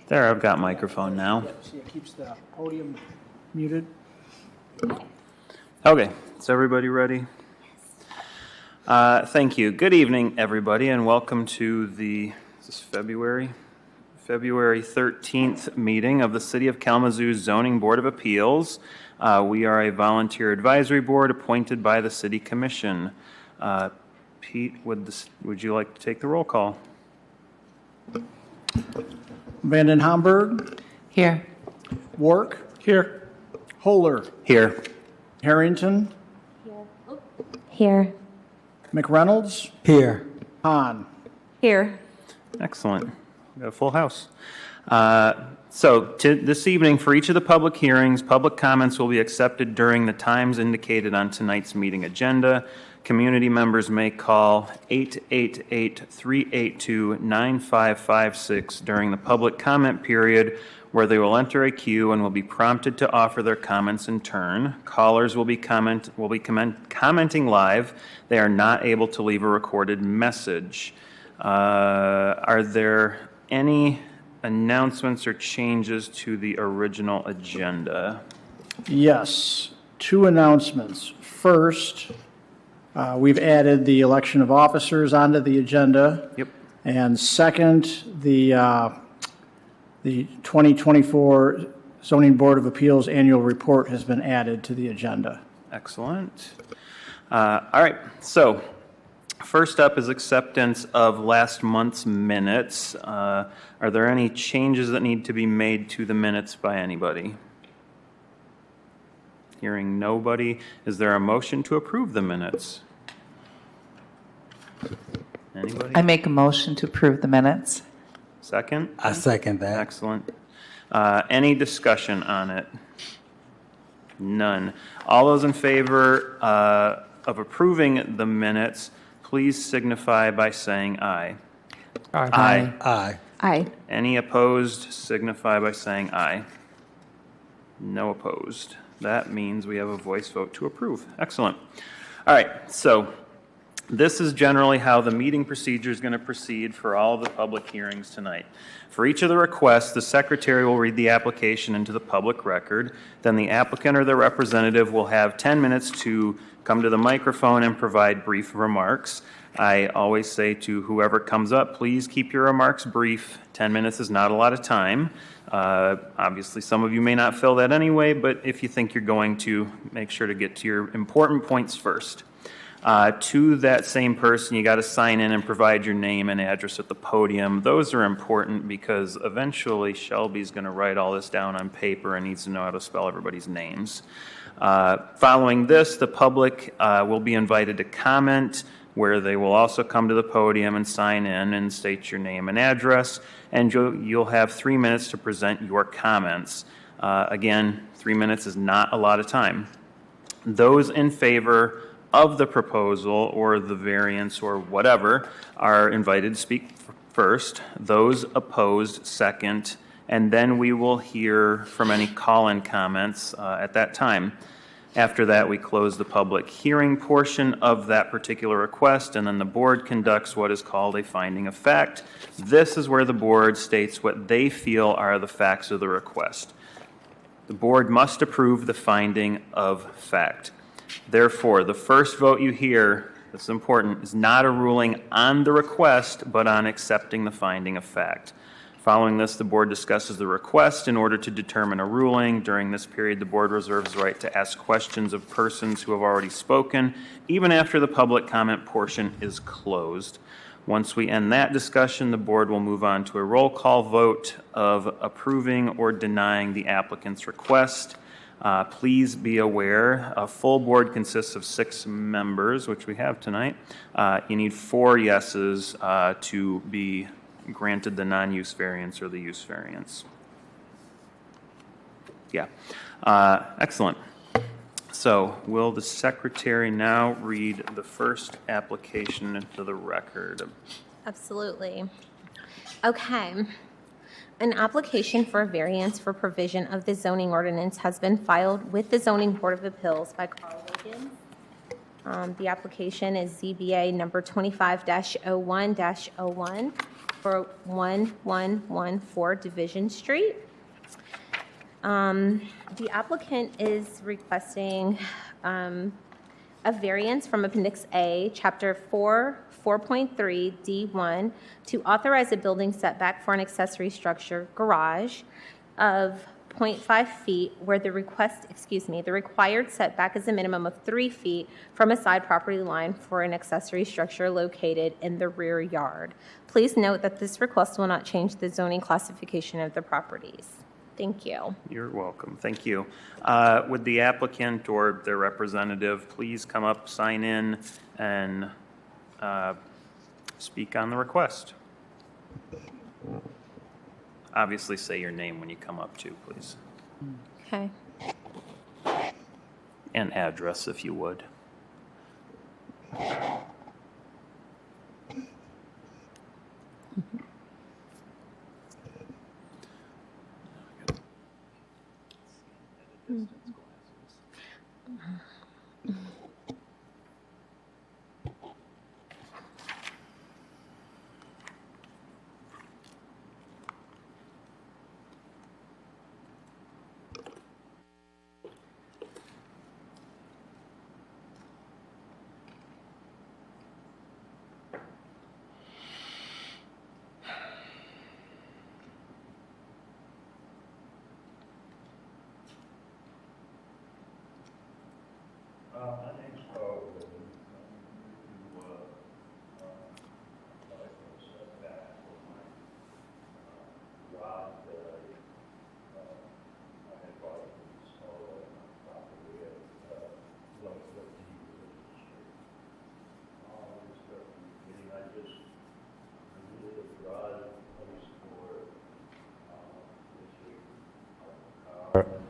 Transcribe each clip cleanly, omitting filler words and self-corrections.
There, I've got microphone now. Yep, see, it keeps the podium muted. Okay, is everybody ready? Thank you. Good evening, everybody, and welcome to the February 13th meeting of the City of Kalamazoo Zoning Board of Appeals. We are a volunteer advisory board appointed by the City Commission. Pete, would you like to take the roll call? Vanden Homburg. Here. Wark. Here. Holer. Here. Harrington. Here. McReynolds. Here. Hahn. Here. Excellent. We got a full house. This evening, for each of the public hearings, public comments will be accepted during the times indicated on tonight's meeting agenda. Community members may call 888-382-9556 during the public comment period, where they will enter a queue and will be prompted to offer their comments in turn. Callers will be commenting live. They are not able to leave a recorded message. Are there any announcements or changes to the original agenda? Yes, 2 announcements. First, we've added the election of officers onto the agenda. Yep. And second, the 2024 Zoning Board of Appeals annual report has been added to the agenda. Excellent. All right, so first up is acceptance of last month's minutes. Are there any changes that need to be made to the minutes by anybody? Hearing nobody, is there a motion to approve the minutes? Anybody? I make a motion to approve the minutes. Second? I second that. Excellent. Any discussion on it? None. All those in favor of approving the minutes, please signify by saying aye. Aye. Aye. Aye. Any opposed, signify by saying aye. No opposed. That means we have a voice vote to approve. Excellent. All right, so this is generally how the meeting procedure is going to proceed for all of the public hearings tonight. For each of the requests, the secretary will read the application into the public record. Then the applicant or their representative will have 10 minutes to come to the microphone and provide brief remarks. I always say to whoever comes up, please keep your remarks brief. 10 minutes is not a lot of time. Obviously, some of you may not fill that anyway, but if you think you're going to, make sure to get to your important points first. To that same person, you got to sign in and provide your name and address at the podium. Those are important because eventually Shelby's going to write all this down on paper and needs to know how to spell everybody's names. Following this, the public will be invited to comment, where they will also come to the podium and sign in and state your name and address, and you'll have 3 minutes to present your comments. Again, 3 minutes is not a lot of time. Those in favor of the proposal or the variance or whatever are invited to speak first. Those opposed second, and then we will hear from any call-in comments at that time. After that, we close the public hearing portion of that particular request, and then the board conducts what is called a finding of fact. This is where the board states what they feel are the facts of the request. The board must approve the finding of fact. Therefore, the first vote you hear, this is important, is not a ruling on the request, but on accepting the finding of fact. Following this, the board discusses the request in order to determine a ruling. During this period, the board reserves the right to ask questions of persons who have already spoken, even after the public comment portion is closed. Once we end that discussion, the board will move on to a roll call vote of approving or denying the applicant's request. Please be aware, a full board consists of 6 members, which we have tonight. You need 4 yeses to be granted the non-use variance or the use variance. Yeah. Excellent. So will the secretary now read the first application into the record? Absolutely. Okay. An application for a variance for provision of the zoning ordinance has been filed with the Zoning Board of Appeals by Carl Wiggins. The application is ZBA number 25-01-01. for 1114 Division Street. The applicant is requesting a variance from Appendix A, Chapter 4, 4.3, D1, to authorize a building setback for an accessory structure garage of 0.5 feet where the required setback is a minimum of 3 feet from a side property line for an accessory structure located in the rear yard. Please note that this request will not change the zoning classification of the properties. Thank you. You're welcome. Thank you. Would the applicant or their representative please come up, sign in, and speak on the request? Obviously, say your name when you come up too, please. Okay. And address, if you would.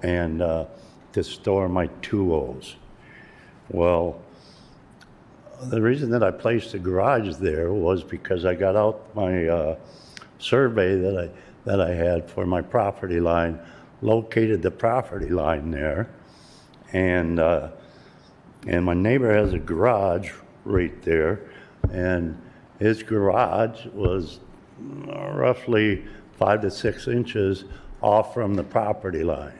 And to store my tools. Well, the reason that I placed the garage there was because I got out my survey that I had for my property line, located the property line there, and my neighbor has a garage right there, and his garage was roughly 5 to 6 inches off from the property line.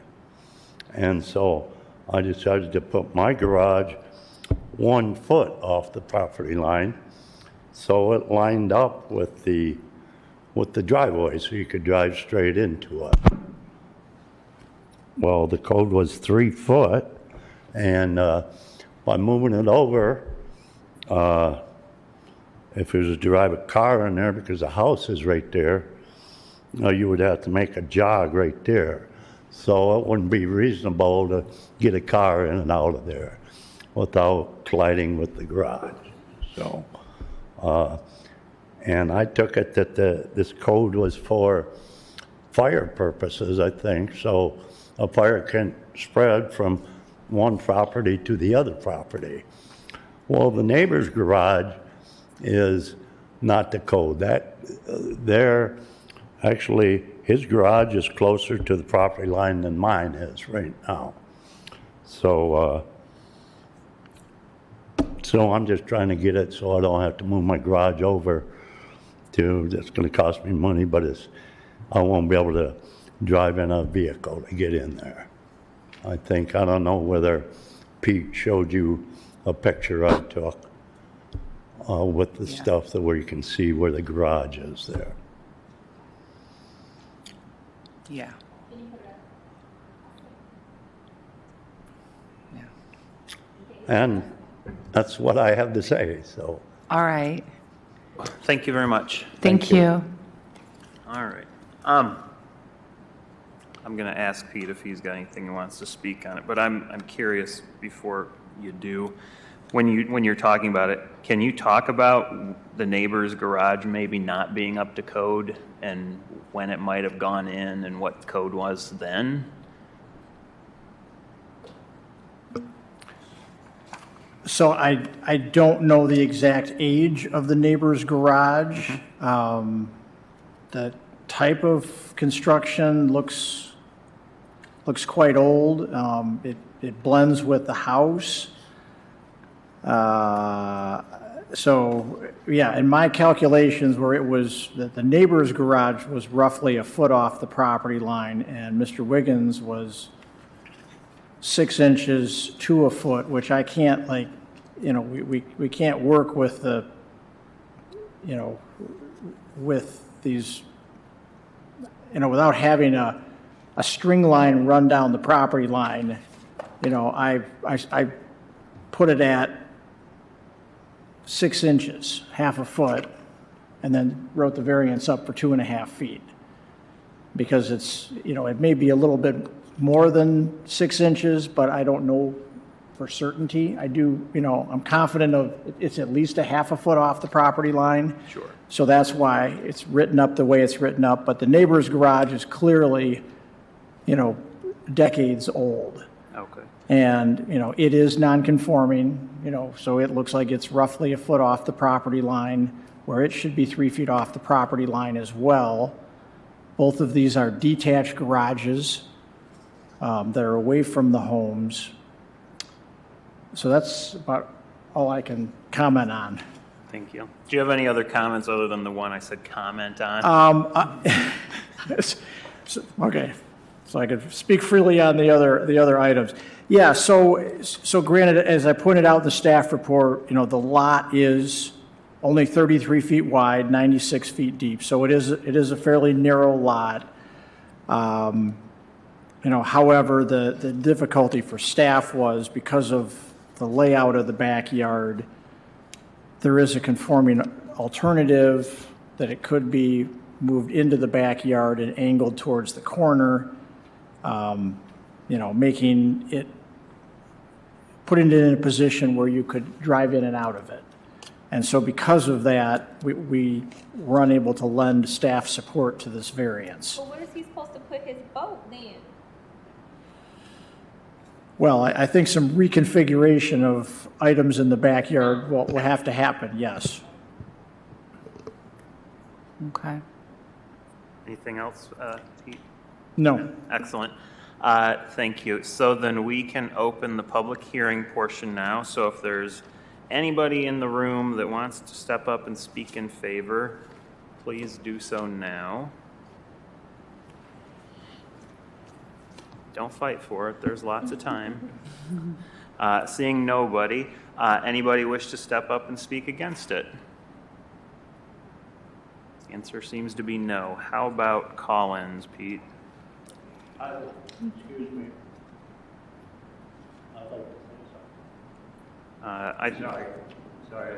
And so I decided to put my garage 1 foot off the property line, so it lined up with the driveway, so you could drive straight into it. Well, the code was 3 foot, and by moving it over, if it was to drive a car in there, because the house is right there, you would have to make a jog right there. So it wouldn't be reasonable to get a car in and out of there without colliding with the garage. So, and I took it that this code was for fire purposes, I think, so a fire can spread from one property to the other property. Well, the neighbor's garage is not the code. Actually, his garage is closer to the property line than mine is right now. So, so I'm just trying to get it so I don't have to move my garage over to, that's gonna cost me money, but I won't be able to drive in a vehicle to get in there. I don't know whether Pete showed you a picture I took with the stuff where you can see where the garage is there. Yeah. Yeah. And that's what I have to say, so. All right. Thank you very much. Thank you. All right. I'm going to ask Pete if he's got anything he wants to speak on it, but I'm curious before you do. When you're talking about it, can you talk about the neighbor's garage maybe not being up to code and when it might have gone in and what code was then? So I don't know the exact age of the neighbor's garage. The type of construction looks quite old. It blends with the house. So yeah, in my calculations where it was, that the neighbor's garage was roughly a foot off the property line, and Mr. Wiggins was 6 inches to a foot, which I can't, like, we can't work with the, with these, without having a string line run down the property line. I put it at 6 inches, half a foot, and then wrote the variance up for 2.5 feet. Because it's, it may be a little bit more than 6 inches, but I don't know for certainty. I do, I'm confident of it's at least a half a foot off the property line. Sure. So that's why it's written up the way it's written up. But the neighbor's garage is clearly, decades old. Okay. And, it is non-conforming, so it looks like it's roughly a foot off the property line, where it should be 3 feet off the property line as well. Both of these are detached garages that are away from the homes. So that's about all I can comment on. Thank you. Do you have any other comments other than the one I said comment on? Okay, so I could speak freely on the other items. Yeah, so granted, as I pointed out in the staff report, the lot is only 33 feet wide, 96 feet deep, so it is a fairly narrow lot. However, the difficulty for staff was because of the layout of the backyard, there is a conforming alternative that it could be moved into the backyard and angled towards the corner, making it, putting it in a position where you could drive in and out of it. And so because of that, we were unable to lend staff support to this variance. Well, where is he supposed to put his boat then? Well, I think some reconfiguration of items in the backyard will have to happen, yes. Okay. Anything else, Pete? No. Excellent. Thank you. So then we can open the public hearing portion now. So if there's anybody in the room that wants to step up and speak in favor, please do so now. Don't fight for it. There's lots of time. Seeing nobody, anybody wish to step up and speak against it? The answer seems to be no. How about call-ins, Pete? Excuse me. I'd like to say something. Sorry.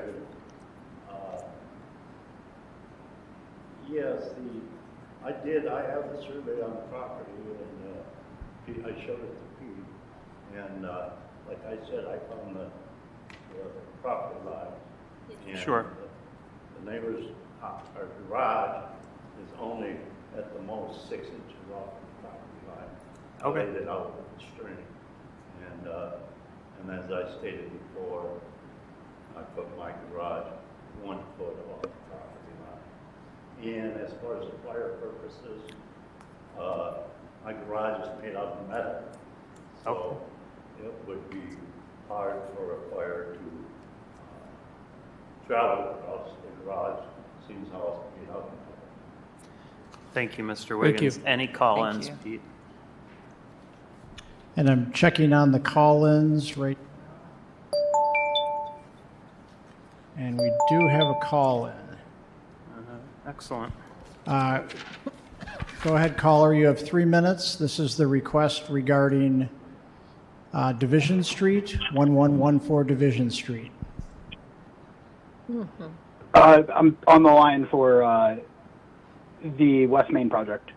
Yes, I have the survey on the property, and I showed it to Pete. And like I said, I found the property line. And Sure. The neighbor's our garage is only at the most 6 inches off the property line. Okay. I laid it out with the string. And as I stated before, I put my garage 1 foot off the property line. And as far as the fire purposes, my garage is made out of metal. So it would be hard for a fire to travel across the garage, seems how it's made out of metal. Thank you, Mr. Thank Wiggins. you. Any call-ins, Thank you. Pete? And I'm checking on the call-ins right. And we do have a call-in. Excellent. Go ahead, caller. You have 3 minutes. This is the request regarding Division Street, 1114 Division Street. I'm on the line for the West Main project.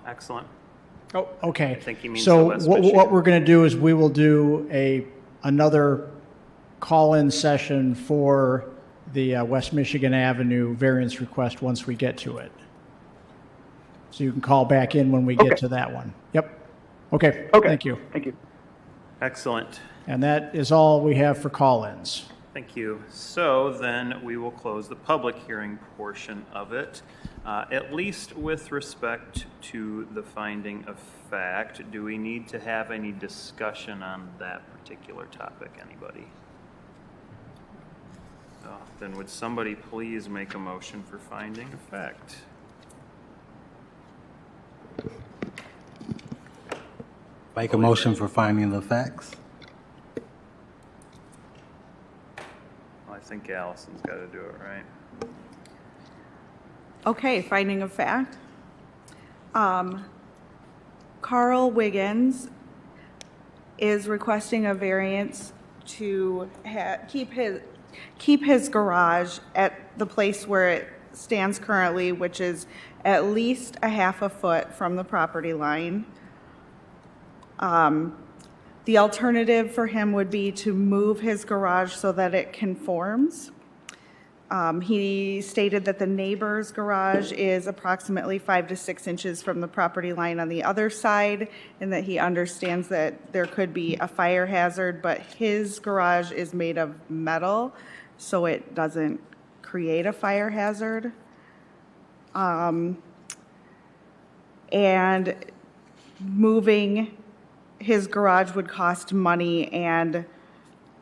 Excellent. Oh, okay. I think he means so the West what Michigan. we're going to do is we will do another call-in session for the West Michigan Avenue variance request once we get to it. So you can call back in when we get to that one. Yep. Okay. Thank you. Thank you. Excellent. And that is all we have for call-ins. Thank you. So then we will close the public hearing portion of it. At least with respect to the finding of fact, do we need to have any discussion on that particular topic? Anybody? Then would somebody please make a motion for finding of fact? Make a motion for finding the facts. Well, I think Allison's got to do it, right? Okay, finding of fact. Carl Wiggins is requesting a variance to keep his garage at the place where it stands currently, which is at least a half a foot from the property line. The alternative for him would be to move his garage so that it conforms. He stated that the neighbor's garage is approximately 5 to 6 inches from the property line on the other side, and that he understands that there could be a fire hazard, but his garage is made of metal, so it doesn't create a fire hazard. And moving his garage would cost money and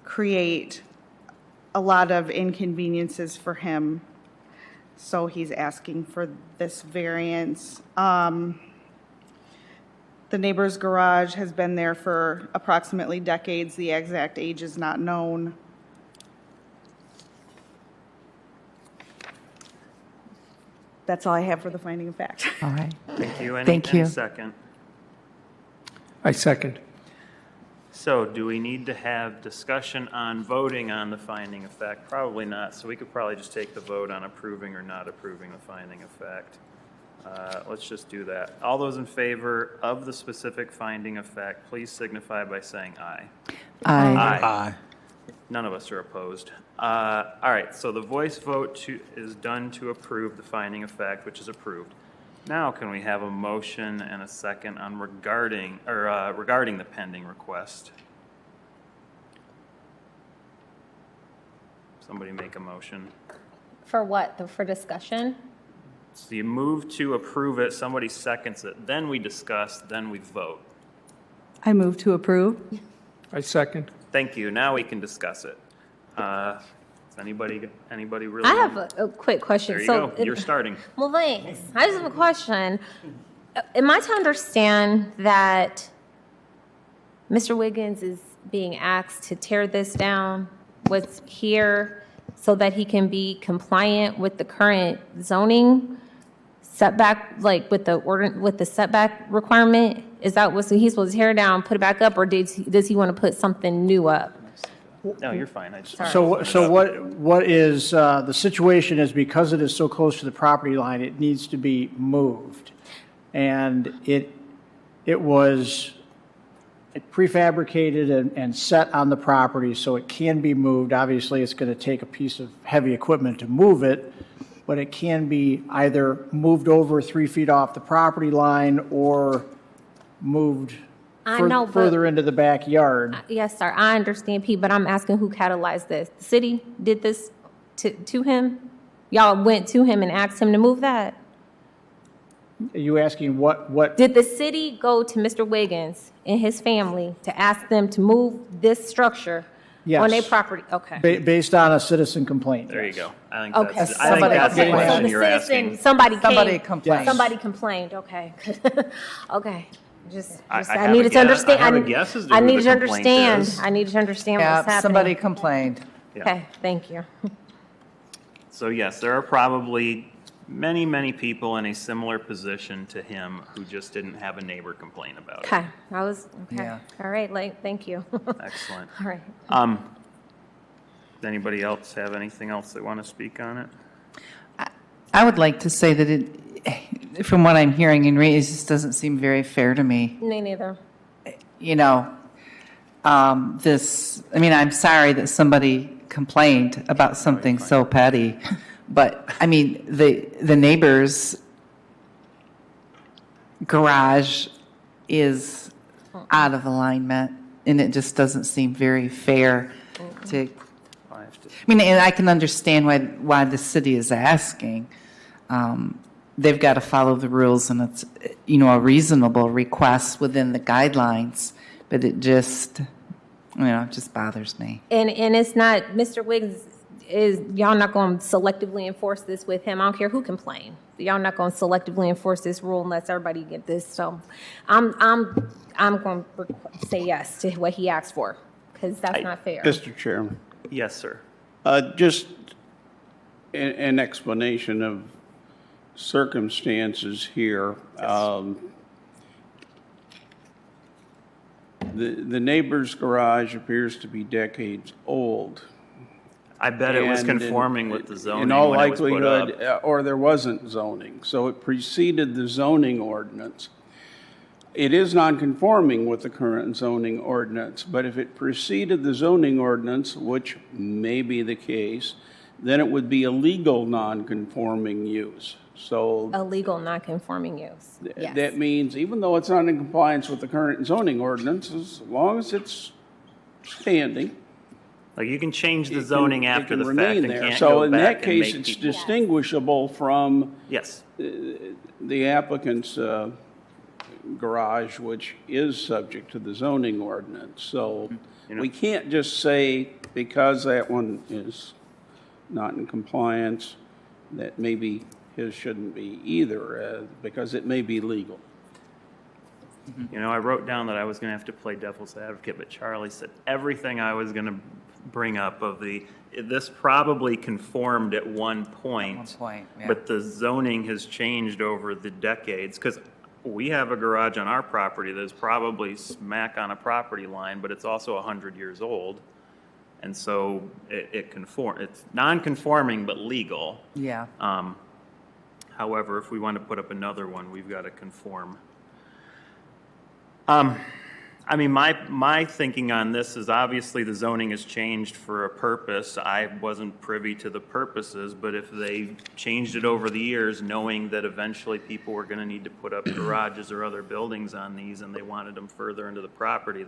create a lot of inconveniences for him, so he's asking for this variance. The neighbor's garage has been there for approximately decades. The exact age is not known. That's all I have for the finding of fact. All right. Thank you. Thank you. Any second? I second. So do we need to have discussion on voting on the finding of fact? Probably not, so we could probably just take the vote on approving or not approving the finding of fact. Let's just do that. All those in favor of the specific finding of fact, please signify by saying aye. Aye. Aye. None of us are opposed. All right, so the voice vote is done to approve the finding of fact, which is approved. Now, can we have a motion and a second on regarding the pending request? Somebody make a motion. For what? For discussion? So you move to approve it, somebody seconds it, then we discuss, then we vote. I move to approve. I second. Thank you, now we can discuss it. Does anybody really? I have a quick question. There you So go, you're starting. Well, thanks. I just have a question. Am I to understand that Mr. Wiggins is being asked to tear this down, what's here, so that he can be compliant with the current zoning setback, like with the setback requirement? Is that what, so he's supposed to tear it down, put it back up, or does he want to put something new up? No, you're fine. I just. So what is, the situation is, because it is so close to the property line, it needs to be moved. And it was prefabricated and set on the property, so it can be moved. Obviously, it's going to take a piece of heavy equipment to move it, but it can be either moved over 3 feet off the property line or moved further into the backyard. Yes, sir, I understand, Pete, but I'm asking who catalyzed this? The city did this to him? Y'all went to him and asked him to move that? Are you asking what? Did the city go to Mr. Wiggins and his family to ask them to move this structure on their Yes. property? Okay. Based on a citizen complaint. There you yes. go. I think Okay. that's the Somebody question complained. you're asking. Somebody complained. Somebody complained, okay. Okay. I I have needed a to guess. understand. I have a guess as to I who needed the to complaint understand. is. I needed to understand what's Yeah, happening. somebody complained. Yeah. Okay, thank you. So yes, there are probably many, many people in a similar position to him who just didn't have a neighbor complain about it. Okay, okay. Yeah. All right, thank you. Excellent. All right. Does anybody else have anything else they want to speak on it? I would like to say that from what I'm hearing and reading, it just doesn't seem very fair to me. Me neither. You know, I'm sorry that somebody complained about something so petty, but I mean, the neighbor's garage is out of alignment, and it just doesn't seem very fair to. I mean, and I can understand why the city is asking. They've got to follow the rules, and it's, a reasonable request within the guidelines, but it just bothers me. And it's not, Mr. Wiggins, y'all not going to selectively enforce this with him? I don't care who complained. Y'all not going to selectively enforce this rule unless everybody get this. So I'm going to say yes to what he asked for, because that's not fair. Mr. Chairman, Yes, sir. just an explanation of circumstances here. The neighbor's garage appears to be decades old. I bet it was And conforming with the zoning in all when it was put likelihood, up. or there wasn't zoning, so it preceded the zoning ordinance. It is non-conforming with the current zoning ordinance, but if it preceded the zoning ordinance, which may be the case, then it would be a legal non-conforming use. So A legal non-conforming use. Yes. that means even though it's not in compliance with the current zoning ordinance, as long as it's standing, Like, you can change the it zoning can- it after can the fact remain and there. can't So go in back that and case, make it's people. distinguishable from Yes. the applicant's garage, which is subject to the zoning ordinance. So we can't just say because that one is not in compliance, that maybe his shouldn't be either, because it may be legal. You know, I wrote down that I was going to have to play devil's advocate, but Charlie said everything I was going to bring up this probably conformed at one point. Yeah. But the zoning has changed over the decades, because we have a garage on our property that's probably smack on a property line, but it's also 100 years old. And so it's non-conforming but legal. Yeah. However, if we want to put up another one, we've got to conform. I mean, my thinking on this is obviously the zoning has changed for a purpose. I wasn't privy to the purposes, but if they changed it over the years, knowing that eventually people were going to need to put up garages or other buildings on these, and they wanted them further into the property,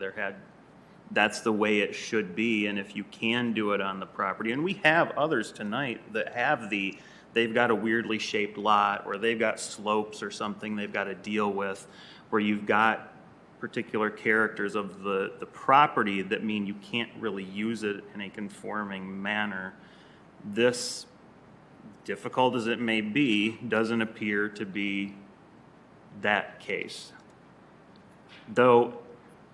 that's the way it should be. And if you can do it on the property, and we have others tonight that have they've got a weirdly shaped lot, or they've got slopes or something they've got to deal with, where you've got particular characters of the property that mean you can't really use it in a conforming manner. This, difficult as it may be, doesn't appear to be that case. Though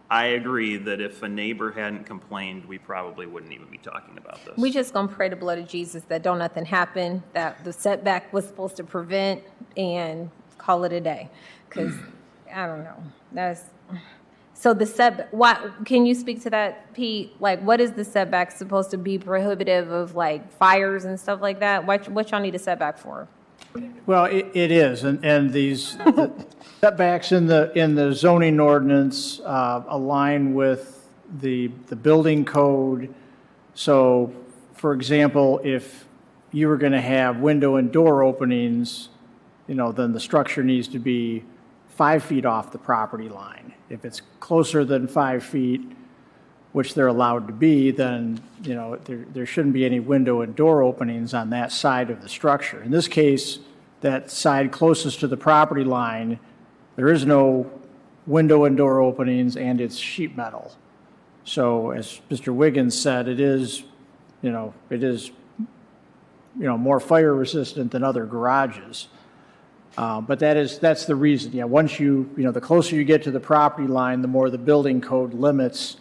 I agree that if a neighbor hadn't complained, we probably wouldn't even be talking about this. We just gonna pray the blood of Jesus that don't nothing happen, that the setback was supposed to prevent, and call it a day. Because, I don't know, so the setback, can you speak to that, Pete? Like, what is the setback supposed to be prohibitive of, like, fires and stuff like that? What y'all need a setback for? Well, it is, and these the setbacks in the zoning ordinance align with the building code. So, for example, if you were going to have window and door openings, then the structure needs to be 5 feet off the property line. If it's closer than 5 feet, which they're allowed to be, then, there shouldn't be any window and door openings on that side of the structure. In this case, that side closest to the property line, there is no window and door openings, and it's sheet metal. So as Mr. Wiggins said, it is more fire resistant than other garages. But that's the reason. Yeah, once the closer you get to the property line, the more the building code limits,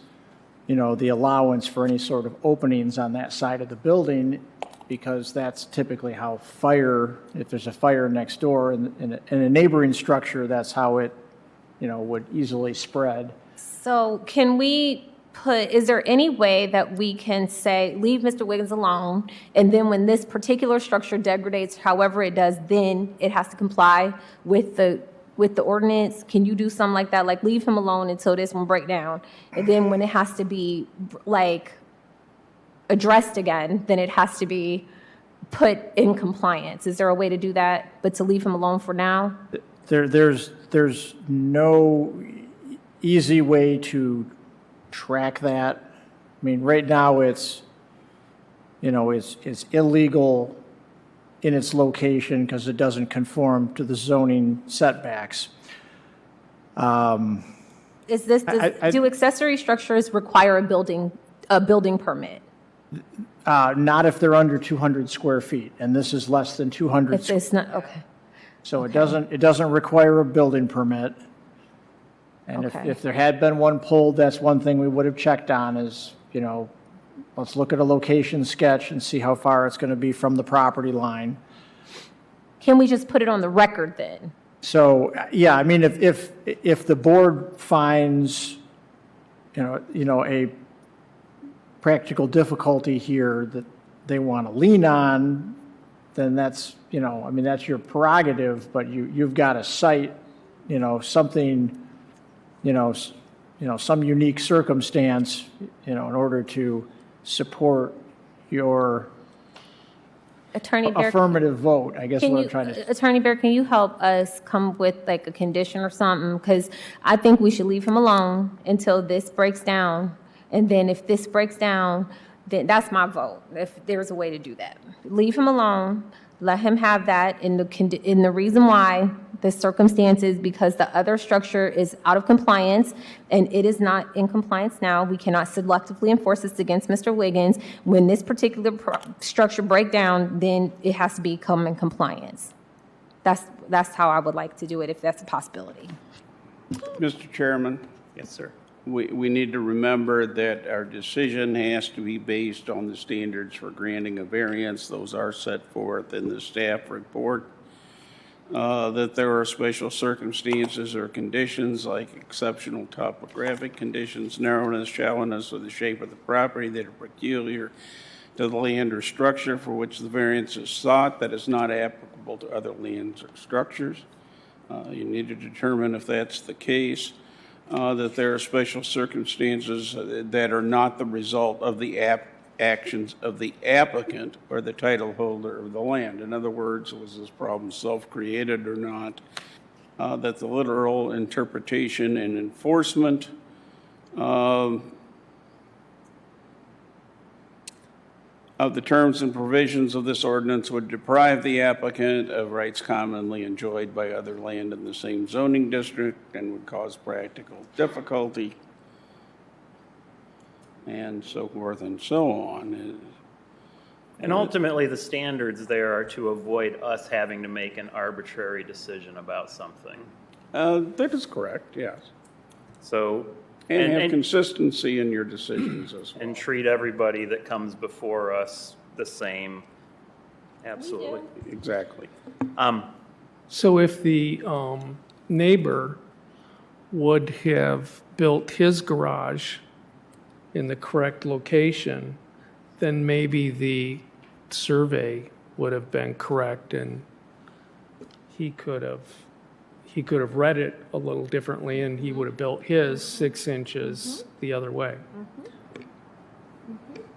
the allowance for any sort of openings on that side of the building, because that's typically how if there's a fire next door in a neighboring structure, that's how it, would easily spread. So can we is there any way that we can say, leave Mr. Wiggins alone, and then when this particular structure degrades, however it does, then it has to comply with the ordinance? Can you do something like that? Like, leave him alone until this one break down, and then when it has to be, like, addressed again, then it has to be put in compliance. Is there a way to do that, but to leave him alone for now? There's no easy way to track that. I mean, right now it's illegal in its location because it doesn't conform to the zoning setbacks. Do accessory structures require a building permit? Not if they're under 200 square feet, and this is less than 200. It's not, okay. So it doesn't require a building permit. And Okay. if there had been one pulled, that's one thing we would have checked on is, let's look at a location sketch and see how far it's going to be from the property line. Can we just put it on the record then? So, yeah, I mean, if the board finds, a practical difficulty here that they want to lean on, then that's, that's your prerogative, but you've got to cite, something, some unique circumstance, in order to support your Attorney Bear, affirmative vote, I guess what I'm trying to. Attorney Bear, can you help us come with like a condition or something? Because I think we should leave him alone until this breaks down. And then if this breaks down, then that's my vote, if there's a way to do that. Leave him alone, let him have that, in the reason why the circumstances, because the other structure is out of compliance, and it is not in compliance now. We cannot selectively enforce this against Mr. Wiggins. When this particular structure break down, then it has to become in compliance. That's how I would like to do it, if that's a possibility. Mr. Chairman, Yes, sir. we need to remember that our decision has to be based on the standards for granting a variance. Those are set forth in the staff report. That there are special circumstances or conditions like exceptional topographic conditions, narrowness, shallowness, or the shape of the property that are peculiar to the land or structure for which the variance is sought that is not applicable to other lands or structures. You need to determine if that's the case. That there are special circumstances that are not the result of the actions of the applicant or the title holder of the land. In other words, was this problem self-created or not? That the literal interpretation and enforcement of the terms and provisions of this ordinance would deprive the applicant of rights commonly enjoyed by other land in the same zoning district and would cause practical difficulty, and so forth and so on. And ultimately, the standards there are to avoid us having to make an arbitrary decision about something. That is correct, yes. So, And have consistency in your decisions as well. and treat everybody that comes before us the same. Absolutely. Exactly. So if the neighbor would have built his garage in the correct location, then maybe the survey would have been correct and he could have read it a little differently and he would have built his 6 inches the other way.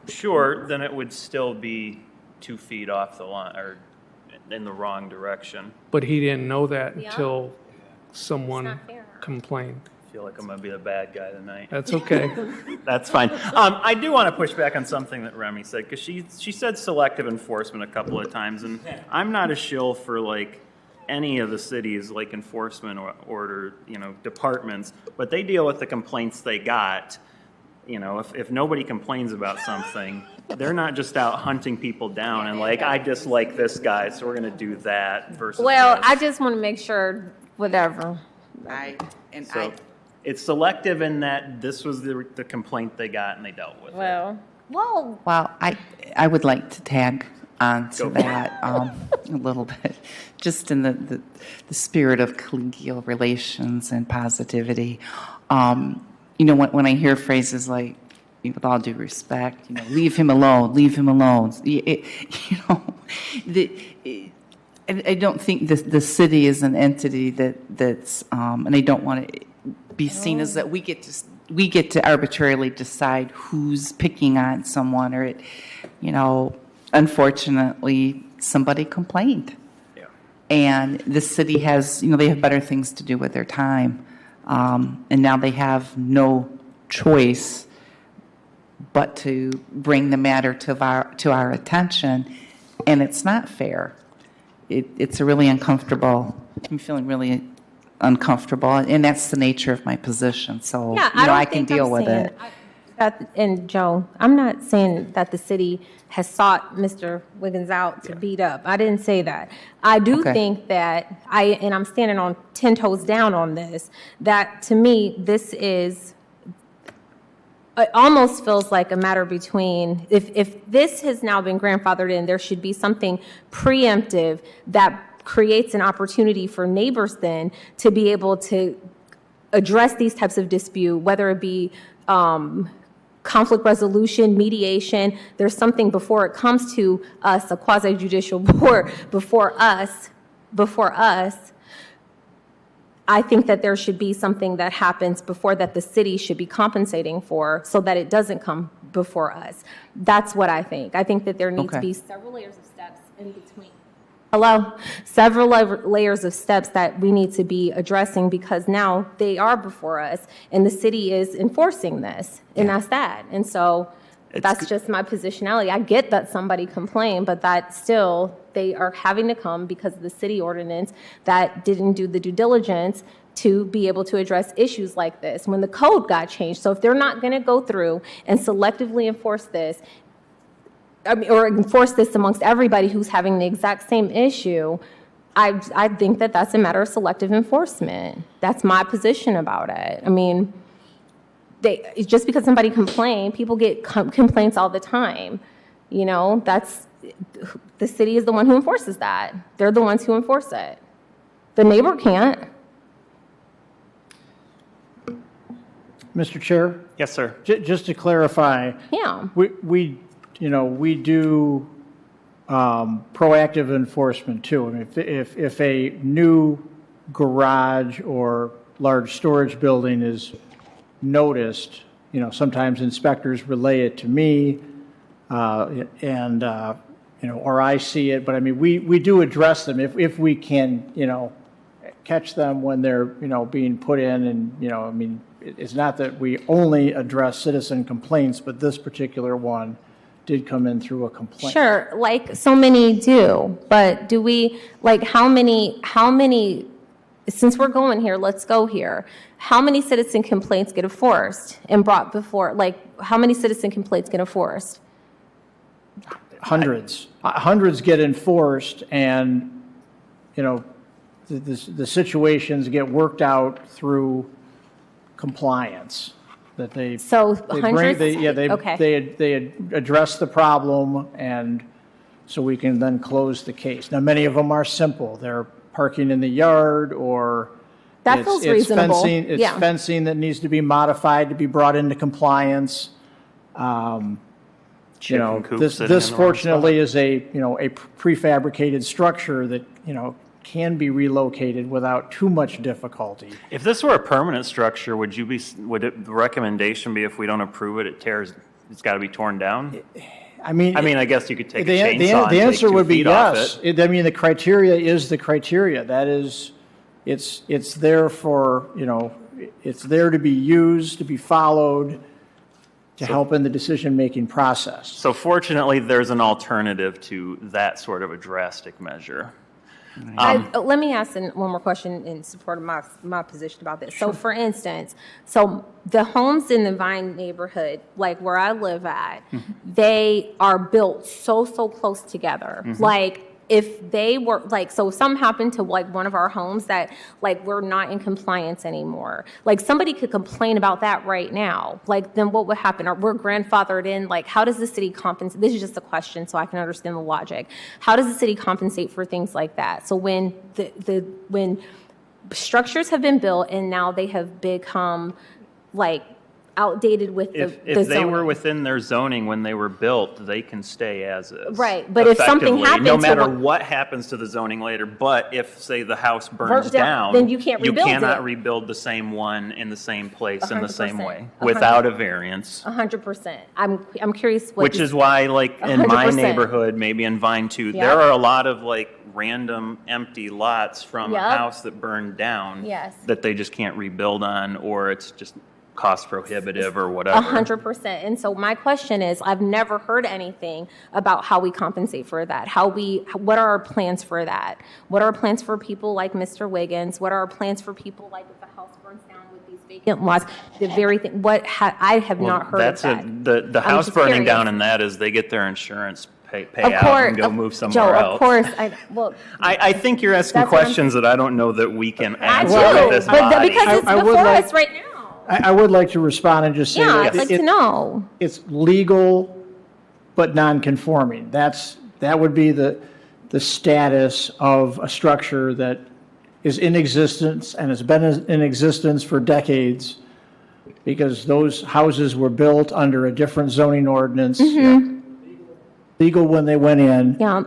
Sure, then it would still be 2 feet off the line, or in the wrong direction. But he didn't know that until It's someone not fair. complained. I feel like I'm going to be the bad guy tonight. That's okay. That's fine. I do want to push back on something that Remy said, because she said selective enforcement a couple of times, and I'm not a shill for like any of the city's like enforcement order, departments, but they deal with the complaints they got. If nobody complains about something, they're not just out hunting people down and like, I dislike this guy, so we're going to do that versus Well, this. I just want to make sure, whatever. So it's selective in that this was the complaint they got and they dealt with it. Well, Well, I would like to tag on to Go for it. that a little bit, just in the spirit of collegial relations and positivity. When I hear phrases like, with all due respect, leave him alone, leave him alone. I don't think the city is an entity that's, and I don't want to be seen as that we get to arbitrarily decide who's picking on someone, or unfortunately somebody complained. Yeah. And the city has, they have better things to do with their time. And now they have no choice but to bring the matter to our attention. And it's not fair. It's a really uncomfortable, I'm feeling really uncomfortable. And that's the nature of my position. So, yeah, I don't can think deal I'm with saying- it. And Joe, I'm not saying that the city has sought Mr. Wiggins out to beat up. I didn't say that. I do Okay. think that and I'm standing on 10 toes down on this, that to me, it almost feels like a matter between, if this has now been grandfathered in, there should be something preemptive that creates an opportunity for neighbors then to be able to address these types of dispute, whether it be conflict resolution, mediation. There's something before it comes to us, a quasi-judicial board, before us. I think that there should be something that happens before that the city should be compensating for so that it doesn't come before us. That's what I think. I think that there need to Okay. be several layers of steps in between. Hello? Several layers of steps that we need to be addressing because now they are before us and the city is enforcing this, and that's that. And so that's just my positionality. I get that somebody complained, but that still, they are having to come because of the city ordinance that didn't do the due diligence to be able to address issues like this when the code got changed. So if they're not going to go through and selectively enforce this, or enforce this amongst everybody who's having the exact same issue, I think that that's a matter of selective enforcement. That's my position about it. I mean, just because somebody complained, people get complaints all the time. You know, the city is the one who enforces that. They're the ones who enforce it. The neighbor can't. Mr. Chair, Yes, sir. just to clarify, Yeah. we do proactive enforcement too. I mean, if a new garage or large storage building is noticed, sometimes inspectors relay it to me, or I see it. But I mean, we do address them if we can, catch them when they're, being put in. And, I mean, it's not that we only address citizen complaints, but this particular one did come in through a complaint. Sure, like so many do, but do we, like how many, since we're going here, let's go here. How many citizen complaints get enforced and brought before, like how many citizen complaints get enforced? Hundreds. Hundreds get enforced and, the situations get worked out through compliance. That they Hundreds? they address the problem, and so we can then close the case. Now, many of them are simple. They're parking in the yard, or That feels reasonable. Fencing, it's fencing that needs to be modified to be brought into compliance. Chicken coop This sitting in the wrong fortunately is a prefabricated structure that can be relocated without too much difficulty. If this were a permanent structure, would the recommendation be if we don't approve it, it's got to be torn down? I mean, I guess you could take a the chainsaw and take answer 2 would be feet off yes. it. I mean, the criteria is the criteria. That is, it's there for, it's there to be used, to be followed, to help in the decision-making process. So fortunately, there's an alternative to that sort of a drastic measure. Let me ask one more question in support of my position about this. So for instance, the homes in the Vine neighborhood, like where I live at, they are built so close together. Like if they were so if something happened to like one of our homes that like we're not in compliance anymore, like somebody could complain about that right now, like then what would happen? We're grandfathered in, like how does the city compensate? This is just a question so I can understand the logic. How does the city compensate for things like that? So when when structures have been built and now they have become like outdated with the if they zoning. were within their zoning when they were built, they can stay as is. Right, but if something effectively, happened no to matter one- what happens to the zoning later, but if, say, the house burns down, then you can't rebuild cannot it. rebuild the same one in the same place in the same 100%. way without a variance. 100%. I'm curious what Which is why, like, in my 100%. neighborhood, maybe in Vine too, Yeah. there are a lot of, like, random empty lots from a Yep. house that burned down Yes. that they just can't rebuild on, or it's just cost prohibitive or whatever. 100%. And so my question is, I've never heard anything about how we compensate for that. What are our plans for that? What are our plans for people like Mr. Wiggins? What are our plans for people like if the house burns down with these vacant lots, the very thing, I have not heard of that. The I'm house just burning curious. down in that is they get their insurance pay Of out course, and go move Joe, somewhere else. of course, I think you're asking That's what I'm- questions that I don't know that we can I answer do, with this but body. because it's I would before like- us right now. I would like to respond and just say Yeah, that I'd like to know. it's legal but non-conforming. That would be the status of a structure that is in existence and has been in existence for decades because those houses were built under a different zoning ordinance. Legal when they went in. Yeah.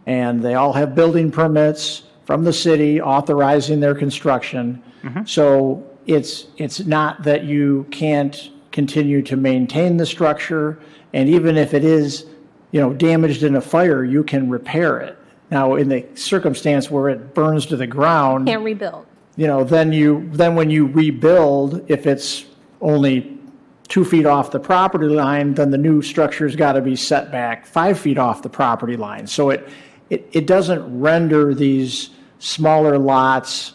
And they all have building permits from the city authorizing their construction. So it's not that you can't continue to maintain the structure, and even if it is, damaged in a fire, you can repair it. Now, in the circumstance where it burns to the ground, Can't rebuild. then when you rebuild, if it's only 2 feet off the property line, then the new structure's got to be set back 5 feet off the property line. So it doesn't render these smaller lots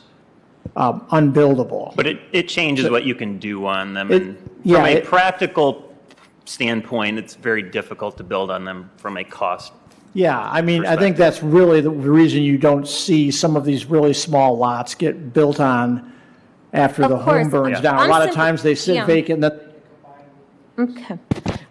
unbuildable. But it changes what you can do on them. It- And yeah, from a it- practical standpoint, it's very difficult to build on them from a cost. Yeah, I mean, I think that's really the reason you don't see some of these really small lots get built on after Of the course. home burns Yeah. down. A I'm lot of simply- times they sit yeah. vacant that- Okay.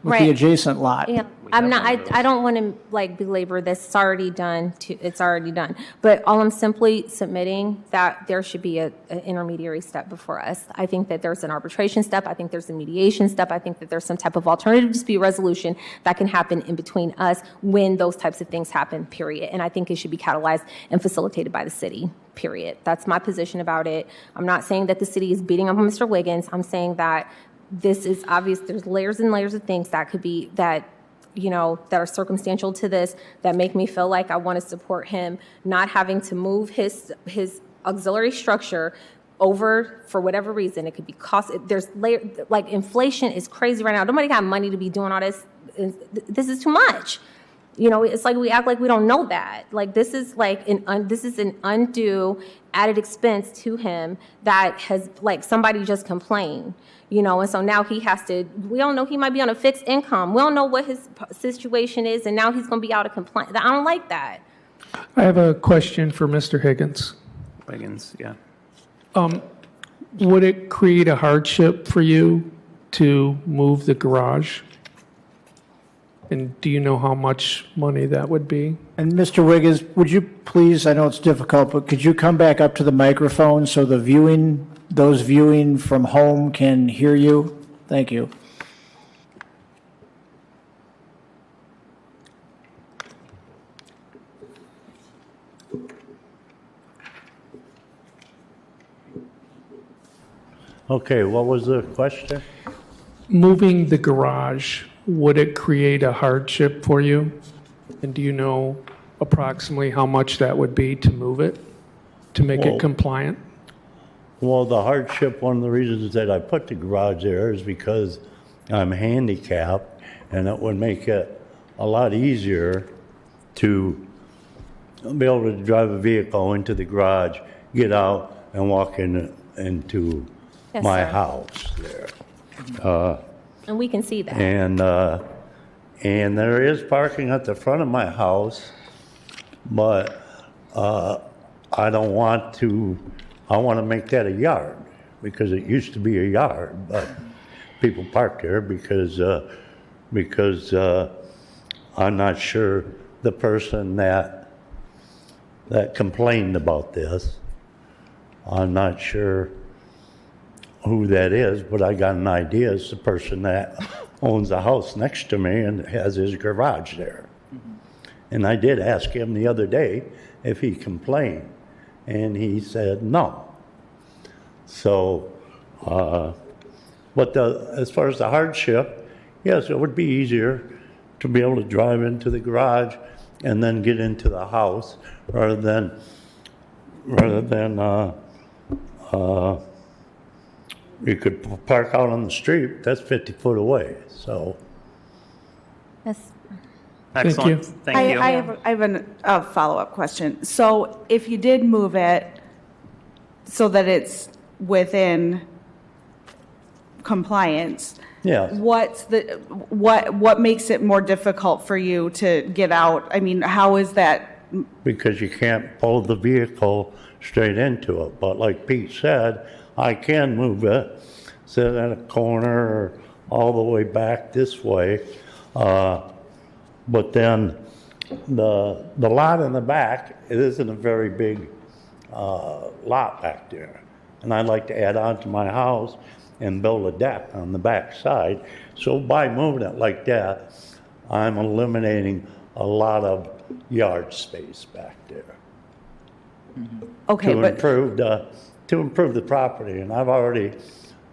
with the adjacent lot. Yeah, I'm not, I don't want to belabor this, it's already done, it's already done. But all I'm simply submitting that there should be an intermediary step before us. I think that there's an arbitration step, I think there's a mediation step, I think that there's some type of alternative dispute resolution that can happen in between us when those types of things happen, period. And I think it should be catalyzed and facilitated by the city, period. That's my position about it. I'm not saying that the city is beating up on Mr. Wiggins, I'm saying that this is obvious, there's layers and layers of things that could be, that are circumstantial to this, that make me feel like I want to support him not having to move his auxiliary structure over for whatever reason. It could be cost, there's inflation is crazy right now. Nobody got money to be doing all this. This is too much. It's like we act like we don't know that. This is this is an undue added expense to him that has, somebody just complained, and so now he has to, we don't know, he might be on a fixed income. We don't know what his situation is, and now he's going to be out of compliance. I don't like that. I have a question for Mr. Higgins. Wiggins, yeah. Would it create a hardship for you to move the garage? And do you know how much money that would be? And Mr. Wiggins, would you please, I know it's difficult, but could you come back up to the microphone so those viewing from home can hear you? Thank you. Okay, what was the question? Moving the garage, would it create a hardship for you? And do you know approximately how much that would be to move it, to make Well- it compliant? Well, the hardship, one of the reasons that I put the garage there is because I'm handicapped, and it would make it a lot easier to be able to drive a vehicle into the garage, get out, and walk into Yes, my sir. house there. And we can see that. And there is parking at the front of my house, but I don't want to, I want to make that a yard, because it used to be a yard, but people park there because I'm not sure the person that complained about this, I'm not sure who that is, but I got an idea. It's the person that owns the house next to me and has his garage there. And I did ask him the other day if he complained, and he said no. So, but as far as the hardship, yes, it would be easier to be able to drive into the garage and then get into the house rather than you could park out on the street, that's 50 foot away, so. Yes. Excellent. you. Thank you. I have a follow-up question. So if you did move it so that it's within compliance. Yes. What makes it more difficult for you to get out? I mean, how is that? Because you can't pull the vehicle straight into it. But like Pete said, I can move it, sit in a corner or all the way back this way. But then the lot in the back, it isn't a very big lot back there. And I'd like to add on to my house and build a deck on the back side. So by moving it like that, I'm eliminating a lot of yard space back there. Okay, but To improve the property, and I've already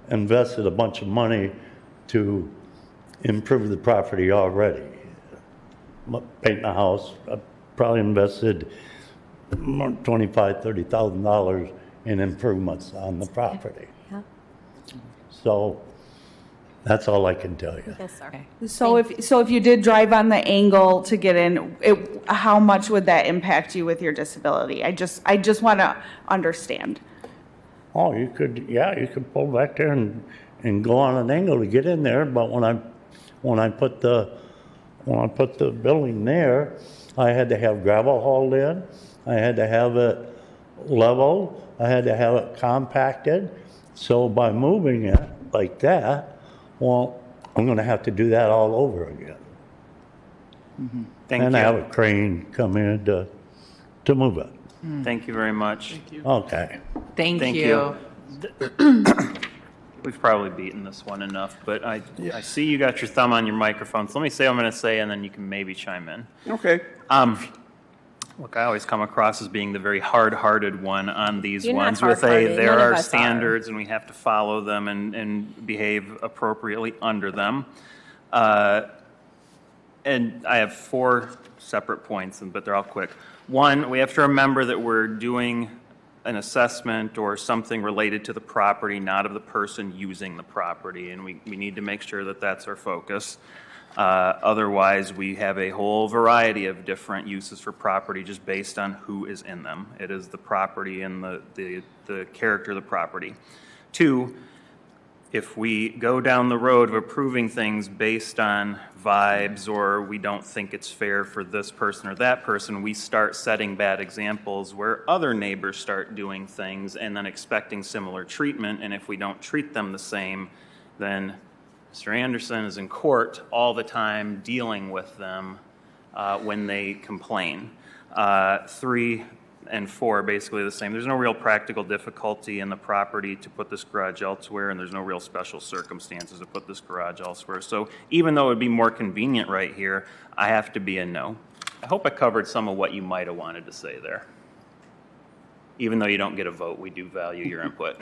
invested a bunch of money to improve the property already. Paint my house, I probably invested $25,000, $30,000 in improvements on the property. Yeah. So that's all I can tell you. Yes, sir. so if you did drive on the angle to get in, how much would that impact you with your disability? I just want to understand. Oh, you could pull back there and go on an angle to get in there, but when I put the building there, I had to have gravel hauled in, I had to have it leveled, I had to have it compacted. So by moving it like that, well, I'm gonna have to do that all over again. Thank And I have you. a crane come in to move it. Thank you very much. Okay. Thank Thank you. We've probably beaten this one enough, but I see you got your thumb on your microphone, so let me say what I'm going to say, and then you can maybe chime in. Okay. Look, I always come across as being the very hard-hearted one on these You're not ones with hard-hearted. there None of are us are. standards and we have to follow them and behave appropriately under them. And I have 4 separate points, but they're all quick. One, we have to remember that we're doing an assessment or something related to the property, not of the person using the property, and we need to make sure that that's our focus. Otherwise, we have a whole variety of different uses for property just based on who is in them. It is the property and the character of the property. 2, if we go down the road of approving things based on vibes or we don't think it's fair for this person or that person, we start setting bad examples where other neighbors start doing things and then expecting similar treatment. And if we don't treat them the same, then Mr. Anderson is in court all the time dealing with them when they complain. 3 and 4 are basically the same. There's no real practical difficulty in the property to put this garage elsewhere, and there's no real special circumstances to put this garage elsewhere. So even though it would be more convenient right here, I have to be a no. I hope I covered some of what you might have wanted to say there. Even though you don't get a vote, we do value your input.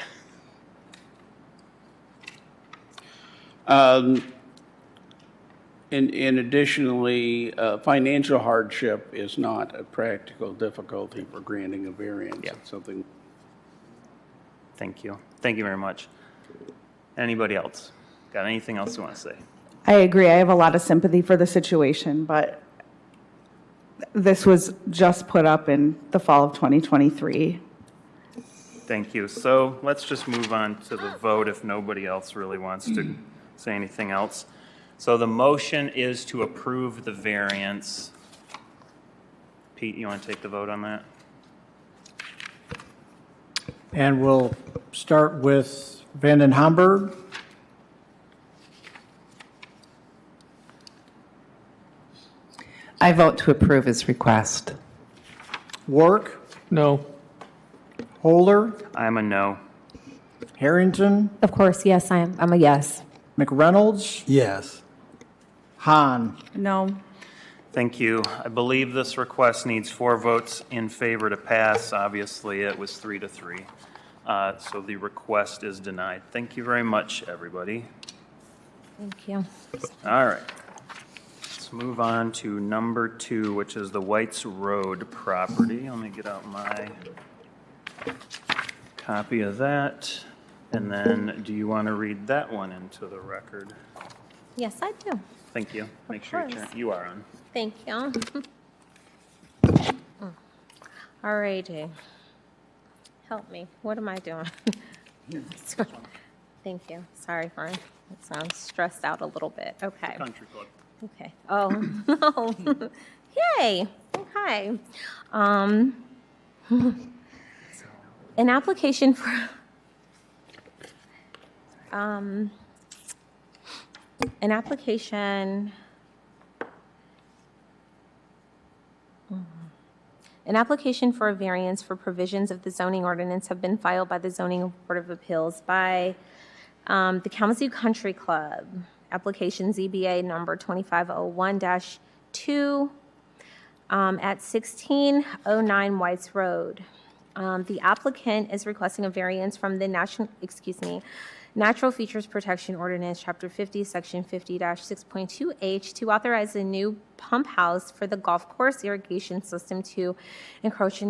And additionally, financial hardship is not a practical difficulty for granting a variance. Yeah. It's something. Thank you. Thank you very much. Anybody else? Got anything else you want to say? I agree. I have a lot of sympathy for the situation, but this was just put up in the fall of 2023. Thank you. So let's just move on to the vote if nobody else really wants to say anything else. So the motion is to approve the variance. Pete, you want to take the vote on that? And we'll start with Vanden Hamburg. I vote to approve his request. Work, No. Holder, I'm a no. Harrington, Of course, yes, I am. I'm a yes. McReynolds, Yes. Hahn. No. Thank you. I believe this request needs 4 votes in favor to pass. Obviously, it was 3 to 3. So the request is denied. Thank you very much, everybody. Thank you. All right. Let's move on to number 2, which is the White's Road property. Let me get out my copy of that. And then, do you want to read that one into the record? Yes, I do. Thank you. Make sure course. you are on. Thank you. All righty. Help me. What am I doing? Thank you. Sorry for, it sounds stressed out a little bit. Okay. Country club. Okay. Oh, no. Yay. Okay. Um, an application for, an application, an application for a variance for provisions of the zoning ordinance have been filed by the Zoning Board of Appeals by the Kalamazoo Country Club, application ZBA number 2501-2 at 1609 Whites Road. The applicant is requesting a variance from the Natural Features Protection Ordinance, Chapter 50, Section 50-6.2H, to authorize a new pump house for the golf course irrigation system to encroach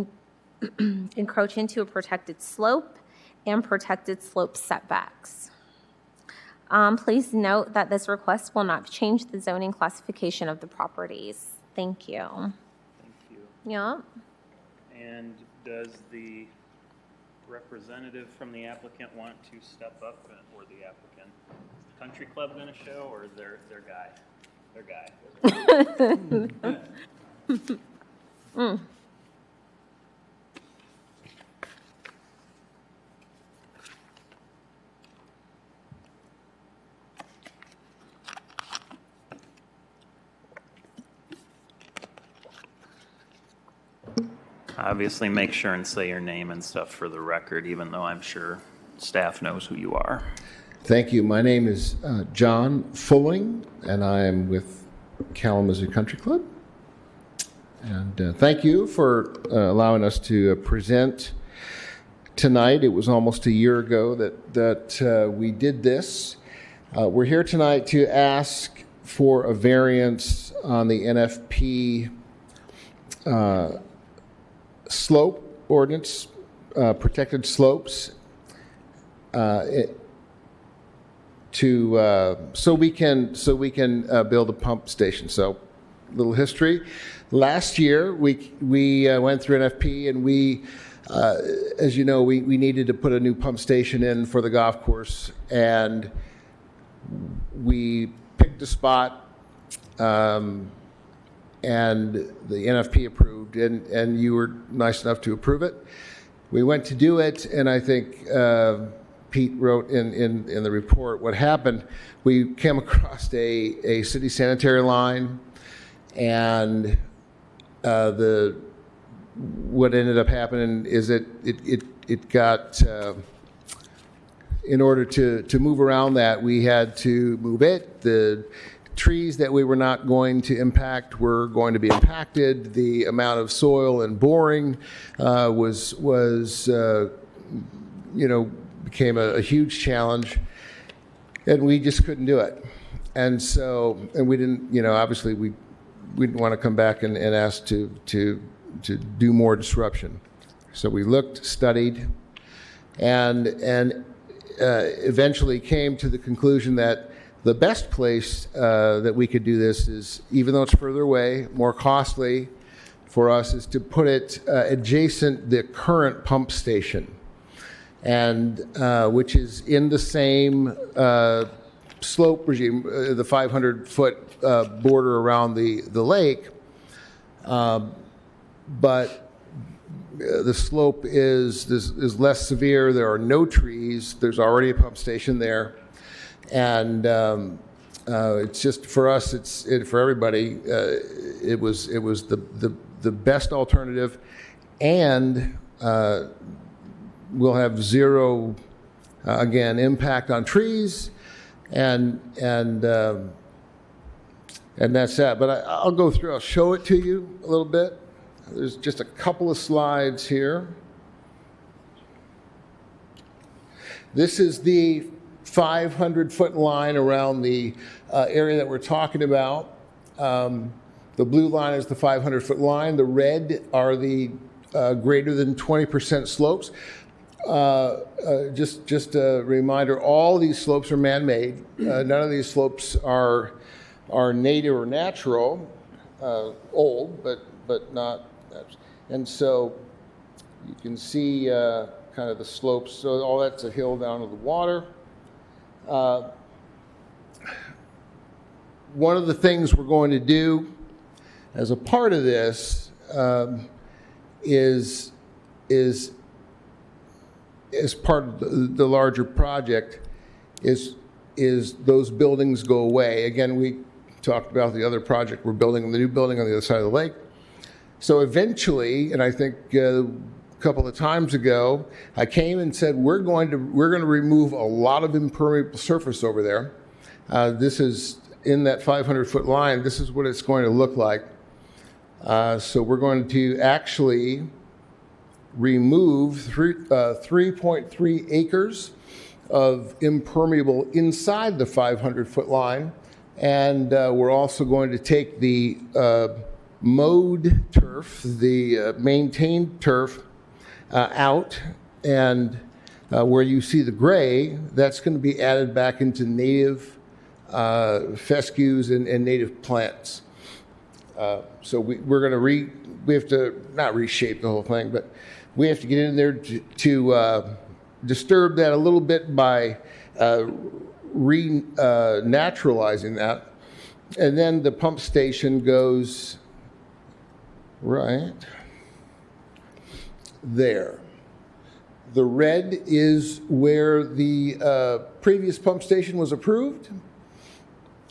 into a protected slope and protected slope setbacks. Please note that this request will not change the zoning classification of the properties. Thank you. Thank you. Yeah. And does the representative from the applicant want to step up, or the applicant? Is the country club going to show, or is their guy? Their guy. Obviously, make sure and say your name and stuff for the record, even though I'm sure staff knows who you are. Thank you. My name is John Fulling, and I am with Kalamazoo Country Club. And thank you for allowing us to present tonight. It was almost a year ago that we did this. We're here tonight to ask for a variance on the NFP slope ordinance, protected slopes, so we can build a pump station. So, little history. Last year we went through NFP, and we, as you know, we needed to put a new pump station in for the golf course, and we picked a spot. And the NFP approved, and you were nice enough to approve it. We went to do it, and I think Pete wrote in the report what happened. We came across a city sanitary line, and what ended up happening is it got, in order to move around that, we had to move it. The trees that we were not going to impact were going to be impacted. The amount of soil and boring became a huge challenge, and we just couldn't do it. And so, and we didn't, obviously we didn't want to come back and ask to do more disruption. So we looked, studied, and eventually came to the conclusion that the best place that we could do this is, even though it's further away, more costly for us, is to put it adjacent the current pump station, and which is in the same slope regime, the 500-foot border around the lake, but the slope is less severe. There are no trees. There's already a pump station there. And it's just for us. For everybody. It was the best alternative, and we'll have zero again impact on trees, and that's that. But I'll go through. I'll show it to you a little bit. There's just a couple of slides here. This is the 500-foot line around the area that we're talking about. The blue line is the 500-foot line. The red are the greater than 20% slopes. Just a reminder, all these slopes are man-made. None of these slopes are native or natural, old, but not. And so you can see kind of the slopes. So all that's a hill down to the water. One of the things we're going to do as a part of this is as part of the larger project is those buildings go away. Again, we talked about the other project we're building, the new building on the other side of the lake. So eventually, and I think a couple of times ago, I came and said we're going to remove a lot of impermeable surface over there. This is in that 500-foot line. This is what it's going to look like. So we're going to actually remove 3.3 acres of impermeable inside the 500-foot line, and we're also going to take the mowed turf, the maintained turf, out, and where you see the gray, that's going to be added back into native fescues and native plants. So we're going to we have to not reshape the whole thing, but we have to get in there to disturb that a little bit by naturalizing that. And then the pump station goes right there. The red is where the previous pump station was approved,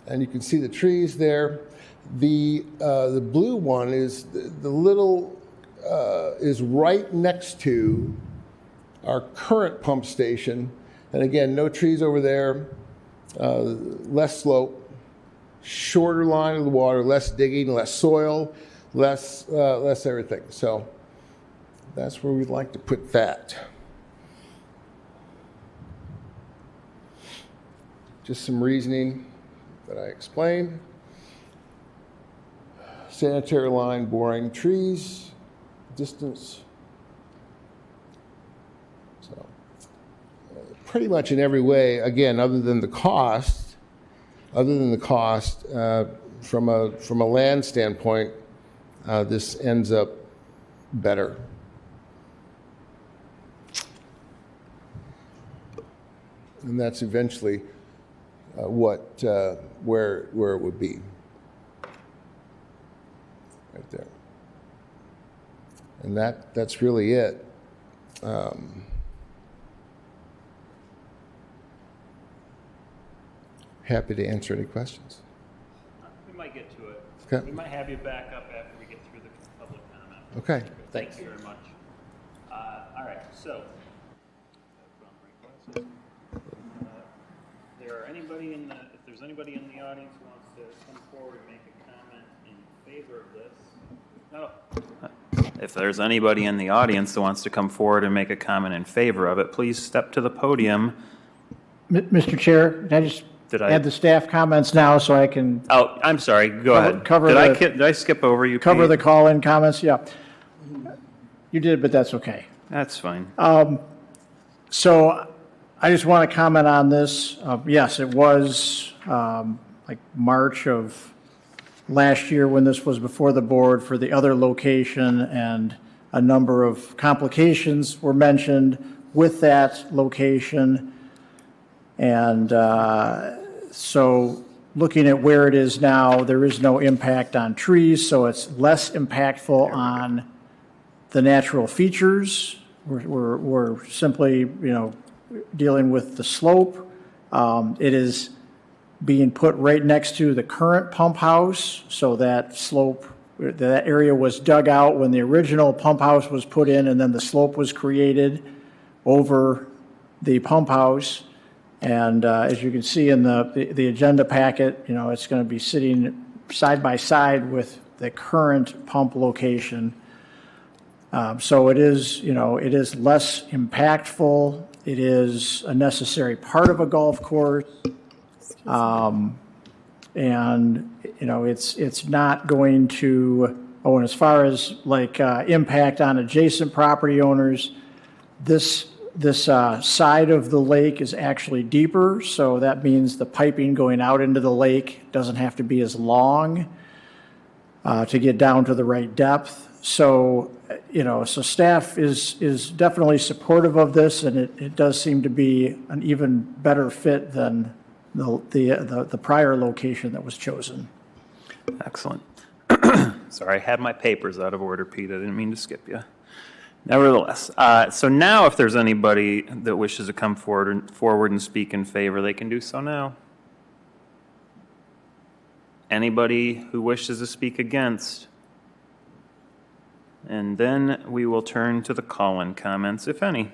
and you can see the trees there. The blue one is the little is right next to our current pump station, and again, no trees over there, less slope, shorter line of the water, less digging, less soil, less everything. So that's where we'd like to put that. Just some reasoning that I explained. Sanitary line, boring, trees, distance. So pretty much in every way, again, other than the cost, from a land standpoint, this ends up better. And that's eventually where it would be. Right there. And that's really it. Happy to answer any questions. We might get to it. Okay. We might have you back up after we get through the public comment. Okay. Thanks very much. All right, so. If there's anybody in the audience who wants to come forward and make a comment in favor of this. No. If there's anybody in the audience that wants to come forward and make a comment in favor of it, please step to the podium. Mr. Chair, can I just add the staff comments now so I can... Oh, I'm sorry. Go ahead. Did I skip over you? Cover Pete? the call-in comments? Yeah. You did, but that's okay. That's fine. So I just want to comment on this. Yes, it was like March of last year when this was before the board for the other location, and a number of complications were mentioned with that location. And so looking at where it is now, there is no impact on trees, so it's less impactful on the natural features. We're simply, dealing with the slope. It is being put right next to the current pump house, so that slope, that area was dug out when the original pump house was put in, and then the slope was created over the pump house. And as you can see in the agenda packet, it's going to be sitting side by side with the current pump location. So it is, it is less impactful. It is a necessary part of a golf course. And, it's not going to, and as far as impact on adjacent property owners, this side of the lake is actually deeper, so that means the piping going out into the lake doesn't have to be as long to get down to the right depth. So so staff is definitely supportive of this, and it does seem to be an even better fit than the prior location that was chosen. Excellent. Sorry, I had my papers out of order, Pete. I didn't mean to skip you. Nevertheless, so now if there's anybody that wishes to come forward and speak in favor, they can do so now. Anybody who wishes to speak against? And then we will turn to the call-in comments, if any.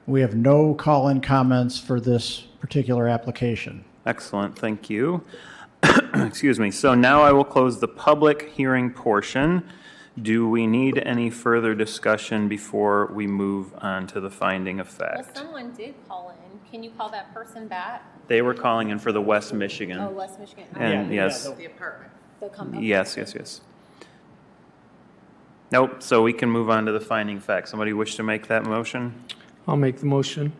We have no call-in comments for this particular application. Excellent, thank you. Excuse me. So now I will close the public hearing portion. Do we need any further discussion before we move on to the finding of Well, fact? someone did call in. Can you call that person back? They were calling in for the West Michigan. Oh, West Michigan. And yes, The apartment. The company. yes. Nope, so we can move on to the finding of fact. Somebody wish to make that motion? I'll make the motion.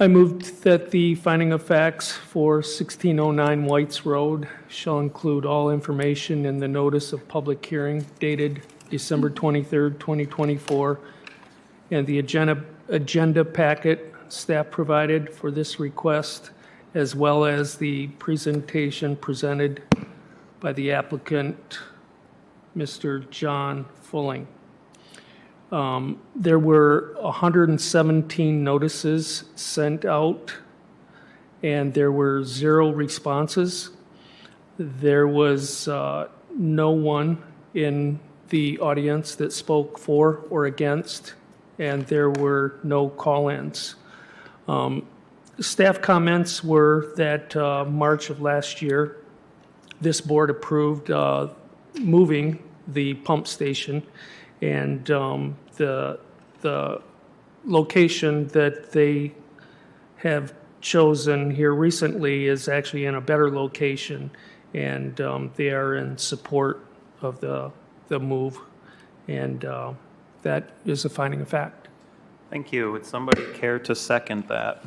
I moved that the finding of facts for 1609 Whites Road shall include all information in the notice of public hearing dated December 23rd, 2024, and the agenda packet staff provided for this request, as well as the presentation presented by the applicant, Mr. John Fulling. There were 117 notices sent out, and there were 0 responses. There was no one in the audience that spoke for or against, and there were no call-ins. Staff comments were that March of last year, this board approved moving the pump station, and the location that they have chosen here recently is actually in a better location, and they are in support of the move, and that is a finding of fact. Thank you. Would somebody care to second that?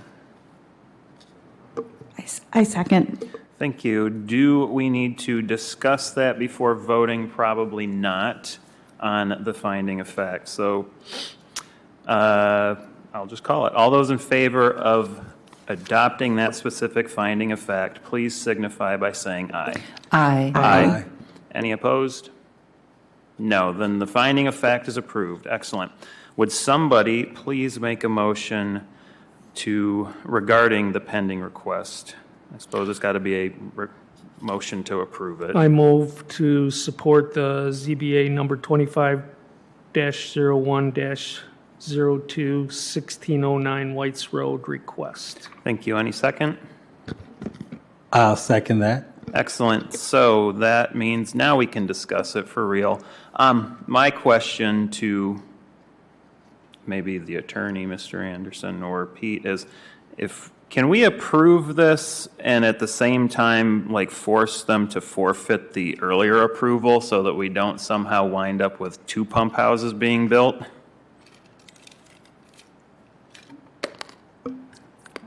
I second. Thank you. Do we need to discuss that before voting? Probably not on the finding of fact. So I'll just call it. All those in favor of adopting that specific finding of fact, please signify by saying aye. Aye. Aye. Any opposed? No. Then the finding of fact is approved. Excellent. Would somebody please make a motion regarding the pending request? I suppose it's got to be a motion to approve it. I move to support the ZBA number 25-01-02 1609 Whites Road request. Thank you. Any second? I'll second that. Excellent. So that means now we can discuss it for real. My question to maybe the attorney, Mr. Anderson, or Pete, is can we approve this and at the same time force them to forfeit the earlier approval so that we don't somehow wind up with 2 pump houses being built?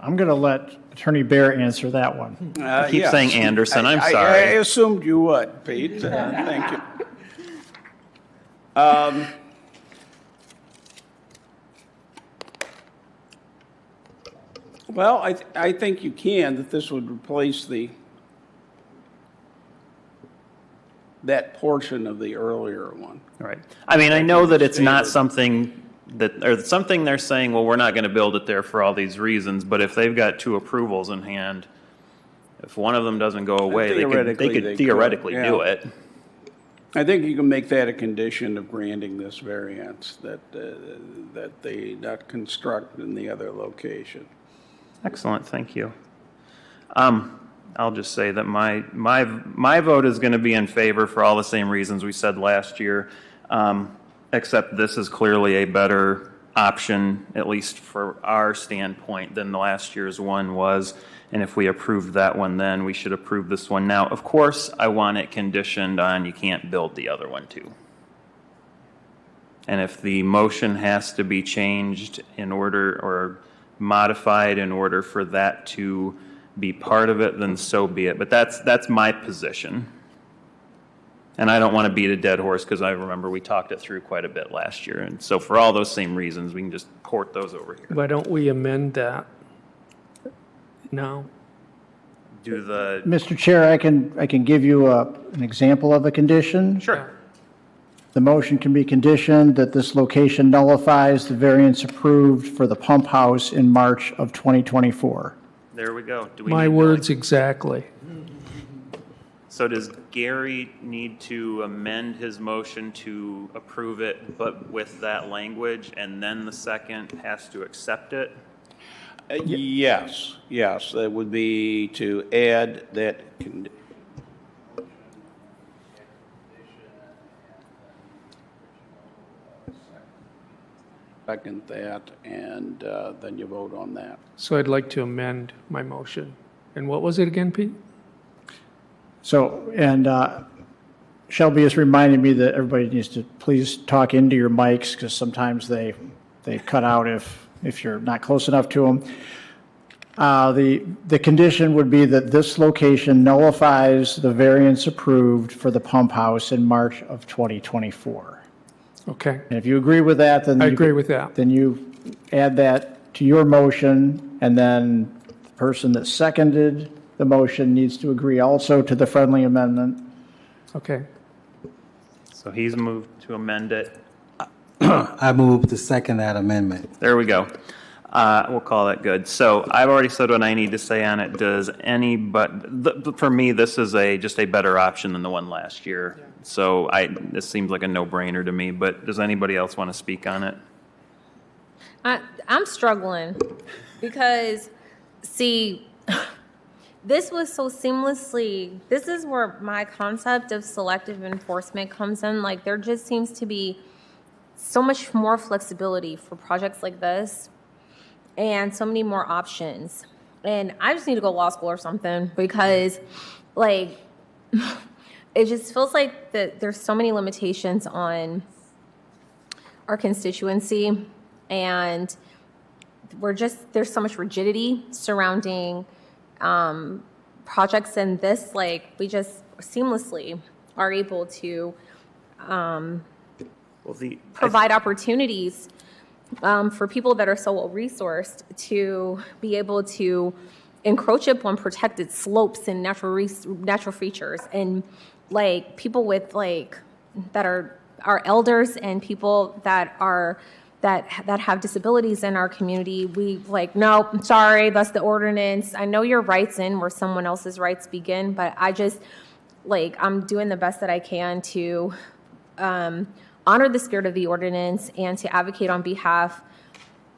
I'm going to let Attorney Bear answer that one. I keep saying Anderson. I'm sorry. I assumed you would, Pete. Thank you. Well, I think you can, that this would replace that portion of the earlier one. Right. I mean, I know that it's not something something they're saying, well, we're not going to build it there for all these reasons, but if they've got 2 approvals in hand, if one of them doesn't go away, they could theoretically do it. I think you can make that a condition of granting this variance, that they not construct in the other location. Excellent, thank you. I'll just say that my vote is going to be in favor for all the same reasons we said last year, except this is clearly a better option, at least for our standpoint, than the last year's one was. And if we approved that one then, we should approve this one now. Of course, I want it conditioned on you can't build the other one too. And if the motion has to be changed in order or modified in order for that to be part of it, then so be it. But that's my position. And I don't want to beat a dead horse because I remember we talked it through quite a bit last year. And so for all those same reasons, we can just port those over here. Why don't we amend that now? Do the, Mr. Chair, I can give you an example of a condition. sure. The motion can be conditioned that this location nullifies the variance approved for the pump house in March of 2024. There we go. Do we My need to, words exactly. So does Gary need to amend his motion to approve it, but with that language, and then the second has to accept it? Yes, that would be to add that second that, and then you vote on that. So I'd like to amend my motion. And what was it again, Pete? So, and Shelby has reminded me that everybody needs to please talk into your mics because sometimes they cut out if you're not close enough to them. The condition would be that this location nullifies the variance approved for the pump house in March of 2024. Okay, And if you agree with that, then I you agree with that. Then you add that to your motion, and then the person that seconded the motion needs to agree also to the friendly amendment. Okay. So he's moved to amend it. I move to second that amendment. There we go. We'll call that good. So I've already said what I need to say on it. Does anybody, for me, this is just a better option than the one last year. So this seems like a no-brainer to me, but does anybody else want to speak on it? I'm struggling because, see, this was so seamlessly, this is where my concept of selective enforcement comes in. Like, there just seems to be so much more flexibility for projects like this and so many more options. And I just need to go to law school or something because, like, it just feels like there's so many limitations on our constituency, and there's so much rigidity surrounding projects, and this, like, we just seamlessly are able to provide opportunities for people that are so well-resourced to be able to encroach upon protected slopes and natural features, and like people with that are elders and people that have disabilities in our community. We no, I'm sorry, that's the ordinance. I know your rights end where someone else's rights begin, but I just I'm doing the best that I can to honor the spirit of the ordinance and to advocate on behalf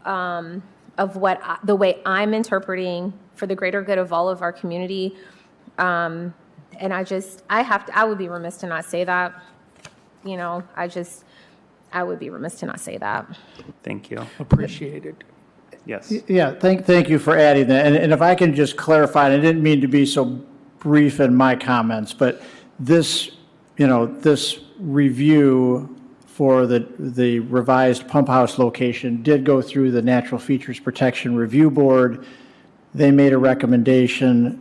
of the way I'm interpreting for the greater good of all of our community. And I would be remiss to not say that. I would be remiss to not say that. Thank you. Appreciated. Yes. Yeah, thank you for adding that. And if I can just clarify, and I didn't mean to be so brief in my comments, but this review for the revised pump house location did go through the Natural Features Protection Review Board. They made a recommendation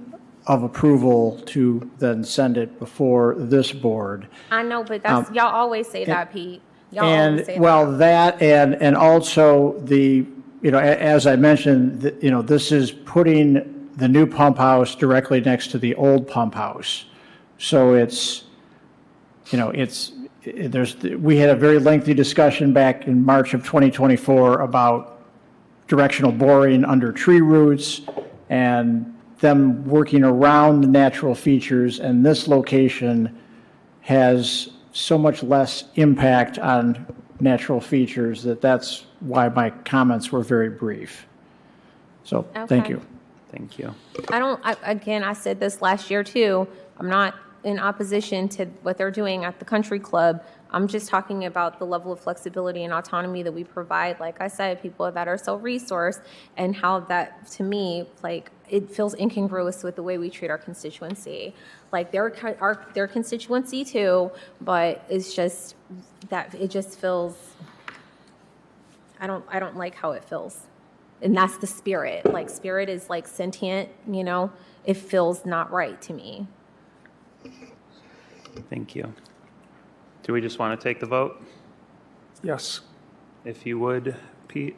of approval to then send it before this board. I know, but y'all always say that, Pete. Y'all And, always say well, that and also as I mentioned, this is putting the new pump house directly next to the old pump house. So we had a very lengthy discussion back in March of 2024 about directional boring under tree roots and them working around the natural features, and this location has so much less impact on natural features that's why my comments were very brief. So, Thank you. Thank you. I said this last year too. I'm not in opposition to what they're doing at the country club. I'm just talking about the level of flexibility and autonomy that we provide, like I said, people that are so resourced, and how that, to me, it feels incongruous with the way we treat our constituency. They're their constituency too, but it's just that it just feels I don't like how it feels. And that's the spirit. Like, spirit is like sentient, you know? It feels not right to me. Thank you. Do we just want to take the vote? Yes. If you would, Pete?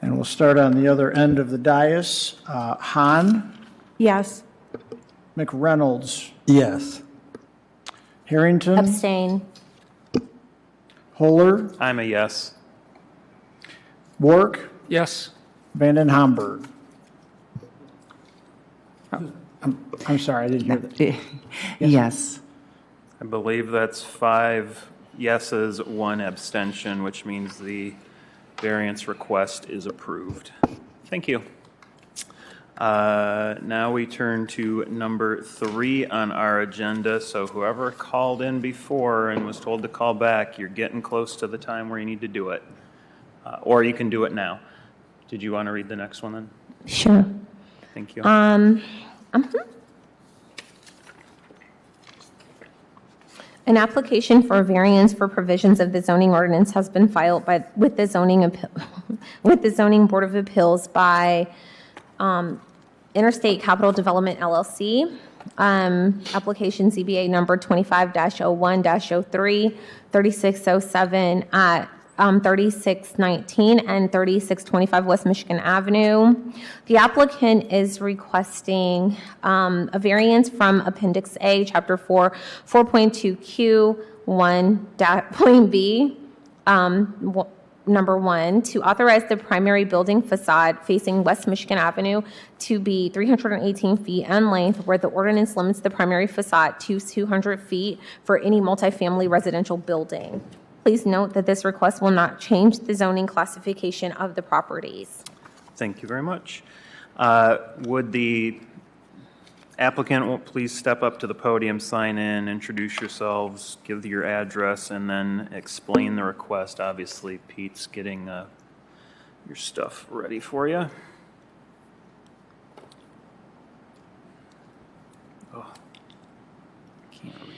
And we'll start on the other end of the dais. Hahn, Yes. McReynolds, Yes. Harrington, Abstain. Holler, I'm a yes. Wark, Yes. Vanden Hamburg. I'm sorry, I didn't hear that. Yes. I believe that's 5 yeses, 1 abstention, which means the variance request is approved. Thank you. Now we turn to number 3 on our agenda. So whoever called in before and was told to call back, you're getting close to the time where you need to do it. Or you can do it now. Did you want to read the next one then? Sure. Thank you. An application for a variance for provisions of the zoning ordinance has been filed with the zoning Board of Appeals by Interstate Capital Development LLC. Application ZBA number 25-01-03, 3607 at 3619 and 3625 West Michigan Avenue. The applicant is requesting a variance from Appendix A, Chapter 4, 4.2Q, 1.B, number 1, to authorize the primary building facade facing West Michigan Avenue to be 318 feet in length, where the ordinance limits the primary facade to 200 feet for any multifamily residential building. Please note that this request will not change the zoning classification of the properties. Thank you very much. Would the applicant please step up to the podium, sign in, introduce yourselves, give your address, and then explain the request. Obviously, Pete's getting your stuff ready for you. Oh, can't read.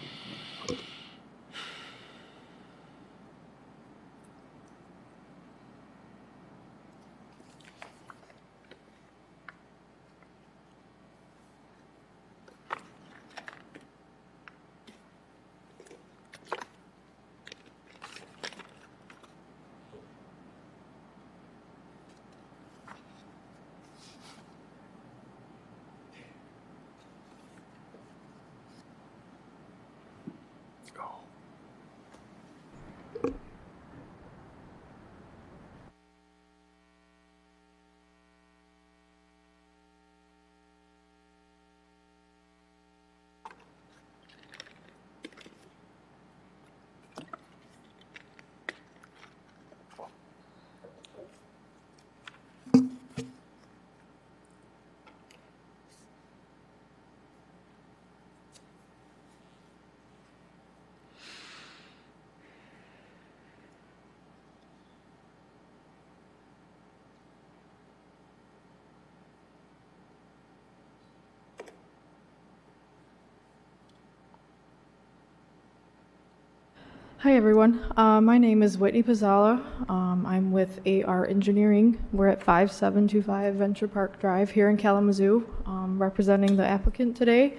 Hi, everyone. My name is Whitney Pizzala. I'm with AR Engineering. We're at 5725 Venture Park Drive here in Kalamazoo, representing the applicant today.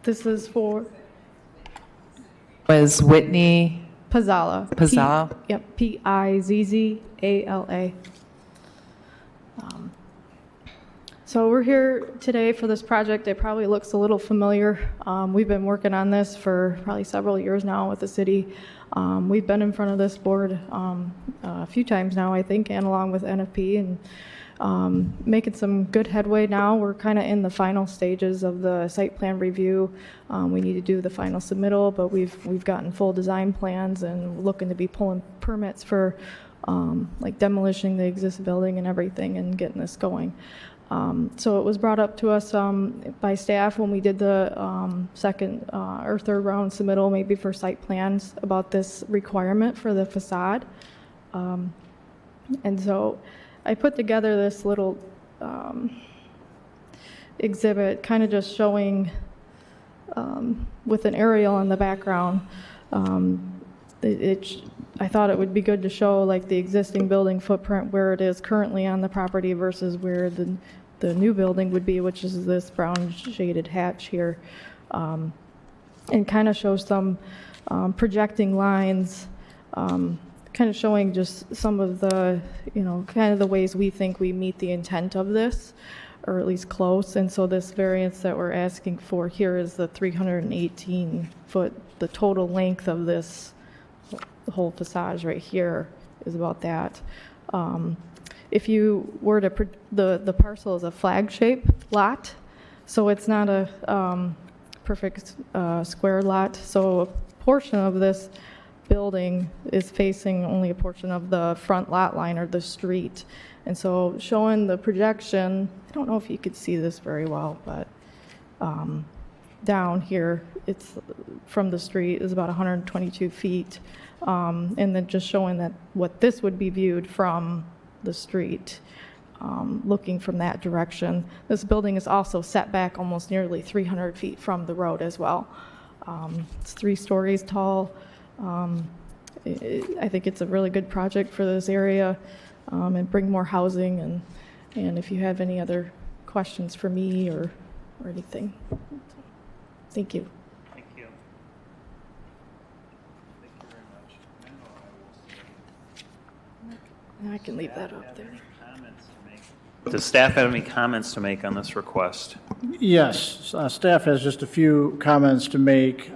This is for Was Whitney Pizzala. Pizzala? Yep, Pizzala. So we're here today for this project. It probably looks a little familiar. We've been working on this for probably several years now with the city. We've been in front of this board a few times now, I think, and along with NFP, and making some good headway now. We're kind of in the final stages of the site plan review. We need to do the final submittal, but we've gotten full design plans and looking to be pulling permits for like demolishing the existing building and everything and getting this going. So it was brought up to us by staff when we did the second or third round submittal, maybe for site plans, about this requirement for the facade. And so I put together this little exhibit, kind of just showing with an aerial in the background. I thought it would be good to show like the existing building footprint where it is currently on the property versus where the new building would be, which is this brown shaded hatch here. And kind of show some projecting lines, kind of showing just some of the, kind of the ways we think we meet the intent of this, or at least close. And so this variance that we're asking for here is the 318 foot, the total length of this, the whole facade right here is about that. If you were to, the parcel is a flag shape lot, so it's not a perfect square lot. So a portion of this building is facing only a portion of the front lot line or the street. And so showing the projection, I don't know if you could see this very well, but down here, it's from the street is about 122 feet. And then just showing that what this would be viewed from the street, looking from that direction. This building is also set back almost nearly 300 feet from the road as well. It's 3 stories tall. I think it's a really good project for this area, and bring more housing. And if you have any other questions for me or anything. Thank you. Thank you. Thank you very much. I can leave that up there. Does staff have any comments to make on this request? Yes, staff has just a few comments to make.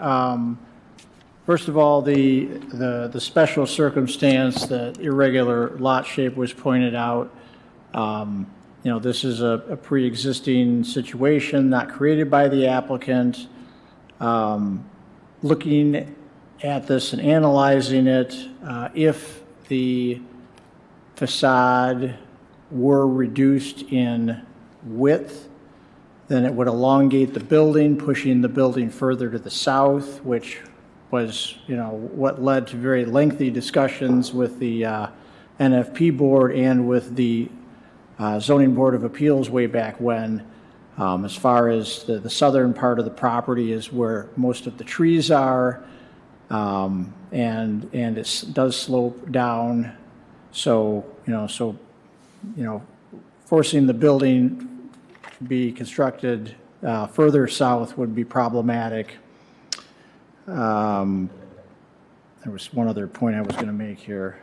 First of all, the special circumstance that irregular lot shape was pointed out. This is a pre-existing situation not created by the applicant. Looking at this and analyzing it, if the facade were reduced in width, then it would elongate the building, pushing the building further to the south, which was, what led to very lengthy discussions with the NFP board and with the Zoning Board of Appeals way back when. As far as the southern part of the property is where most of the trees are, and it does slope down. So, forcing the building to be constructed further south would be problematic. There was one other point I was going to make here.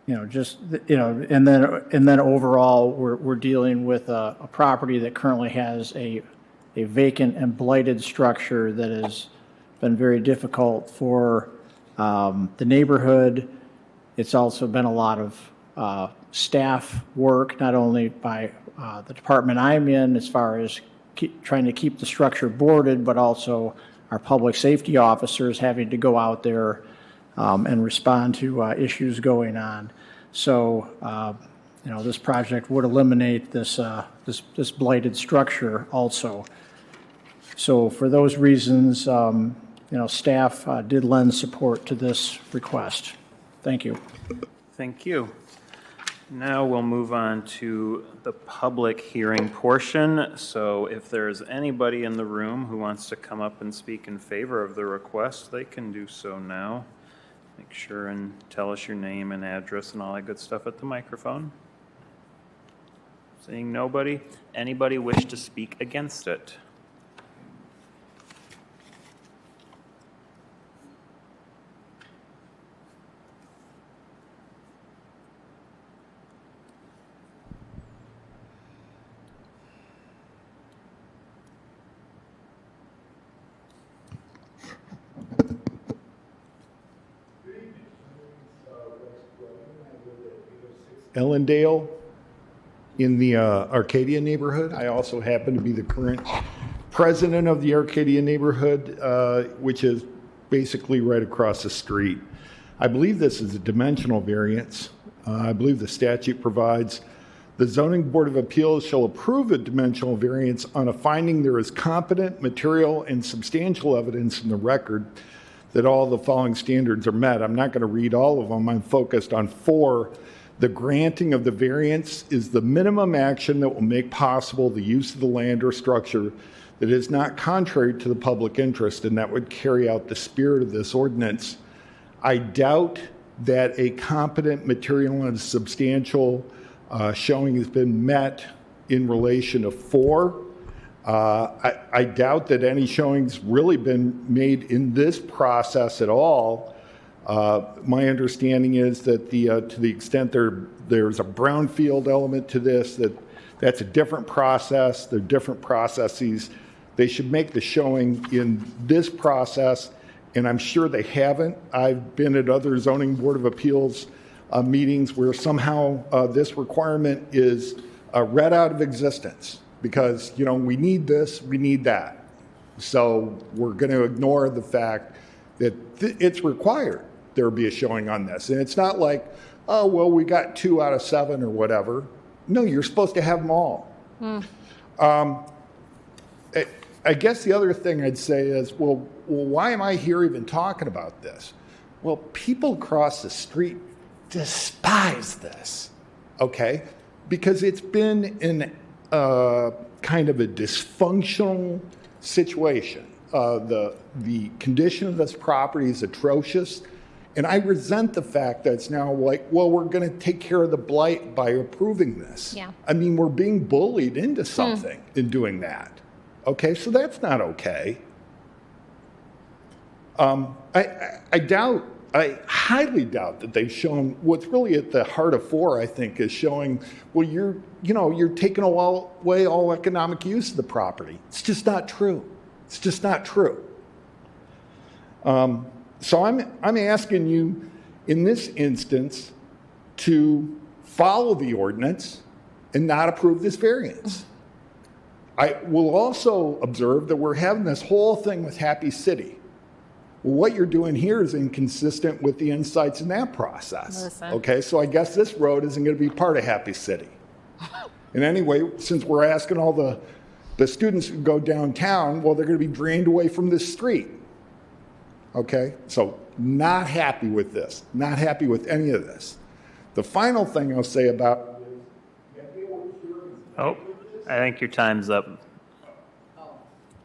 And then overall, we're dealing with a property that currently has a vacant and blighted structure that has been very difficult for the neighborhood. It's also been a lot of staff work, not only by the department I'm in as far as trying to keep the structure boarded, but also our public safety officers having to go out there and respond to issues going on. So, this project would eliminate this blighted structure also. So for those reasons, staff did lend support to this request. Thank you. Thank you. Now we'll move on to the public hearing portion. So if there's anybody in the room who wants to come up and speak in favor of the request, they can do so now. Make sure and tell us your name and address and all that good stuff at the microphone. Seeing nobody, anybody wish to speak against it? Ellendale in the Arcadia neighborhood. I also happen to be the current president of the Arcadia neighborhood, which is basically right across the street. I believe this is a dimensional variance. I believe the statute provides the Zoning Board of Appeals shall approve a dimensional variance on a finding there is competent, material, and substantial evidence in the record that all the following standards are met. I'm not going to read all of them. I'm focused on 4. The granting of the variance is the minimum action that will make possible the use of the land or structure that is not contrary to the public interest and that would carry out the spirit of this ordinance. I doubt that a competent material and substantial showing has been met in relation to 4. I doubt that any showing's really been made in this process at all. My understanding is that to the extent there's a brownfield element to this, that's a different process. They're different processes. They should make the showing in this process, and I'm sure they haven't. I've been at other zoning board of appeals meetings where somehow this requirement is read out of existence because, we need this, we need that. So we're going to ignore the fact that it's required there be a showing on this. And it's not like, oh, well, we got 2 out of 7 or whatever. No, you're supposed to have them all. I guess the other thing I'd say is, well, why am I here even talking about this? Well, people across the street despise this, okay? Because it's been in kind of a dysfunctional situation. The condition of this property is atrocious, and I resent the fact that it's now like, well, we're going to take care of the blight by approving this. Yeah. I mean, we're being bullied into something in doing that. Okay, so that's not okay. I highly doubt that they've shown what's really at the heart of 4, I think, is showing, well, you're taking away all economic use of the property. It's just not true. It's just not true. So I'm asking you in this instance to follow the ordinance and not approve this variance. I will also observe that we're having this whole thing with Happy City. Well, what you're doing here is inconsistent with the insights in that process. Listen. Okay, so I guess this road isn't going to be part of Happy City. And anyway, since we're asking all the students who go downtown, well, they're going to be drained away from this street. Okay, so not happy with this, not happy with any of this. The final thing I'll say about Oh, I think your time's up.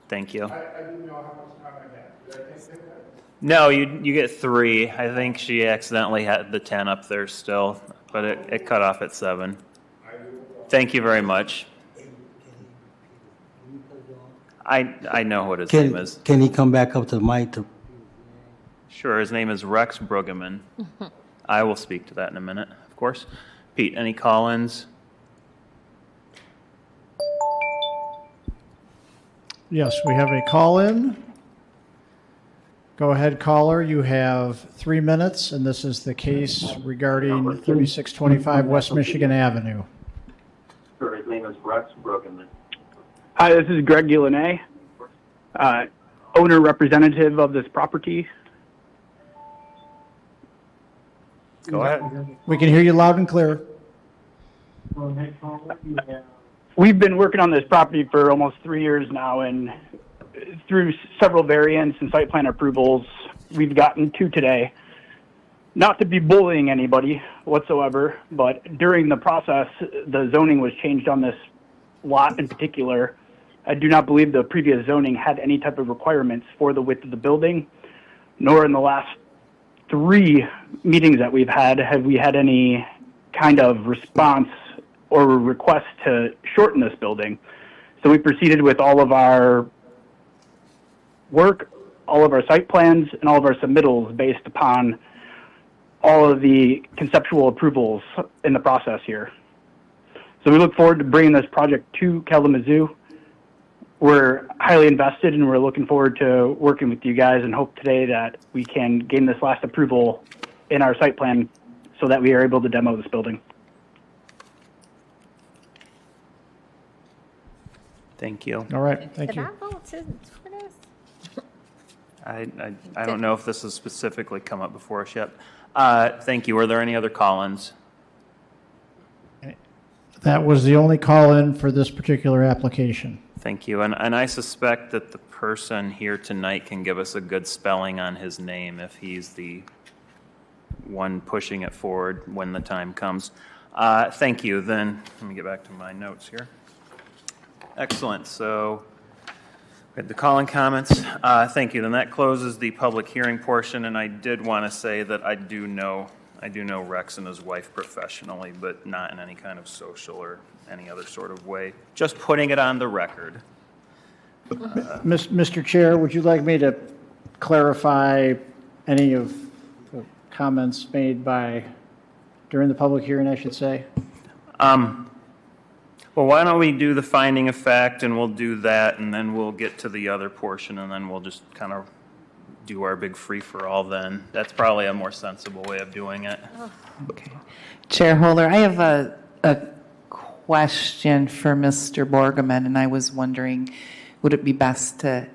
Thank you. I didn't know how much time I had. Did I take that? No, you get 3. I think she accidentally had the 10 up there still, but it cut off at 7. Thank you very much. I know what his name is. Can he come back up to the mic to? Sure, his name is Rex Brueggemann. I will speak to that in a minute, of course. Pete, any call-ins? Yes, we have a call-in. Go ahead, caller. You have 3 minutes, and this is the case regarding 3625 West Michigan Avenue. Sure, his name is Rex Brueggemann. Hi, this is Greg Gillenay, owner representative of this property. Go ahead. We can hear you loud and clear. We've been working on this property for almost 3 years now, and through several variants and site plan approvals, we've gotten 2 today. Not to be bullying anybody whatsoever, but during the process, the zoning was changed on this lot in particular. I do not believe the previous zoning had any type of requirements for the width of the building, nor in the last 3 meetings that we've had have we had any kind of response or request to shorten this building. So we proceeded with all of our work, all of our site plans, and all of our submittals based upon all of the conceptual approvals in the process here. So we look forward to bringing this project to Kalamazoo. We're highly invested, and we're looking forward to working with you guys, and hope today that we can gain this last approval in our site plan so that we are able to demo this building. Thank you. All right, thank you. Did I vote for this? I don't know if this has specifically come up before us yet. Thank you. Were there any other call-ins? That was the only call-in for this particular application. Thank you. And I suspect that the person here tonight can give us a good spelling on his name if he's the one pushing it forward when the time comes. Thank you. Then let me get back to my notes here. Excellent. So Good, the call and comments. Thank you. Then that closes the public hearing portion, and I did want to say that I do know Rex and his wife professionally, but not in any kind of social or any other sort of way. Just putting it on the record. Mr. Chair, would you like me to clarify any of the comments made during the public hearing, I should say? Well, why don't we do the finding of fact, and we'll do that, and then we'll get to the other portion, and then we'll just kind of do our big free-for-all then. That's probably a more sensible way of doing it. Okay. Chair Holder, I have a question for Mr. Borgeman, and I was wondering, would it be best to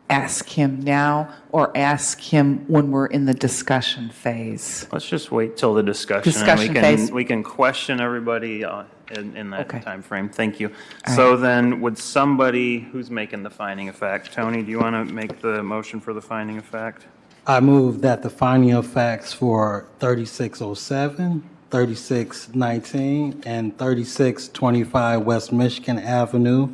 ask him now or ask him when we're in the discussion phase? Let's just wait till the discussion and phase. we can question everybody in that Okay. time frame. Thank you. All So right. then, would somebody who's making the finding of fact, Tony, do you want to make the motion for the finding of fact? I move that the finding of facts for 3607, 3619, and 3625 West Michigan Avenue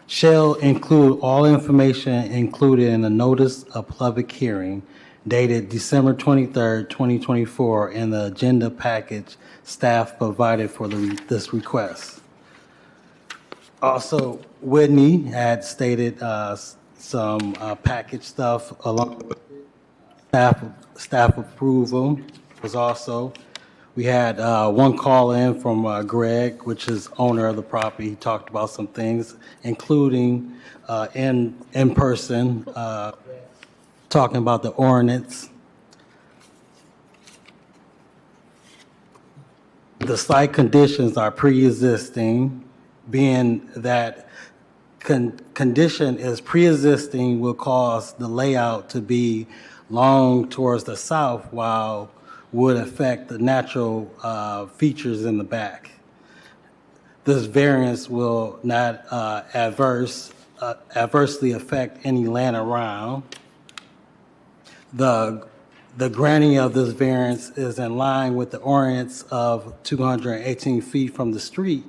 shall include all information included in the notice of public hearing dated December 23rd, 2024, and the agenda package staff provided for this request. Also, Whitney had stated some package stuff along with staff approval was also. We had one call in from Greg, which is owner of the property. He talked about some things, including in person, talking about the ordinance. The site conditions are pre-existing, being that condition is pre-existing will cause the layout to be long towards the south while would affect the natural features in the back. This variance will not adversely affect any land around. The granting of this variance is in line with the ordinance of 218 feet from the street.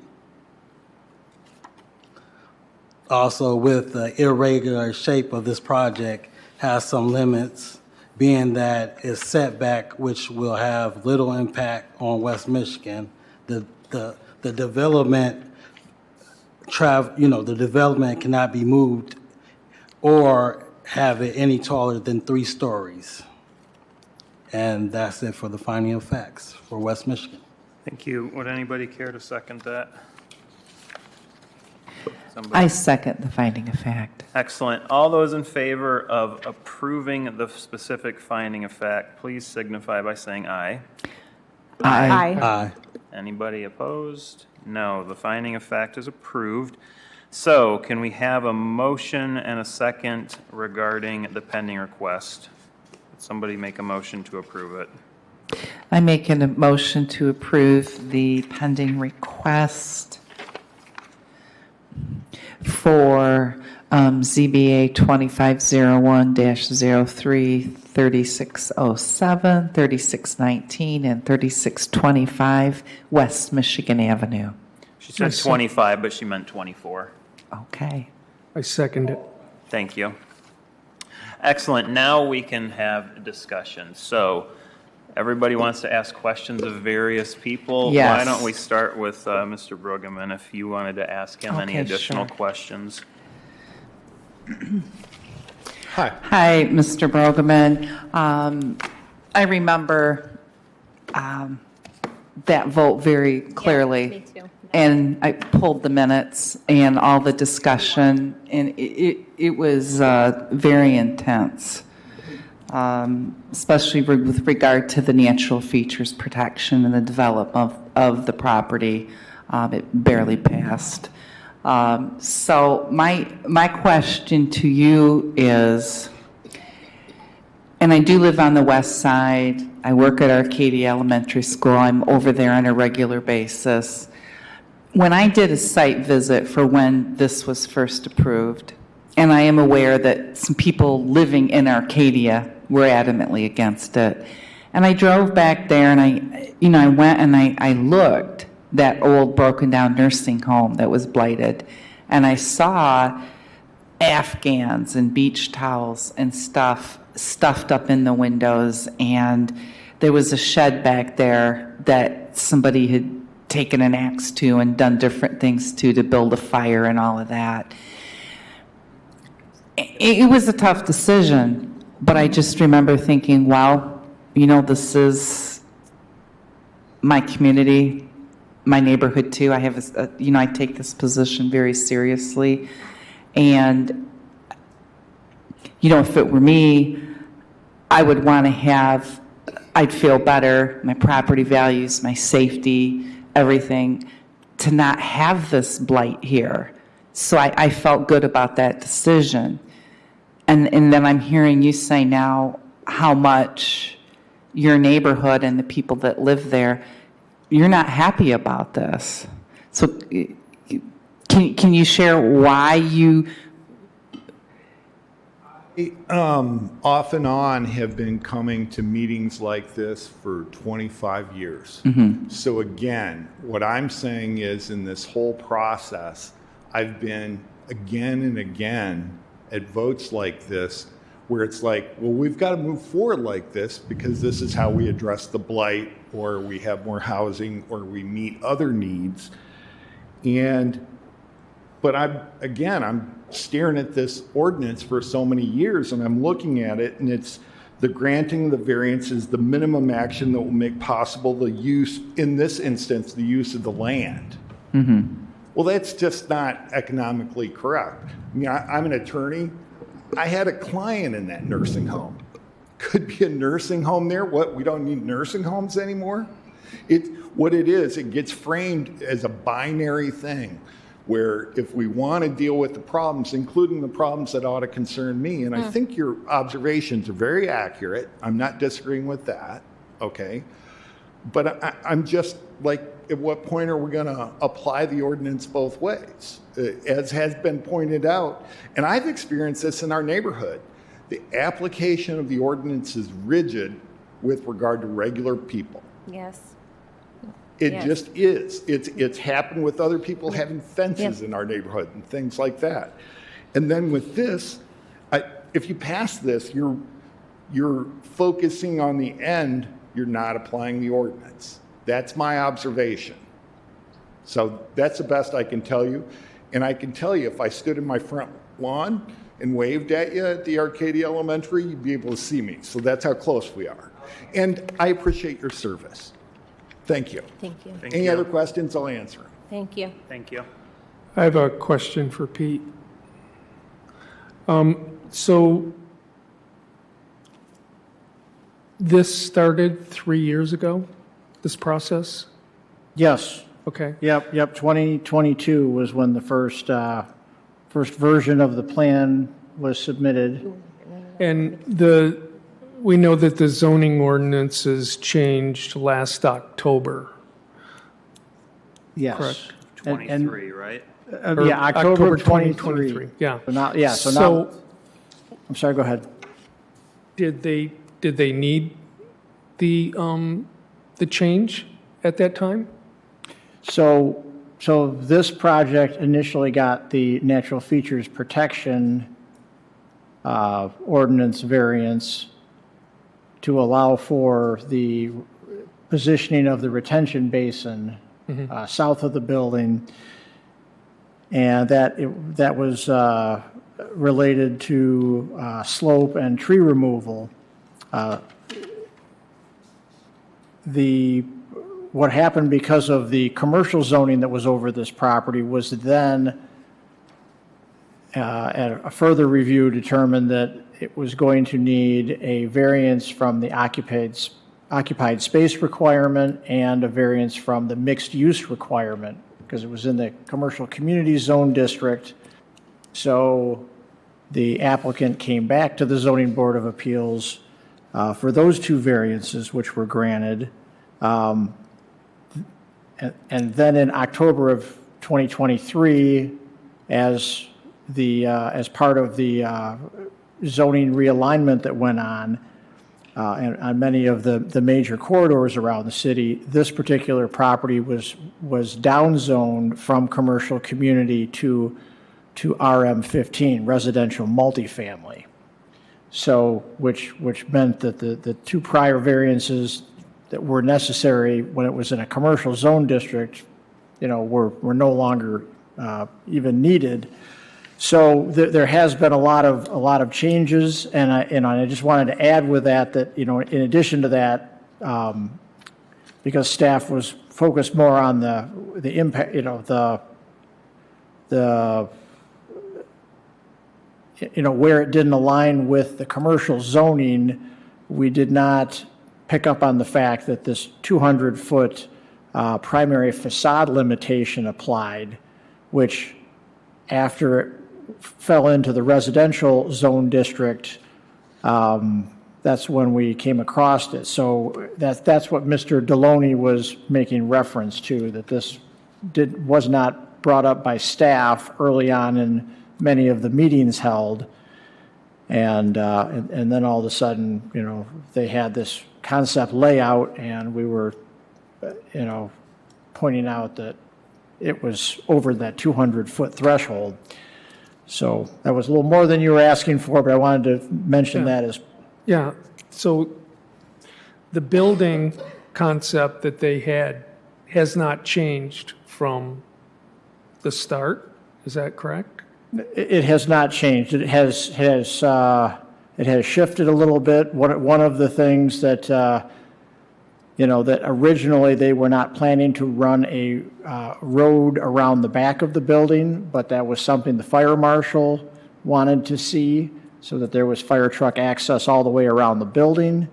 Also, with the irregular shape of this project, has some limits, being that it's setback, which will have little impact on West Michigan. The development, the development cannot be moved or have it any taller than 3 stories. And that's it for the finding of facts for West Michigan. Thank you. Would anybody care to second that? Somebody? I second the finding of fact. Excellent. All those in favor of approving the specific finding of fact, please signify by saying aye. Aye. Aye. Anybody opposed? No, the finding of fact is approved. So can we have a motion and a second regarding the pending request? Somebody make a motion to approve it. I make a motion to approve the pending request for ZBA 2501-03, 3607, 3619, and 3625 West Michigan Avenue. She said 25, but she meant 24. Okay. I second it. Thank you. Excellent. Now we can have discussion. So everybody wants to ask questions of various people. Yes. Why don't we start with Mr. Brueggemann, if you wanted to ask him any Okay, additional sure. questions. Hi, Mr. Brueggemann. I remember that vote very clearly. Me too. And I pulled the minutes and all the discussion, and it was very intense, especially with regard to the natural features protection and the development of the property. It barely passed. So my question to you is, and I do live on the west side. I work at Arcadia Elementary School. I'm over there on a regular basis. When I did a site visit for when this was first approved, and I am aware that some people living in Arcadia were adamantly against it, and I drove back there and I went and I looked that old broken down nursing home that was blighted, and I saw Afghans and beach towels and stuff stuffed up in the windows, and there was a shed back there that somebody had taken an axe to and done different things to build a fire and all of that. It was a tough decision, but I just remember thinking, wow, this is my community, my neighborhood too. I have, I take this position very seriously. And, if it were me, I would want to I'd feel better, my property values, my safety, everything, to not have this blight here. So I felt good about that decision. And then I'm hearing you say now how much your neighborhood and the people that live there, you're not happy about this. So can you share why you... Off and on have been coming to meetings like this for 25 years. So again, what I'm saying is in this whole process, I've been again and again at votes like this where it's like, well, we've got to move forward like this because this is how we address the blight, or we have more housing, or we meet other needs. But I'm staring at this ordinance for so many years, and I'm looking at it, and it's the granting the variance is the minimum action that will make possible the use, in this instance, the use of the land. Well, that's just not economically correct. I mean, I'm an attorney. I had a client in that nursing home. Could be a nursing home there. What, we don't need nursing homes anymore? What it is, it gets framed as a binary thing, where if we want to deal with the problems, including the problems that ought to concern me, and I think your observations are very accurate. I'm not disagreeing with that, okay? But I'm just like, at what point are we going to apply the ordinance both ways? As has been pointed out, and I've experienced this in our neighborhood, the application of the ordinance is rigid with regard to regular people. Yes. It just is. It's happened with other people having fences in our neighborhood and things like that. And then with this, if you pass this, you're focusing on the end. You're not applying the ordinance. That's my observation. So that's the best I can tell you. And I can tell you, if I stood in my front lawn and waved at you at the Arcadia Elementary, you'd be able to see me. So that's how close we are. And I appreciate your service. Thank you. Thank you. Any other questions, I'll answer them. Thank you. Thank you. I have a question for Pete. So this started 3 years ago, this process? Yes. Okay. Yep. 2022 was when the first version of the plan was submitted. And we know that the zoning ordinances changed last October. Yes. Correct. 23, right? Yeah, October 2023. Yeah. So now, I'm sorry, go ahead. Did they need the change at that time? So this project initially got the natural features protection ordinance variance to allow for the positioning of the retention basin south of the building, and that was related to slope and tree removal. What happened because of the commercial zoning that was over this property was then, at a further review, determined that it was going to need a variance from the occupied space requirement and a variance from the mixed use requirement, because it was in the commercial community zone district. So the applicant came back to the Zoning Board of Appeals for those two variances, which were granted. And then in October of 2023, as part of the zoning realignment that went on, and on many of the major corridors around the city, this particular property was downzoned from commercial community to to RM15, residential multifamily. So, which meant that the two prior variances that were necessary when it was in a commercial zone district, were no longer even needed. So there has been a lot of changes, and I just wanted to add with that in addition to that, because staff was focused more on the impact, where it didn't align with the commercial zoning, we did not pick up on the fact that this 200-foot primary facade limitation applied, which after it fell into the residential zone district, that's when we came across it. So that's what Mr. Deloney was making reference to, that this was not brought up by staff early on in many of the meetings held. And then all of a sudden, they had this concept layout, and we were, pointing out that it was over that 200-foot threshold. So that was a little more than you were asking for, but I wanted to mention that as. Yeah, so the building concept that they had has not changed from the start, is that correct? It has not changed. It has shifted a little bit. One of the things that, that originally they were not planning to run a road around the back of the building, but that was something the fire marshal wanted to see, so that there was fire truck access all the way around the building.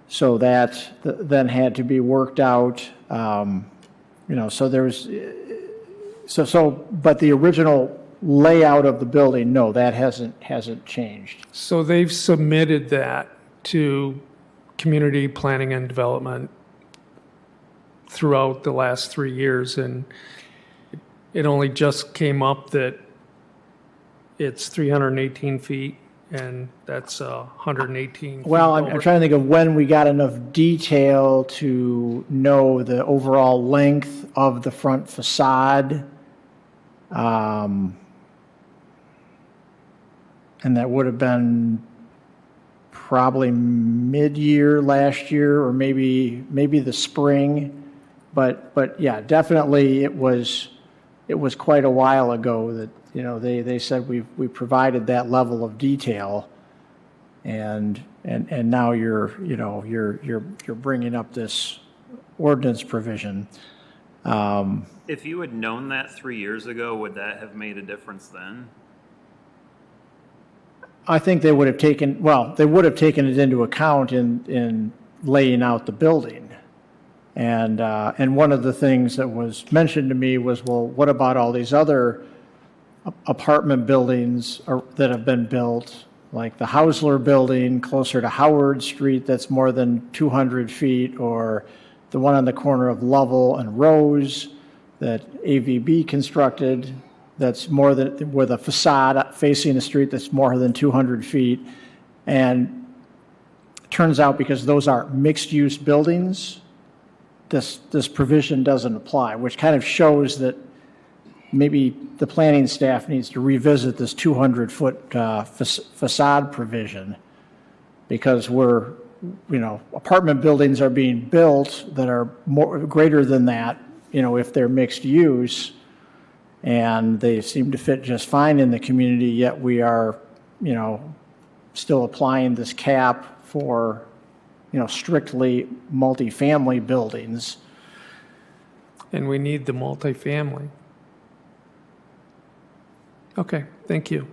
So that then had to be worked out. So there's, but the original layout of the building, no, that hasn't changed. So they've submitted that to community planning and development throughout the last 3 years, and it only just came up that it's 318 feet, and that's 118 feet. Well, I'm trying to think of when we got enough detail to know the overall length of the front facade. And that would have been probably mid-year last year, or maybe the spring. But yeah, definitely it was quite a while ago that they said we provided that level of detail, and now you're bringing up this ordinance provision. If you had known that 3 years ago, would that have made a difference then? I think they would have taken it into account in laying out the building. And one of the things that was mentioned to me was, well, what about all these other apartment buildings that have been built, like the Hausler building closer to Howard Street that's more than 200 feet, or the one on the corner of Lovell and Rose that AVB constructed, that's more than, with a facade facing the street that's more than 200 feet. And it turns out, because those are mixed-use buildings, this provision doesn't apply, which kind of shows that maybe the planning staff needs to revisit this 200-foot facade provision, because apartment buildings are being built that are greater than that, if they're mixed use, and they seem to fit just fine in the community, yet we are, still applying this cap for, strictly multifamily buildings. And we need the multifamily. Okay, thank you.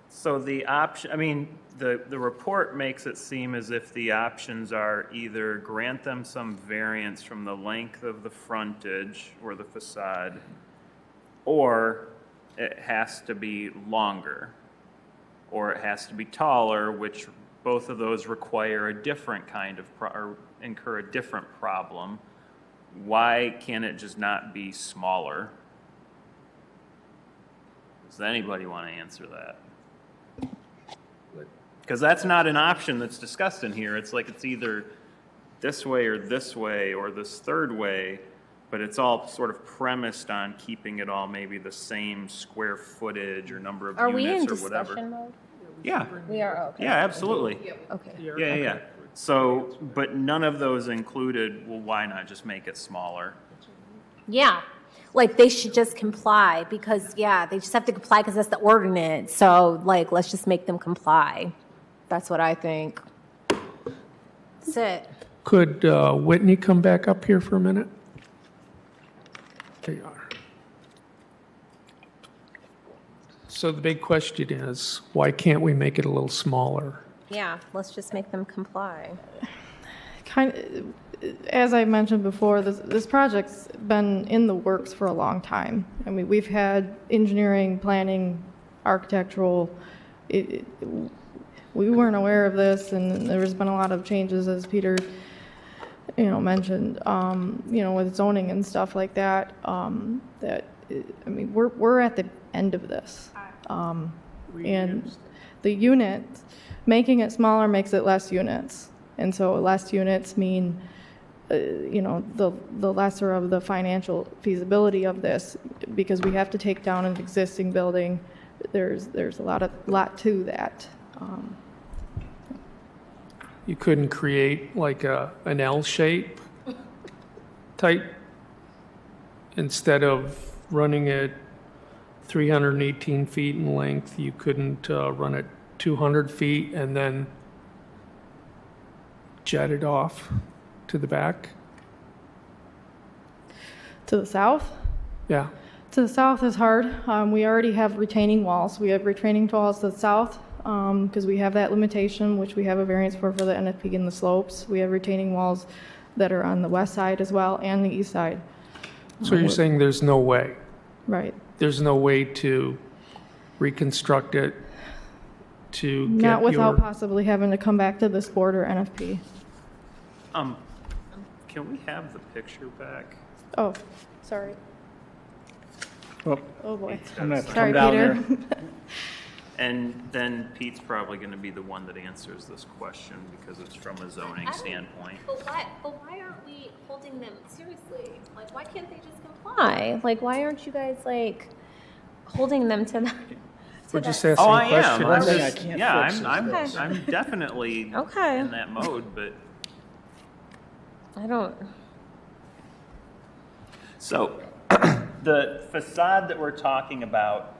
So the option, the report makes it seem as if the options are either grant them some variance from the length of the frontage or the facade, or it has to be longer, or it has to be taller, which both of those require a different kind of, or incur a different problem. Why can't it just not be smaller? Does anybody want to answer that? Because that's not an option that's discussed in here. It's like it's either this way or this third way, but it's all sort of premised on keeping it all maybe the same square footage or number of Are we in units or whatever. discussion mode? Yeah, We are, okay. yeah, absolutely. Okay. Yeah. So, but none of those included, well, why not just make it smaller? Yeah, like they should just comply because, yeah, they just have to comply because that's the ordinance. So like, let's just make them comply. That's what I think. That's it. Could Whitney come back up here for a minute? There you are. So the big question is, why can't we make it a little smaller? Yeah, let's just make them comply. As I mentioned before, this project's been in the works for a long time. I mean, we've had engineering, planning, architectural. We weren't aware of this, and there's been a lot of changes, as Peter, mentioned, with zoning and stuff like that. We're at the end of this, and the unit, making it smaller makes it less units, and so less units mean. The lesser of the financial feasibility of this, because we have to take down an existing building. There's a lot to that. You couldn't create like an L shape type instead of running it 318 feet in length. You couldn't run it 200 feet and then jet it off to the back? To the south? Yeah. To the south is hard. We already have retaining walls. We have retaining walls to the south because we have that limitation, which we have a variance for the NFP and the slopes. We have retaining walls that are on the west side as well and the east side. So you're saying there's no way? Right. There's no way to reconstruct it to get Not without possibly having to come back to this board or NFP. Can we have the picture back? Oh, sorry. Well, Oh, boy. I'm gonna have to Sorry, come down Peter. there. And then Pete's probably going to be the one that answers this question because it's from a zoning standpoint. But why aren't we holding them seriously? Like, why can't they just comply? Like, why aren't you guys like holding them to that? We're just asking Oh, I questions. am. I'm thing I just, can't yeah, fix is I'm definitely Okay. in that mode, but I don't. so the facade that we're talking about,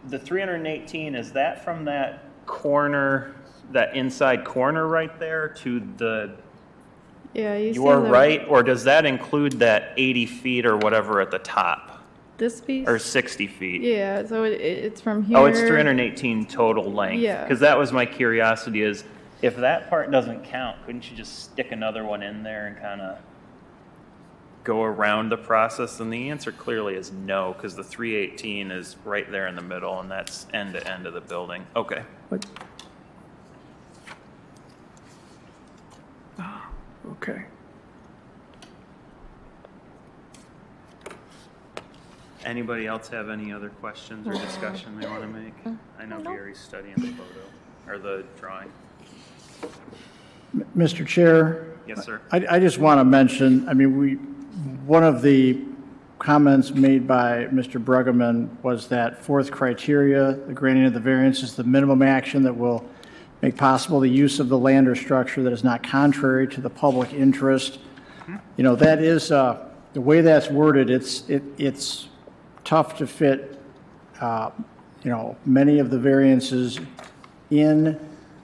the 318, is that from that corner, that inside corner right there to the Yeah, you see your the- right, or does that include that 80 feet or whatever at the top? This piece? Or 60 feet? Yeah, so it's from here. Oh, it's 318 total length. Yeah. Because that was my curiosity is, if that part doesn't count, couldn't you just stick another one in there and kind of go around the process? And the answer clearly is no, because the 318 is right there in the middle, and that's end to end of the building. Okay. Okay. Anybody else have any other questions or discussion they want to make? I know Gary's studying the photo, or the drawing. Mr. Chair? Yes, sir. I just want to mention, one of the comments made by Mr. Bruggeman was that fourth criteria, the granting of the variance, is the minimum action that will make possible the use of the land or structure that is not contrary to the public interest. That is, the way that's worded, it's tough to fit, many of the variances in.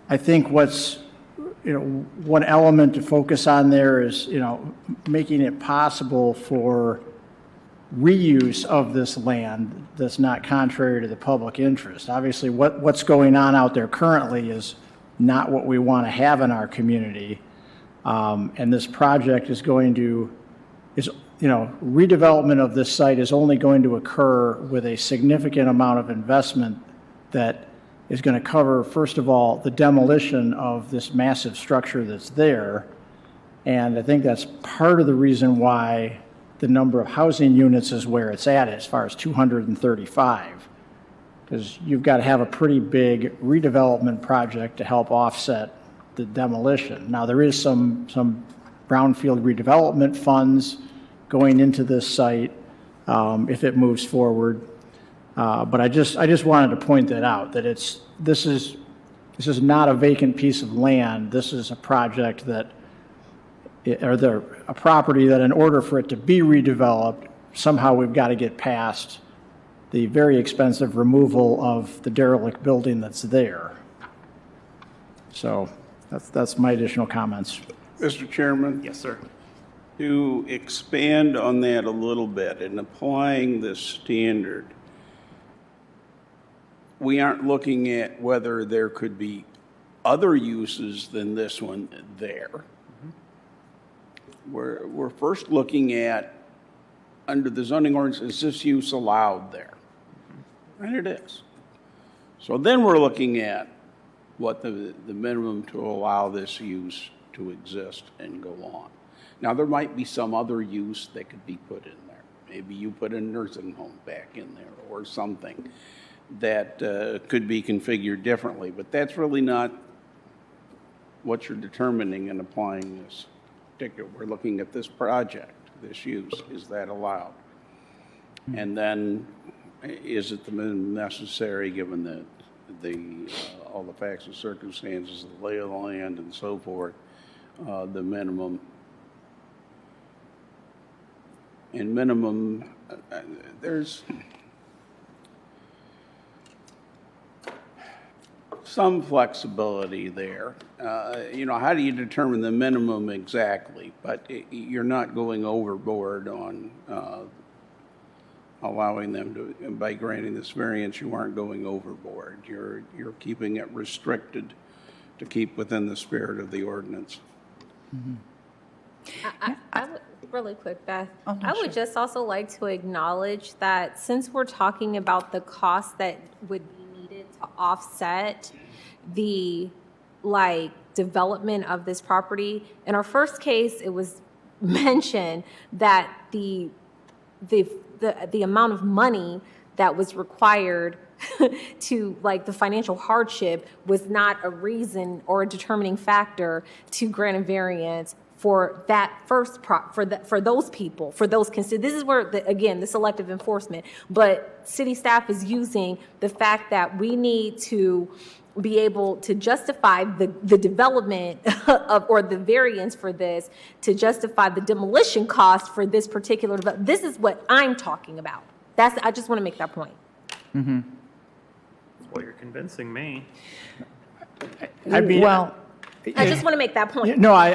I think what's, one element to focus on there is, making it possible for reuse of this land that's not contrary to the public interest. Obviously, what's going on out there currently is not what we want to have in our community. And this project is redevelopment of this site is only going to occur with a significant amount of investment that is going to cover, first of all, the demolition of this massive structure that's there. And I think that's part of the reason why the number of housing units is where it's at as far as 235. Because you've got to have a pretty big redevelopment project to help offset the demolition. Now, there is some brownfield redevelopment funds going into this site if it moves forward. But I just wanted to point that out, that this is not a vacant piece of land. This is a project that, a property that in order for it to be redeveloped, somehow we've got to get past the very expensive removal of the derelict building that's there. So that's my additional comments. Mr. Chairman? Yes, sir. To expand on that a little bit, in applying this standard, we aren't looking at whether there could be other uses than this one there. We're first looking at, under the zoning ordinance, is this use allowed there? And it is. So then we're looking at what the minimum to allow this use to exist and go on. Now, there might be some other use that could be put in there. Maybe you put a nursing home back in there or something that could be configured differently, but that's really not what you're determining in applying this particular. We're looking at this project, this use, is that allowed? And then, is it the minimum necessary given that all the facts and circumstances, the lay of the land and so forth, the minimum. And minimum, there's some flexibility there. How do you determine the minimum exactly? But you're not going overboard on allowing them to, by granting this variance, you aren't going overboard. You're keeping it restricted to keep within the spirit of the ordinance. Mm-hmm. I would, really quick, Beth, Oh, no, I would sure. just also like to acknowledge that since we're talking about the cost that would be needed to offset the development of this property, in our first case, it was mentioned that the amount of money that was required to the financial hardship was not a reason or a determining factor to grant a variance for that first for those people, for those considered. This is where again the selective enforcement, but city staff is using the fact that we need to be able to justify the development of, or the variance for this, to justify the demolition cost for this particular. This is what I'm talking about. I just want to make that point. Mm-hmm. Well, you're convincing me. I mean, Well, I just want to make that point. no, I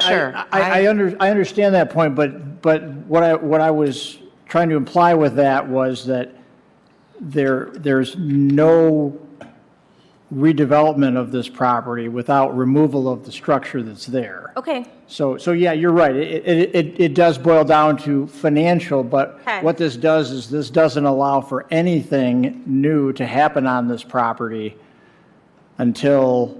understand that point, but what I was trying to imply with that was that there's no redevelopment of this property without removal of the structure that's there. Okay. So yeah, you're right. It does boil down to financial, but Okay. what this does is this doesn't allow for anything new to happen on this property until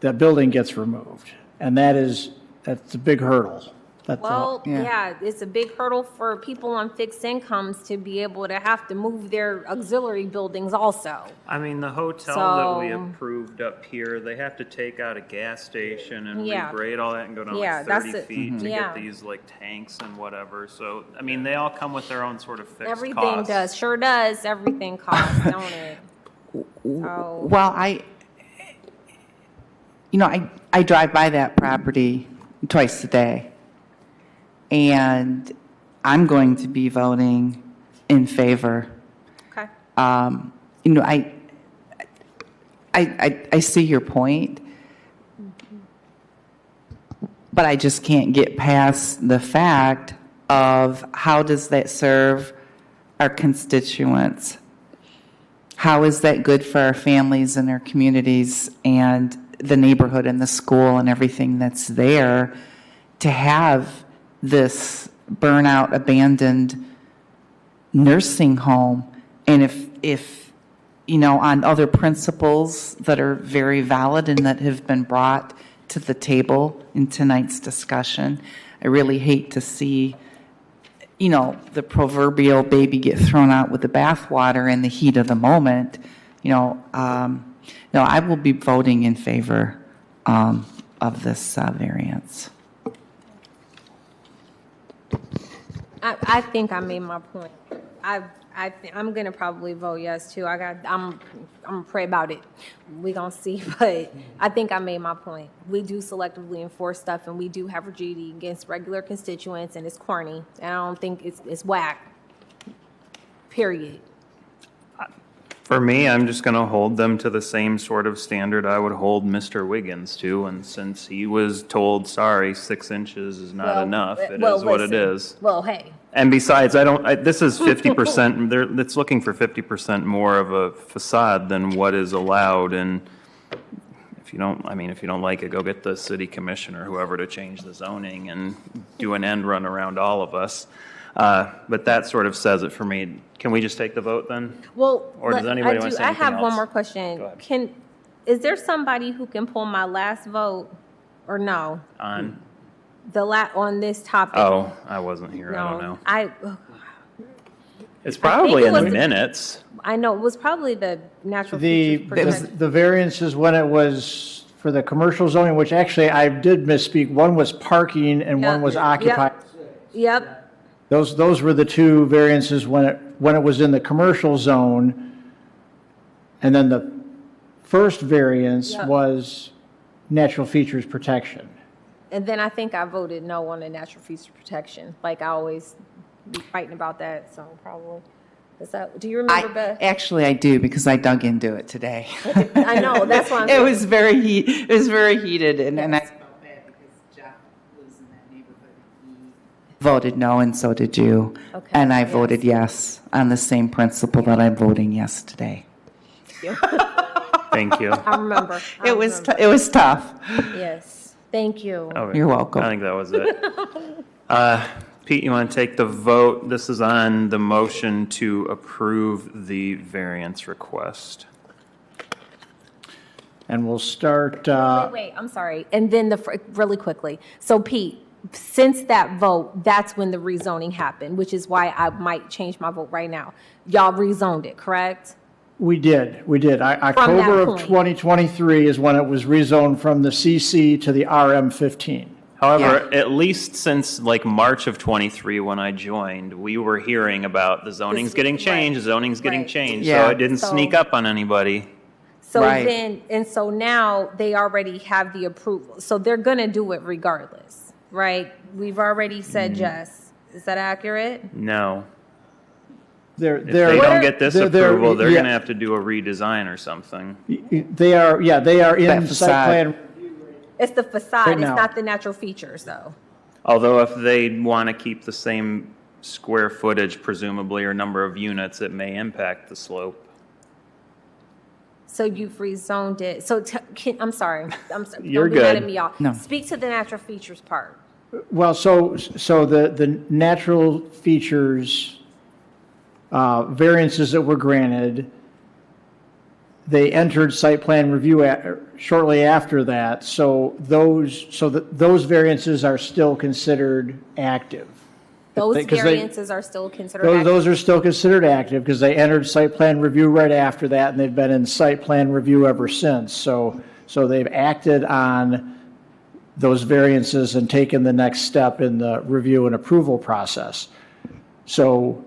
that building gets removed. And that's a big hurdle. That's all. Well, yeah, it's a big hurdle for people on fixed incomes to be able to have to move their auxiliary buildings also. I mean, the hotel that we So- approved up here, they have to take out a gas station and Yeah. regrade all that and go down Yeah, that's 30 it. feet to Yeah. get these tanks and whatever. So, I mean, they all come with their own sort of fixed Everything costs. does, sure does, everything costs, don't it? So, well, I drive by that property twice a day, and I'm going to be voting in favor. okay. I see your point, but I just can't get past the fact of how does that serve our constituents? How is that good for our families and our communities and the neighborhood and the school and everything that's there to have this burnout, abandoned nursing home? And if on other principles that are very valid and that have been brought to the table in tonight's discussion, I really hate to see, the proverbial baby get thrown out with the bathwater in the heat of the moment. I will be voting in favor of this variance. I think I made my point. I'm gonna probably vote yes too. I'm gonna pray about it. We gonna see, but I think I made my point. We do selectively enforce stuff, and we do have rigidity against regular constituents, and it's corny. And I don't think it's whack. Period. For me, I'm just going to hold them to the same sort of standard I would hold Mr. Wiggins to, and since he was told, sorry, 6 inches is not enough, it is what it is. Well, hey. And besides, this is 50%, it's looking for 50% more of a facade than what is allowed, and if you don't like it, go get the city commissioner, whoever, to change the zoning and do an end run around all of us. But that sort of says it for me. Can we just take the vote then? Well, or does anybody want to say anything I have else? one more question. Is there somebody who can pull my last vote, or no? On this topic? Oh, I wasn't here. No, I don't know. It's probably in the minutes. I know, it was probably the natural The features protection. the variances when it was for the commercial zoning, which actually I did misspeak. One was parking and one was occupied. Yep. Those were the two variances when it was in the commercial zone. And then the first variance was natural features protection. And then I think I voted no on the natural feature protection. Like I always be fighting about that, so probably. Do you remember, Beth? Actually, I do, because I dug into it today. I know, that's why I'm It was very heated, and I felt bad because Jeff lives in that neighborhood. He voted no, and so did you. Okay, and I voted yes on the same principle that I'm voting yes today. Thank you. I remember. It was tough. Yes. Thank you. Okay. You're welcome. I think that was it. Pete, you want to take the vote? This is on the motion to approve the variance request. And we'll start. Wait, I'm sorry. And then really quickly. So Pete, since that vote, that's when the rezoning happened, which is why I might change my vote right now. Y'all rezoned it, correct? We did. October of 2023 is when it was rezoned from the CC to the RM15. However, at least since like March of 23 when I joined, we were hearing about the zoning's getting changed, the zoning's getting changed. Yeah. So it didn't sneak up on anybody. So so now they already have the approval. So they're going to do it regardless, right? We've already said yes. Is that accurate? No. If they don't get this approval, they're going to have to do a redesign or something. They are in site plan. It's the facade, Right it's now. not the natural features, though. Although if they want to keep the same square footage, presumably, or number of units, it may impact the slope. So you've rezoned it. So I'm sorry. You're don't be mad good. at me, y'all. No. Speak to the natural features part. Well, so the natural features variances that were granted, they entered site plan review shortly after that. So those variances are still considered active. Those variances are still considered active. Those are still considered active because they entered site plan review right after that, and they've been in site plan review ever since. So they've acted on those variances and taken the next step in the review and approval process. So,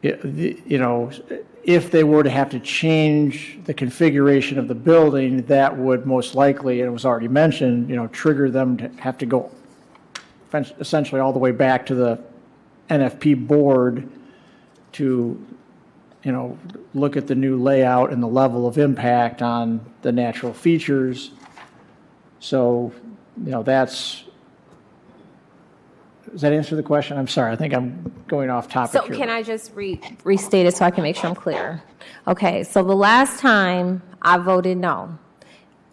if they were to have to change the configuration of the building, that would most likely, and it was already mentioned, trigger them to have to go essentially all the way back to the NFP board to, look at the new layout and the level of impact on the natural features. So, does that answer the question? I'm sorry, I think I'm going off topic So here. can I just restate it so I can make sure I'm clear? Okay, so the last time I voted no,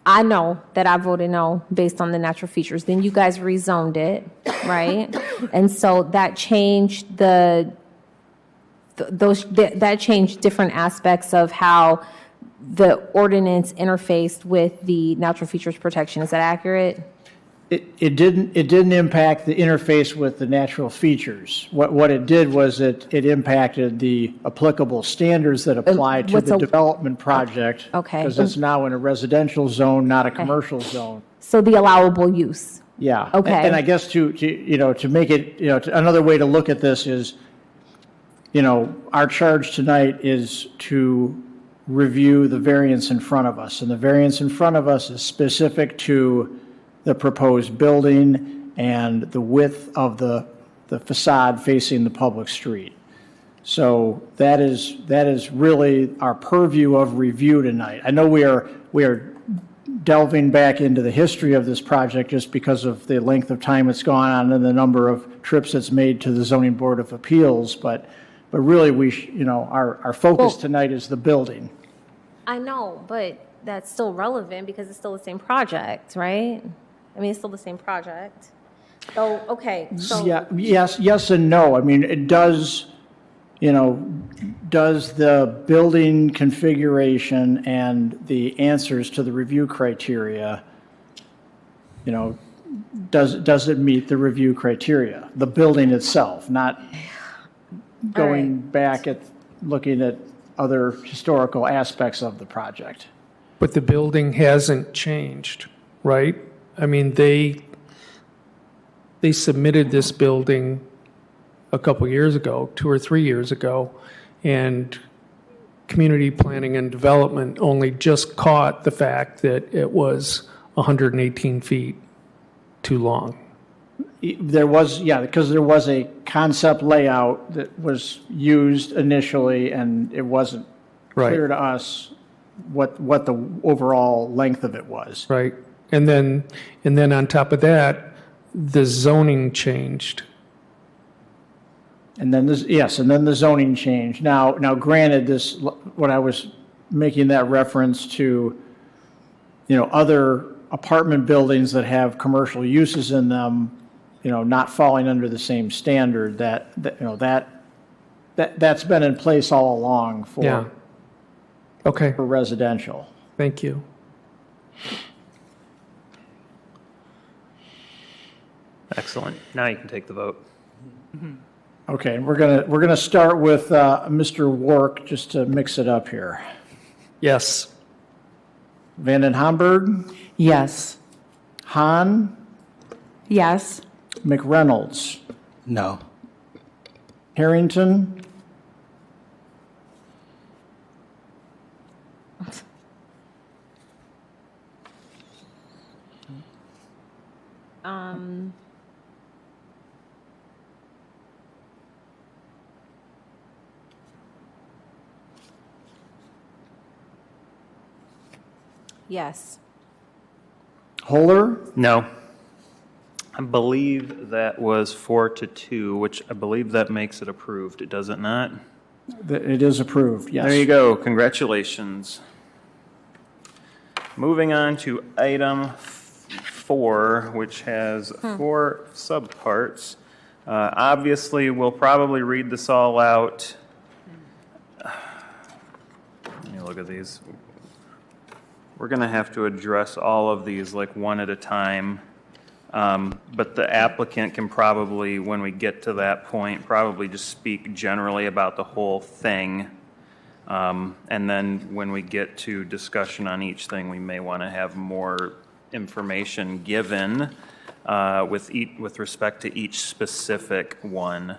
I know that I voted no based on the natural features. Then you guys rezoned it, right? And so that changed that changed different aspects of how the ordinance interfaced with the natural features protection. Is that accurate? It didn't impact the interface with the natural features. What it did was it impacted the applicable standards that apply to the development project. Okay. Because it's now in a residential zone, not a commercial zone. So the allowable use. Yeah. Okay. And I guess to make it, another way to look at this is, our charge tonight is to review the variance in front of us. And the variance in front of us is specific to the proposed building and the width of the facade facing the public street. So that is really our purview of review tonight. I know we are delving back into the history of this project just because of the length of time it's gone on and the number of trips it's made to the Zoning Board of Appeals, but really our focus tonight is the building. I know, but that's still relevant because it's still the same project, right? I mean, it's still the same project. So, okay. So Yeah, yes and no. I mean, it does, does the building configuration and the answers to the review criteria, does it meet the review criteria? The building itself, not going back at looking at other historical aspects of the project. But the building hasn't changed, right? I mean, they submitted this building a couple years ago, 2 or 3 years ago, and community planning and development only just caught the fact that it was 118 feet too long. There was, because there was a concept layout that was used initially, and it wasn't clear to us what the overall length of it was. Right. And then on top of that, the zoning changed. And then the zoning changed. Now granted, this, when I was making that reference to, other apartment buildings that have commercial uses in them, not falling under the same standard, that's been in place all along for residential. Thank you. Excellent. Now you can take the vote. Okay, we're gonna start with Mr. Wark just to mix it up here. Yes. Van den Hamburg, Yes. Hahn, Yes. McReynolds, No. Harrington, yes. Holler, No. I believe that was 4-2, which I believe that makes it approved, does it not? it is approved, yes. There you go. Congratulations. Moving on to item 4, which has 4 subparts. Obviously, we'll probably read this all out. Let me look at these. We're going to have to address all of these like one at a time. But the applicant can probably, when we get to that point, probably just speak generally about the whole thing. And then when we get to discussion on each thing, we may want to have more information given with respect to each specific one.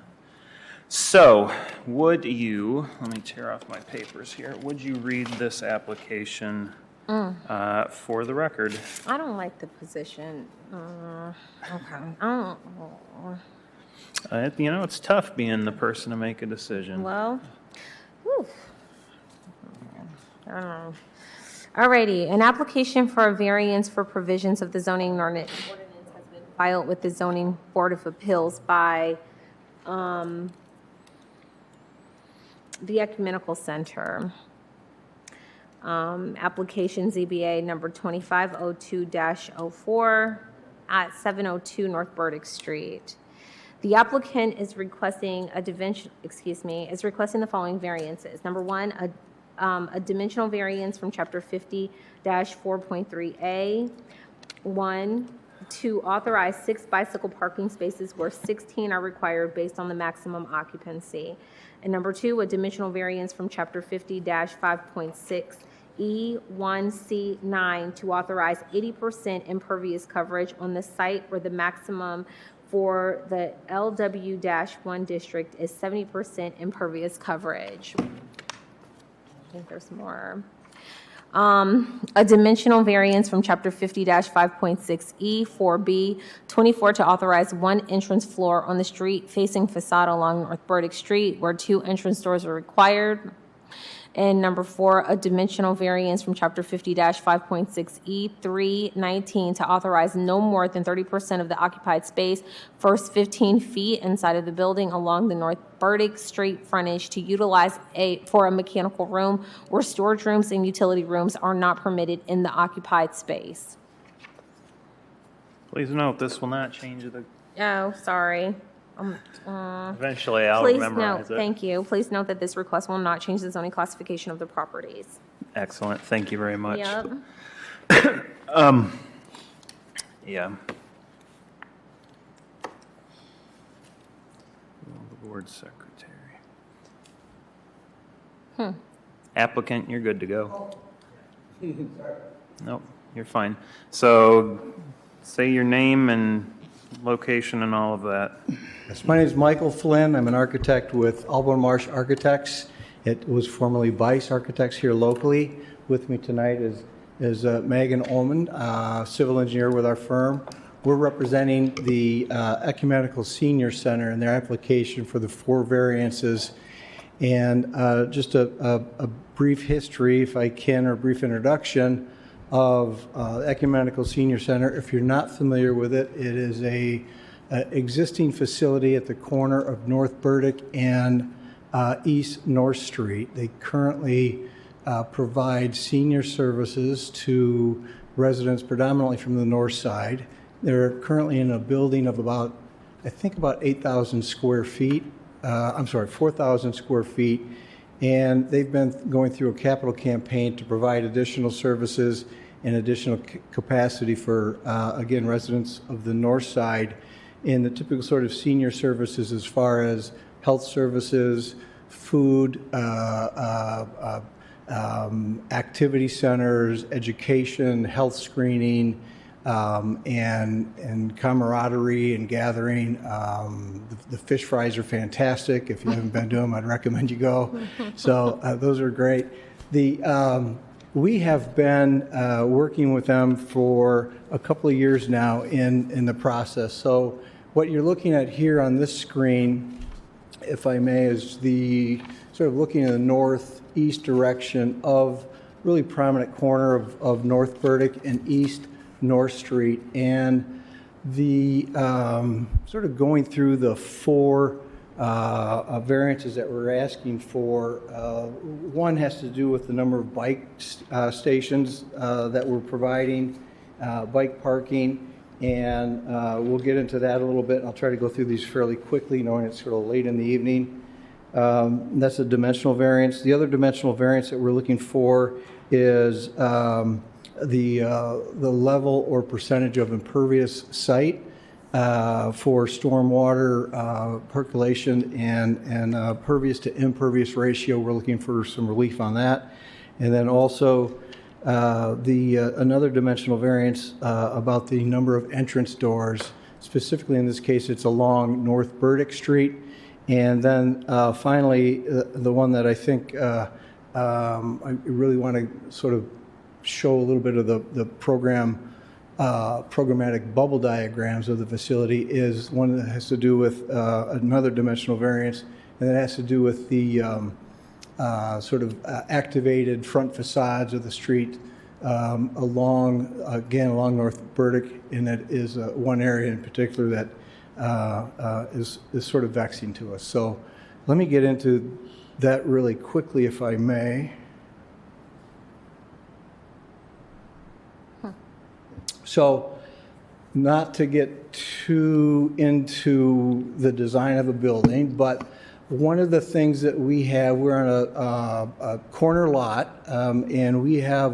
So, would you, let me tear off my papers here, would you read this application for the record? I don't like the position. Okay. I don't. It's tough being the person to make a decision. Well, whew. I don't know. Alrighty, an application for a variance for provisions of the zoning ordinance has been filed with the Zoning Board of Appeals by the Ecumenical Center. Application ZBA number 2502-04 at 702 North Burdick Street. The applicant is requesting is requesting the following variances. Number 1, a dimensional variance from chapter 50-4.3A. 1, to authorize 6 bicycle parking spaces where 16 are required based on the maximum occupancy. And number 2, a dimensional variance from Chapter 50-5.6 E1C9 to authorize 80% impervious coverage on the site where the maximum for the LW-1 district is 70% impervious coverage. I think there's more. A dimensional variance from Chapter 50-5.6 E4B 24 to authorize 1 entrance floor on the street facing facade along North Burdick Street where 2 entrance doors are required. And number 4, a dimensional variance from Chapter 50-5.6 E319 to authorize no more than 30% of the occupied space first 15 feet inside of the building along the North Burdick Street frontage to utilize for a mechanical room where storage rooms and utility rooms are not permitted in the occupied space. Please note, this will not change the... Oh, sorry. Eventually, I'll Please memorize note, it. thank you. Please note that this request will not change the zoning classification of the properties. Excellent. Thank you very much. Yep. Yeah. The board secretary. Applicant, you're good to go. Nope, you're fine. So say your name and location and all of that. Yes, my name is Michael Flynn. I'm an architect with Alban Marsh Architects. It was formerly Bice Architects here locally. With me tonight is Megan Ullman, civil engineer with our firm. We're representing the Ecumenical Senior Center in their application for the 4 variances. And just a brief history, if I can, or a brief introduction of Ecumenical Senior Center. If you're not familiar with it, it is a existing facility at the corner of North Burdick and East North Street. They currently provide senior services to residents predominantly from the north side. They're currently in a building of about 8,000 square feet. 4,000 square feet. And they've been going through a capital campaign to provide additional services and additional capacity for, again, residents of the north side in the typical sort of senior services as far as health services, food, activity centers, education, health screening, and camaraderie and gathering. The fish fries are fantastic. If you haven't been to them, I'd recommend you go. So those are great. We have been working with them for a couple of years now in the process. So what you're looking at here on this screen, if I may, is the sort of looking in the northeast direction of really prominent corner of North Burdick and East North Street, and the sort of going through the 4 variances that we're asking for. One has to do with the number of bike stations that we're providing, bike parking, and we'll get into that a little bit. I'll try to go through these fairly quickly, knowing it's sort of late in the evening. That's a dimensional variance. The other dimensional variance that we're looking for is the level or percentage of impervious site for stormwater percolation and pervious to impervious ratio. We're looking for some relief on that. And then also another dimensional variance about the number of entrance doors. Specifically in this case, it's along North Burdick Street. And then finally, the one that I think I really want to sort of show a little bit of the programmatic bubble diagrams of the facility is one that has to do with another dimensional variance, and that has to do with the sort of activated front facades of the street along North Burdick, and that is one area in particular that is sort of vexing to us. So let me get into that really quickly, if I may. So not to get too into the design of a building, but one of the things that we're on a corner lot, and we have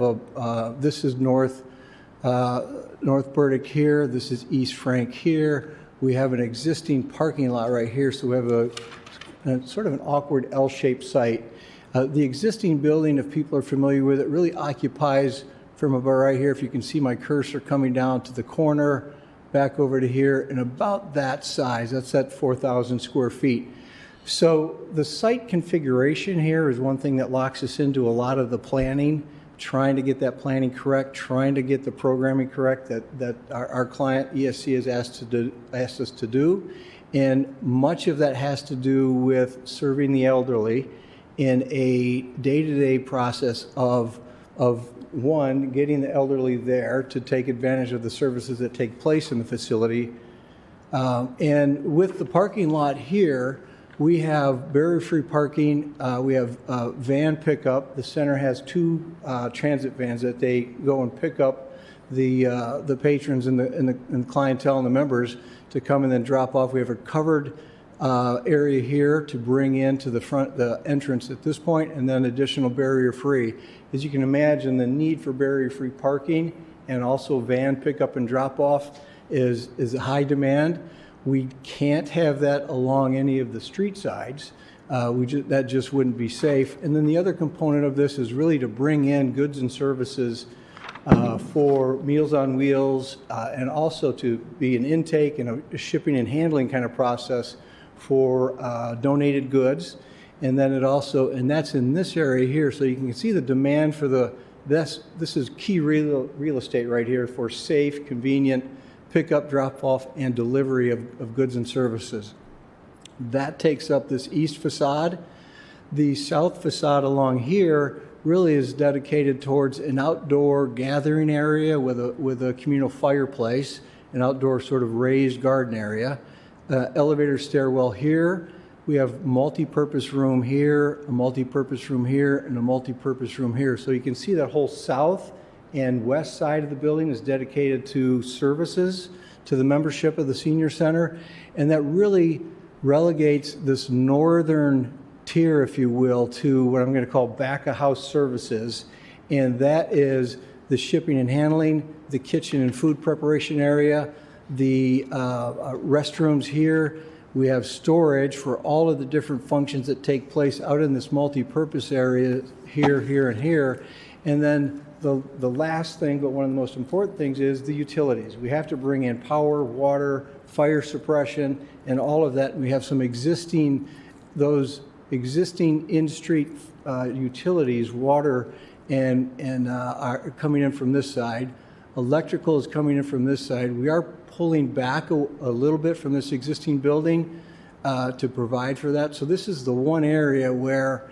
this is North North Burdick here, this is East Frank here. We have an existing parking lot right here, so we have a sort of an awkward L-shaped site. The existing building, if people are familiar with it, really occupies from about right here, if you can see my cursor coming down to the corner, back over to here, and about that size. That's at 4,000 square feet. So the site configuration here is one thing that locks us into a lot of the planning, trying to get that planning correct, trying to get the programming correct that our client ESC has asked us to do. And much of that has to do with serving the elderly in a day-to-day process of one, getting the elderly there to take advantage of the services that take place in the facility. And with the parking lot here, we have barrier-free parking. We have van pickup. The center has 2 transit vans that they go and pick up the patrons and the clientele and the members to come and then drop off. We have a covered area here to bring into the entrance at this point, and then additional barrier-free. As you can imagine, the need for barrier-free parking and also van pickup and drop-off is a high demand. We can't have that along any of the street sides. That just wouldn't be safe. And then the other component of this is really to bring in goods and services for Meals on Wheels, and also to be an intake and a shipping and handling kind of process for donated goods. And then it also, and that's in this area here, so you can see the demand for this is key real estate right here for safe, convenient pickup, drop-off, and delivery of goods and services. That takes up this east facade. The south facade along here really is dedicated towards an outdoor gathering area with a communal fireplace, an outdoor sort of raised garden area, elevator stairwell here. We have multi-purpose room here, a multi-purpose room here, and a multi-purpose room here. So you can see that whole south and west side of the building is dedicated to services, to the membership of the senior center, and that really relegates this northern tier, if you will, to what I'm going to call back-of-house services, and that is the shipping and handling, the kitchen and food preparation area, the restrooms here. We have storage for all of the different functions that take place out in this multi-purpose area here, here, and here. And then the last thing, but one of the most important things, is the utilities. We have to bring in power, water, fire suppression, and all of that. We have some existing in-street utilities, water, and are coming in from this side. Electrical is coming in from this side. We are pulling back a little bit from this existing building to provide for that. So this is the one area where,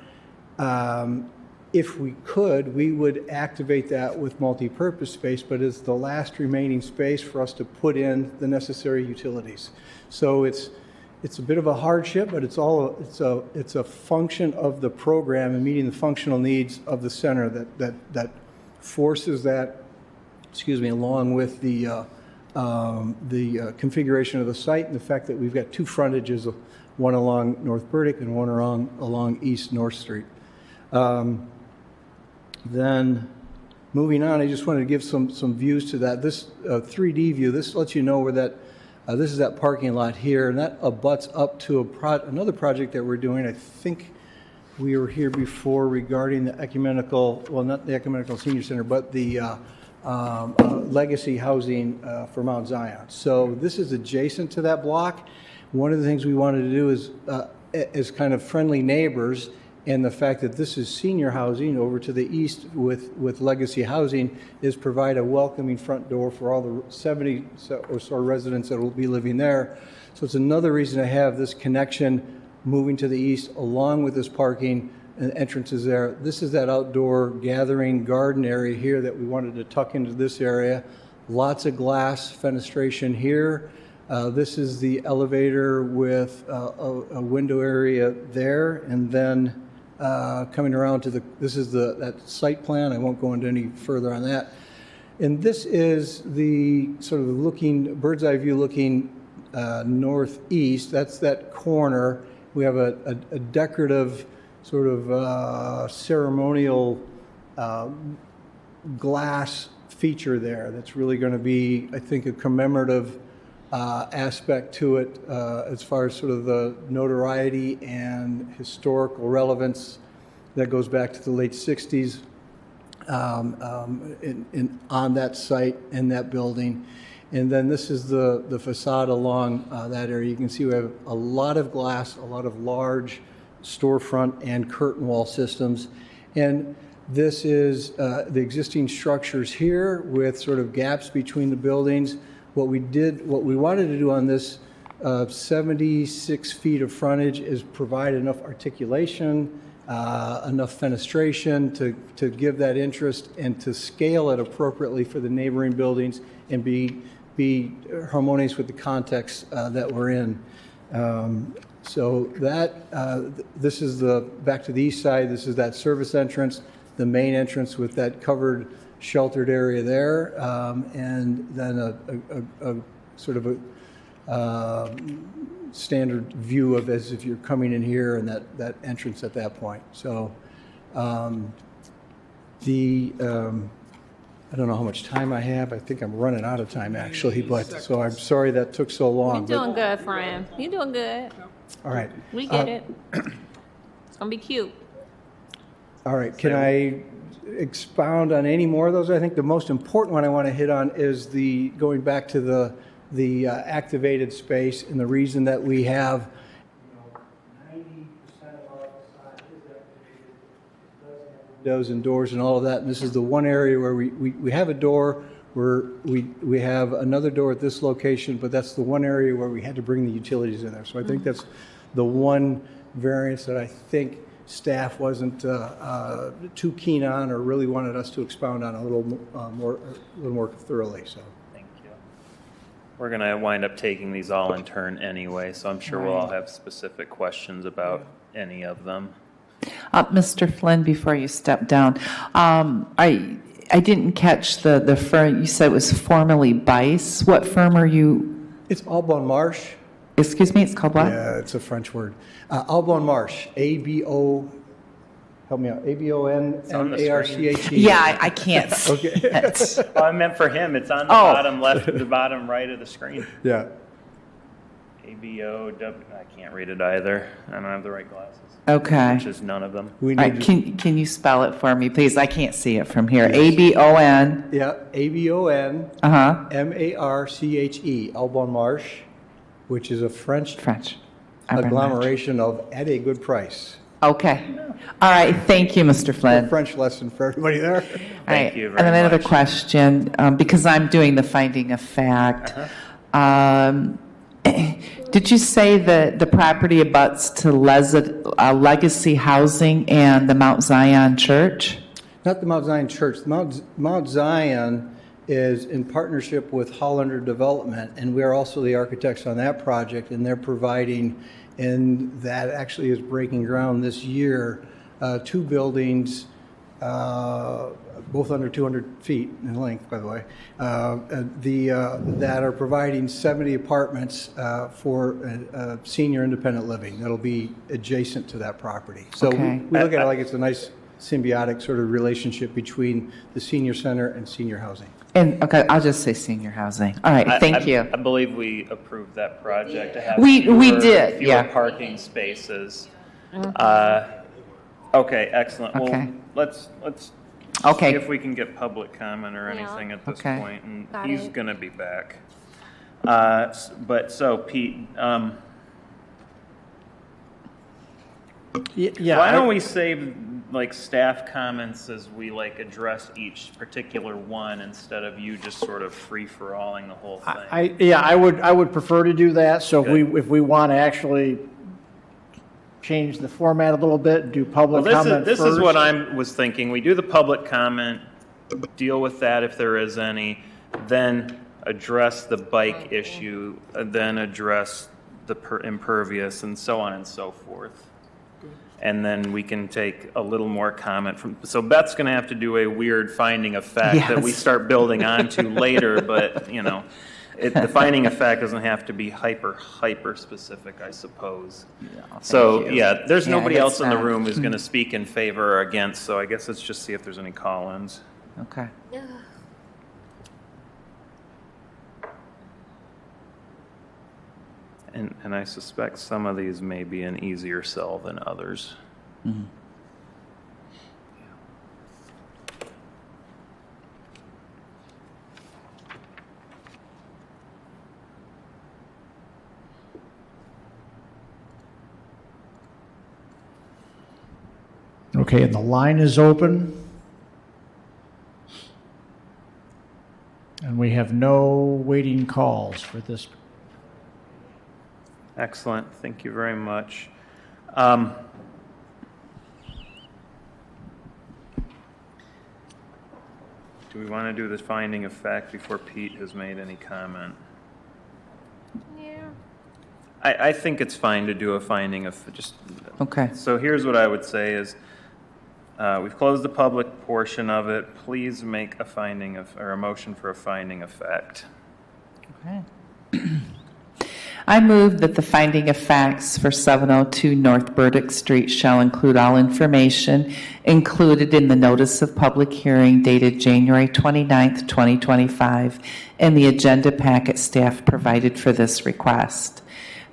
if we could, we would activate that with multi-purpose space, but it's the last remaining space for us to put in the necessary utilities. So it's a bit of a hardship, but it's a function of the program and meeting the functional needs of the center that forces that, along with the configuration of the site and the fact that we've got 2 frontages, one along North Burdick and one along East North Street. Then moving on, I just wanted to give some views to that. This 3D view, this lets you know where this is that parking lot here, and that abuts up to another project that we're doing. I think we were here before regarding the ecumenical, well, not the ecumenical senior center, but the legacy housing for Mount Zion. So this is adjacent to that block. One of the things we wanted to do is, as kind of friendly neighbors, and the fact that this is senior housing over to the east with legacy housing, is provide a welcoming front door for all the 70 or so residents that will be living there. So it's another reason to have this connection moving to the east along with this parking and entrances there. This is that outdoor gathering garden area here that we wanted to tuck into this area. Lots of glass fenestration here. This is the elevator with a window area there, and then coming around to this is that site plan. I won't go into any further on that. And this is the sort of bird's eye view looking northeast. That's that corner. We have a decorative sort of ceremonial glass feature there that's really going to be, I think, a commemorative aspect to it as far as sort of the notoriety and historical relevance that goes back to the late 60s on that site in that building. And then this is the facade along that area. You can see we have a lot of glass, a lot of large storefront and curtain wall systems. And this is the existing structures here with sort of gaps between the buildings. What we wanted to do on this 76 feet of frontage is provide enough articulation, enough fenestration to give that interest and to scale it appropriately for the neighboring buildings and be harmonious with the context that we're in. So that this is back to the east side. This is that service entrance, the main entrance with that covered sheltered area there, and then a sort of a standard view of as if you're coming in here and that entrance at that point. So I don't know how much time I have. I think I'm running out of time actually, but so I'm sorry that took so long. You're doing good, friend. You're doing good. All right. We get it. It's going to be cute. All right. Can I expound on any more of those? I think the most important one I want to hit on is going back to the activated space, and the reason that we have 90% of our facade is activated. It does have windows and doors and all of that. And this is the one area where we have a door, where we have another door at this location, but that's the one area where we had to bring the utilities in there. So I think that's the one variance that I think staff wasn't too keen on or really wanted us to expound on a little more thoroughly. So. Thank you. We're going to wind up taking these all in turn anyway, so I'm sure we'll all have specific questions about any of them. Mr. Flynn, before you step down, I didn't catch the firm. You said it was formerly Bice. What firm are you? It's Aubon Marsh. Excuse me, it's called what? Yeah, it's a French word. Aubon Marsh, A-B-O, help me out, A-B-O-N-M-A-R-C-H-E. Yeah, I can't see Okay. it. Oh, I meant for him. It's on the bottom left, the bottom right of the screen. Yeah. A-B-O-W, I can't read it either. I don't have the right glasses. Okay. Which is none of them. All right, can you spell it for me, please? I can't see it from here. A-B-O-N. Yeah, A-B-O-N. M-A-R-C-H-E, Aubon Marsh, which is a French agglomeration of at a good price. Okay. All right. Thank you, Mr. Flynn. A French lesson for everybody there. Thank you very much. And then another question, because I'm doing the finding of fact. Did you say that the property abuts to Legacy Housing and the Mount Zion Church? Not the Mount Zion Church. Mount Zion is in partnership with Hollander Development, and we are also the architects on that project, and they're providing, and that actually is breaking ground this year, 2 buildings, both under 200 feet in length, by the way, that are providing 70 apartments for senior independent living. That'll be adjacent to that property. So Okay. we look at it like it's a nice symbiotic sort of relationship between the senior center and senior housing. And okay, I'll just say senior housing. All right, thank you. I believe we approved that project to have We did, fewer yeah. parking spaces. Okay, excellent. Well, Okay. let's Okay. see if we can get public comment or anything at this Okay. point, and Got he's it. going to be back. But so Pete, Yeah. why don't we save like staff comments as we like address each particular one instead of you just sort of free-for-alling the whole thing? I would prefer to do that. So if we want to actually change the format a little bit, do public comment This first. is what I was thinking. We do the public comment, deal with that if there is any, then address the bike issue, then address the impervious, and so on and so forth. And then we can take a little more comment from. So Beth's going to have to do a weird finding of fact that we start building onto later, but you know. The finding of fact doesn't have to be hyper specific, I suppose. So, yeah, there's nobody else in the room who's going to speak in favor or against, so I guess let's just see if there's any call-ins. Okay. And I suspect some of these may be an easier sell than others. Mhm. Okay, and the line is open. And we have no waiting calls for this. Excellent. Thank you very much. Do we want to do this finding of fact before Pete has made any comment? Yeah. I think it's fine to do a finding of just. Okay. So here's what I would say is, we've closed the public portion of it. Please make a finding of, or a motion for a finding of fact. Okay. I move that the finding of facts for 702 North Burdick Street shall include all information included in the notice of public hearing dated January 29th, 2025, and the agenda packet staff provided for this request.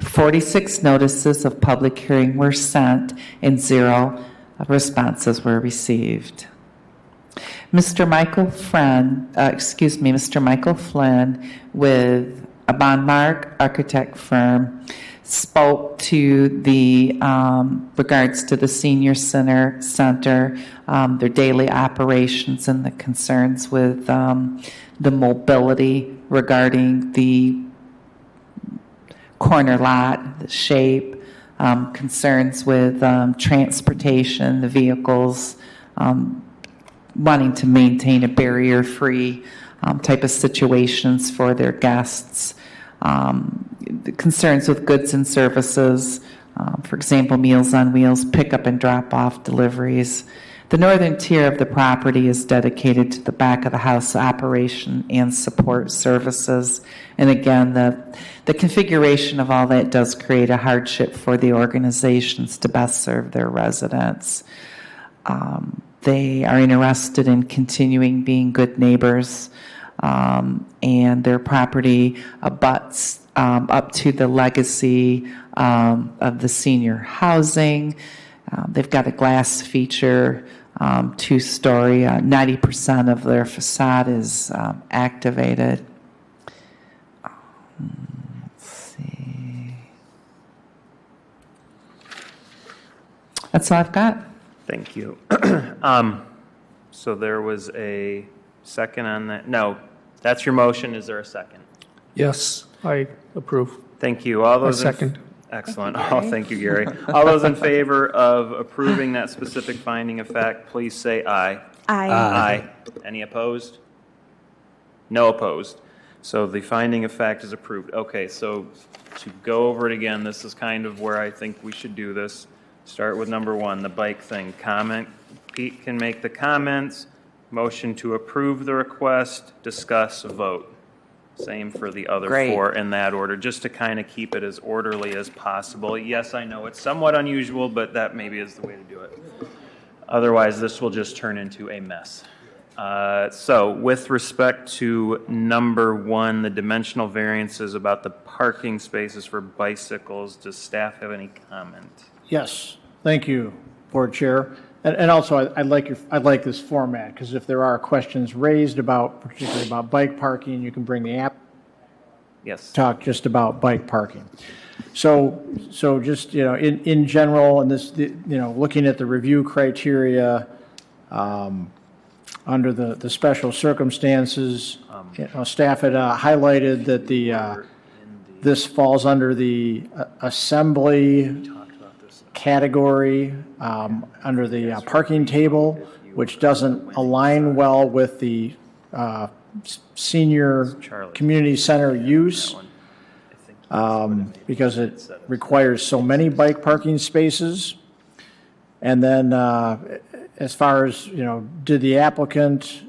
46 notices of public hearing were sent and 0 responses were received. Mr. Michael Flynn with a Bondmark architect firm spoke to the regards to the senior center, their daily operations and the concerns with the mobility regarding the corner lot, the shape, concerns with transportation, the vehicles, wanting to maintain a barrier-free type of situations for their guests, the concerns with goods and services, for example, Meals on Wheels, pickup and drop-off deliveries. The northern tier of the property is dedicated to the back of the house operation and support services. And again, the configuration of all that does create a hardship for the organizations to best serve their residents. They are interested in continuing being good neighbors, and their property abuts up to the legacy of the senior housing. They've got a glass feature, 2-story. 90% of their facade is activated. Let's see. That's all I've got. Thank you. So there was a second on that? No, that's your motion. Is there a second? Yes, I approve. Thank you. All those second. Excellent. Oh, thank you, Gary. All those in favor of approving that specific finding of fact, please say aye. Aye. Aye. Any opposed? No opposed. So the finding of fact is approved. Okay, so to go over it again, this is kind of where I think we should do this. Start with number 1, the bike thing. Comment. Pete can make the comments. Motion to approve the request. Discuss, vote. Same for the other Great. 4 in that order, just to kind of keep it as orderly as possible. Yes, I know it's somewhat unusual, but that maybe is the way to do it. Otherwise, this will just turn into a mess. So with respect to number 1, the dimensional variances about the parking spaces for bicycles, does staff have any comment? Yes, thank you, Board Chair. And also, I like this format, because if there are questions raised about, particularly about bike parking, you can bring the app. Yes. Talk just about bike parking. So just, in general, and this, looking at the review criteria, under the special circumstances, staff had highlighted that this falls under the assembly category under the parking table, which doesn't align well with the senior community center use because it requires so many bike parking spaces. And then as far as, did the applicant,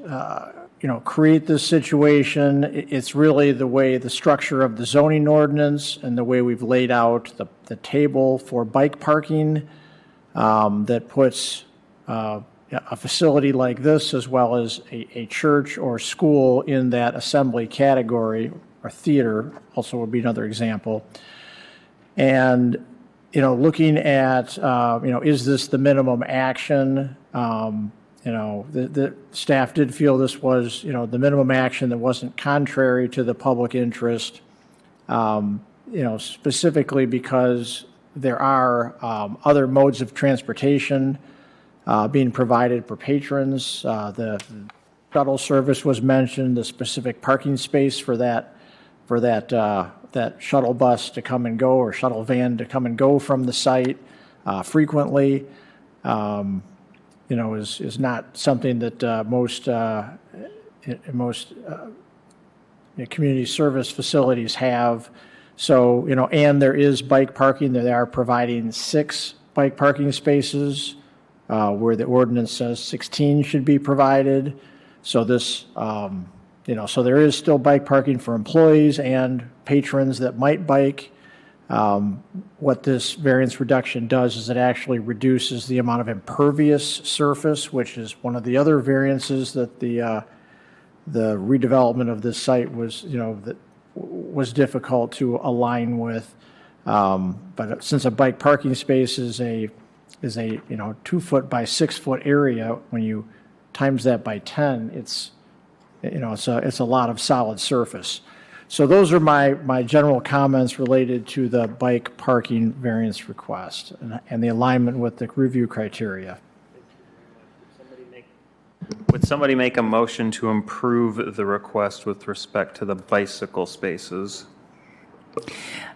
create this situation, it's really the way the structure of the zoning ordinance and the way we've laid out the table for bike parking that puts a facility like this, as well as a church or school in that assembly category, or theater also would be another example. And, looking at, is this the minimum action? The staff did feel this was, the minimum action that wasn't contrary to the public interest, specifically because there are other modes of transportation being provided for patrons. The shuttle service was mentioned, the specific parking space for that shuttle bus to come and go, or shuttle van to come and go from the site frequently, is not something that most community service facilities have. So, and there is bike parking. They are providing 6 bike parking spaces where the ordinance says 16 should be provided. So this, so there is still bike parking for employees and patrons that might bike. What this variance reduction does is it actually reduces the amount of impervious surface, which is one of the other variances that the redevelopment of this site was, that was difficult to align with. But since a bike parking space is a 2-foot by 6-foot area, when you times that by 10, it's a lot of solid surface. So those are my general comments related to the bike parking variance request and the alignment with the review criteria. Would somebody make a motion to improve the request with respect to the bicycle spaces?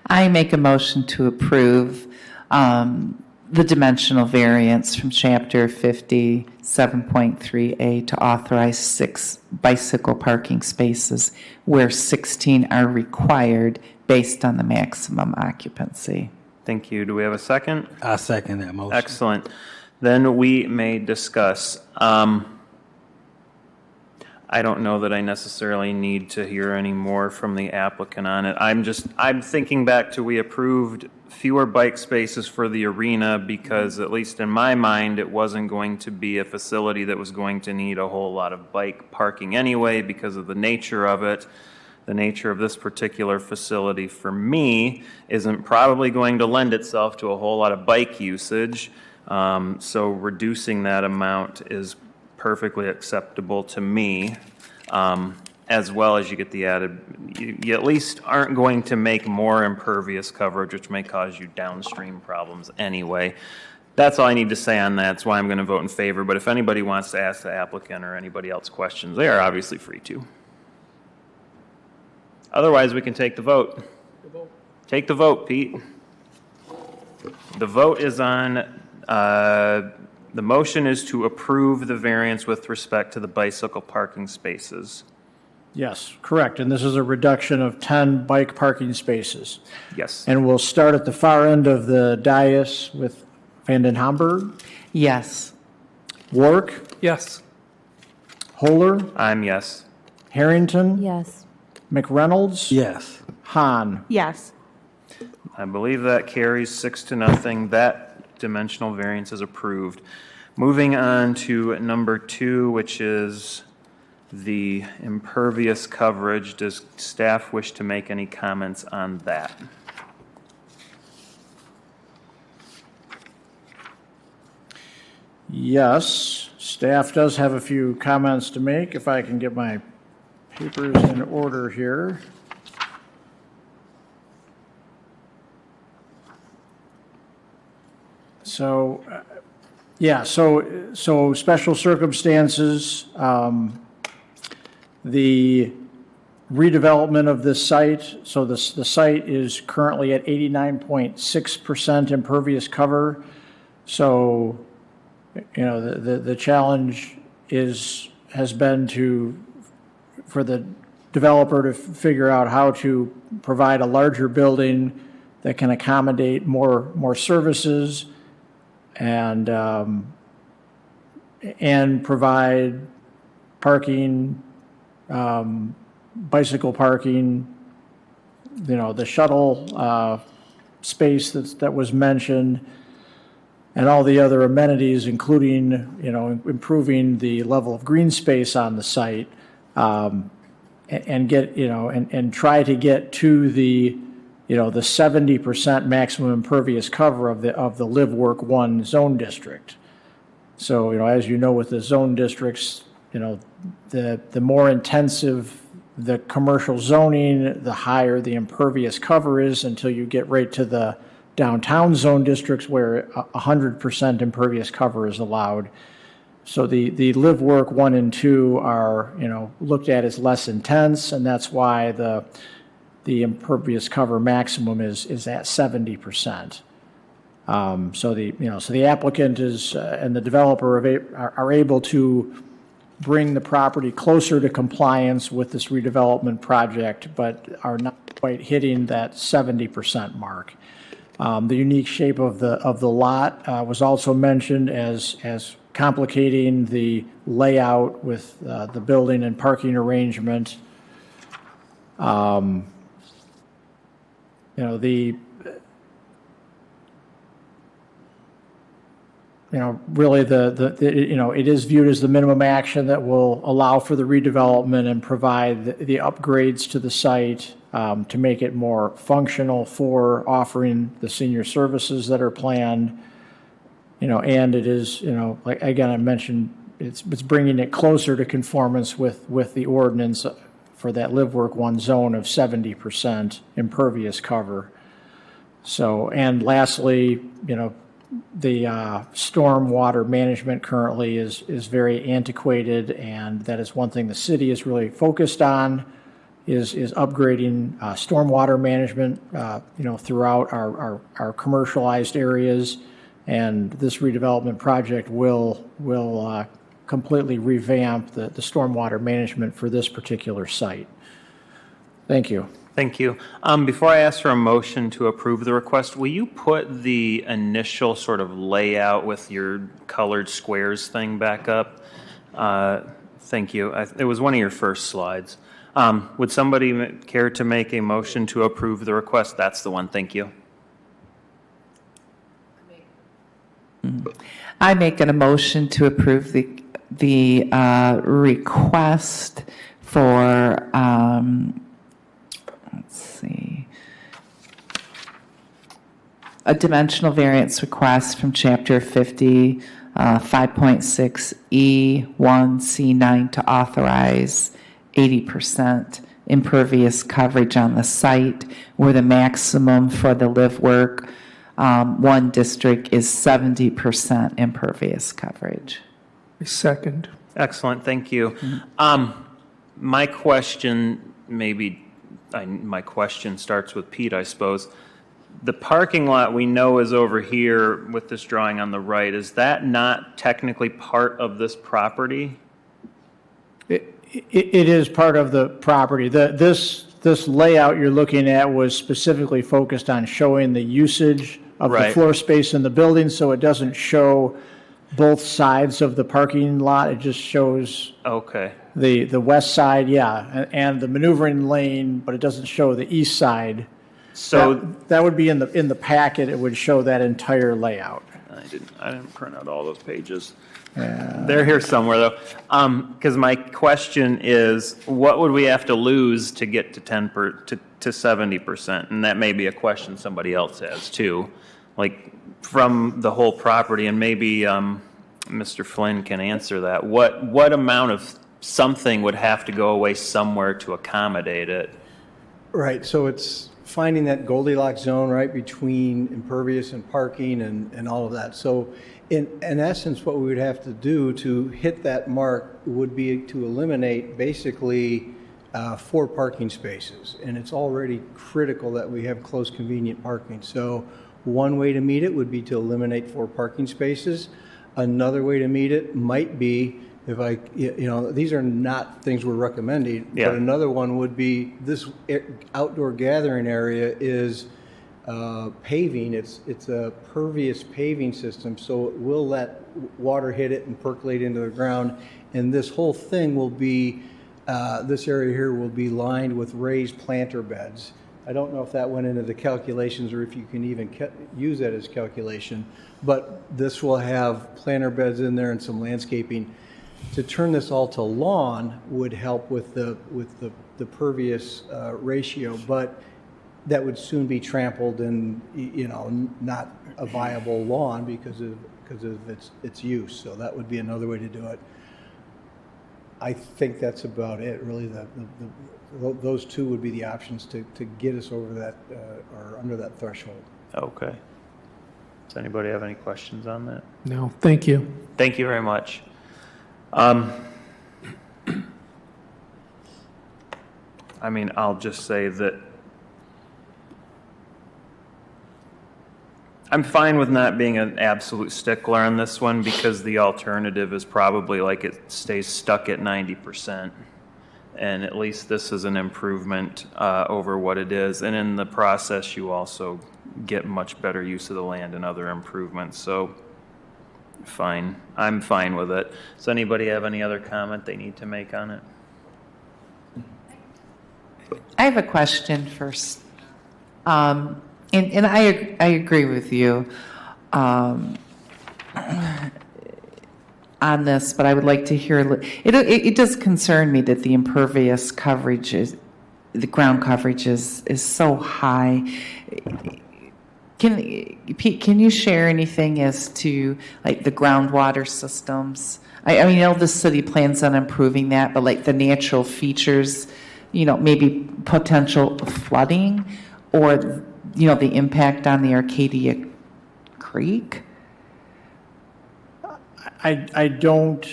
I make a motion to approve the dimensional variance from Chapter 57.3A to authorize 6 bicycle parking spaces where 16 are required based on the maximum occupancy. Thank you. Do we have a second? I second that motion. Excellent. Then we may discuss. I don't know that I necessarily need to hear any more from the applicant on it. I'm thinking back to we approved fewer bike spaces for the arena because, at least in my mind, it wasn't going to be a facility that was going to need a whole lot of bike parking anyway because of the nature of it. The nature of this particular facility for me isn't probably going to lend itself to a whole lot of bike usage. So reducing that amount is perfectly acceptable to me, as well as you get the added, you at least aren't going to make more impervious coverage, which may cause you downstream problems anyway. That's all I need to say on that. That's why I'm going to vote in favor. But if anybody wants to ask the applicant or anybody else questions, they are obviously free to. Otherwise, we can take the vote. Take the vote, Pete. The vote is on, the motion is to approve the variance with respect to the bicycle parking spaces. Yes, correct. And this is a reduction of 10 bike parking spaces. Yes. And we'll start at the far end of the dais with Vanden Hamburg. Yes. Wark. Yes. Holer. I'm yes. Harrington. Yes. McReynolds. Yes. Hahn. Yes. I believe that carries 6-0. That dimensional variance is approved. Moving on to number 2, which is the impervious coverage. Does staff wish to make any comments on that? Yes, staff does have a few comments to make, if I can get my papers in order here. So, so special circumstances, the redevelopment of this site, so the site is currently at 89.6% impervious cover. So, the challenge has been for the developer to figure out how to provide a larger building that can accommodate more services and provide parking, bicycle parking, the shuttle space that was mentioned, and all the other amenities, including, improving the level of green space on the site, and get, and try to get to the, the 70% maximum impervious cover of the Live Work 1 zone district. So, as you know, with the zone districts, the more intensive the commercial zoning, the higher the impervious cover is until you get right to the downtown zone districts where 100% impervious cover is allowed. So the Live Work 1 and 2 are, looked at as less intense, and that's why the impervious cover maximum is at 70%. So the applicant is and the developer are able to bring the property closer to compliance with this redevelopment project, but are not quite hitting that 70% mark. The unique shape of the lot was also mentioned as complicating the layout with the building and parking arrangement. Really it is viewed as the minimum action that will allow for the redevelopment and provide the upgrades to the site to make it more functional for offering the senior services that are planned. And it is, like again, I mentioned, it's bringing it closer to conformance with the ordinance for that Live Work 1 zone of 70% impervious cover. So, and lastly, the stormwater management currently is very antiquated, and that is one thing the city is really focused on, is upgrading stormwater management, throughout our commercialized areas, and this redevelopment project will completely revamp the stormwater management for this particular site. Thank you. Thank you. Before I ask for a motion to approve the request, will you put the initial sort of layout with your colored squares thing back up? Thank you. It was one of your first slides. Would somebody care to make a motion to approve the request? That's the one. Thank you. I make a motion to approve the request for, let's see, a dimensional variance request from Chapter 50, 5.6E1C9 to authorize 80% impervious coverage on the site, where the maximum for the Live Work 1 district is 70% impervious coverage. Second. Excellent. Thank you. My question, my question starts with Pete, I suppose. The parking lot we know is over here with this drawing on the right. Is that not technically part of this property? It is part of the property. This layout you're looking at was specifically focused on showing the usage of the floor space in the building, so it doesn't show both sides of the parking lot. It just shows the west side, and the maneuvering lane, but it doesn't show the east side. So that would be in the packet. It would show that entire layout. I didn't print out all those pages. They're here somewhere though. Because my question is, what would we have to lose to get to 70%? And that may be a question somebody else has too, like from the whole property. And maybe Mr. Flynn can answer that. What amount of something would have to go away somewhere to accommodate it? Right. So it's finding that Goldilocks zone right between impervious and parking and all of that. So in essence, what we would have to do to hit that mark would be to eliminate basically 4 parking spaces. And it's already critical that we have close, convenient parking. So one way to meet it would be to eliminate 4 parking spaces. Another way to meet it might be, if these are not things we're recommending, but another one would be this outdoor gathering area is paving. It's a pervious paving system, so it will let water hit it and percolate into the ground. And this whole thing will be, this area here will be lined with raised planter beds. I don't know if that went into the calculations or if you can even use that as calculation, but this will have planter beds in there and some landscaping. To turn this all to lawn would help with the pervious ratio, but that would soon be trampled and, not a viable lawn because of its use. So that would be another way to do it. I think that's about it, really. Those two would be the options to get us over that or under that threshold. Okay. Does anybody have any questions on that? No, thank you. Thank you very much. I'll just say that I'm fine with not being an absolute stickler on this one because the alternative is probably like it stays stuck at 90%. And at least this is an improvement over what it is. And in the process, you also get much better use of the land and other improvements. So fine. I'm fine with it. Does anybody have any other comment they need to make on it? I have a question first. And I agree with you on this, but I would like to hear, it does concern me that the impervious coverage the ground coverage is so high. Pete, can you share anything as to like the groundwater systems? I know the city plans on improving that, but like the natural features, maybe potential flooding or, the impact on the Arcadia Creek? I don't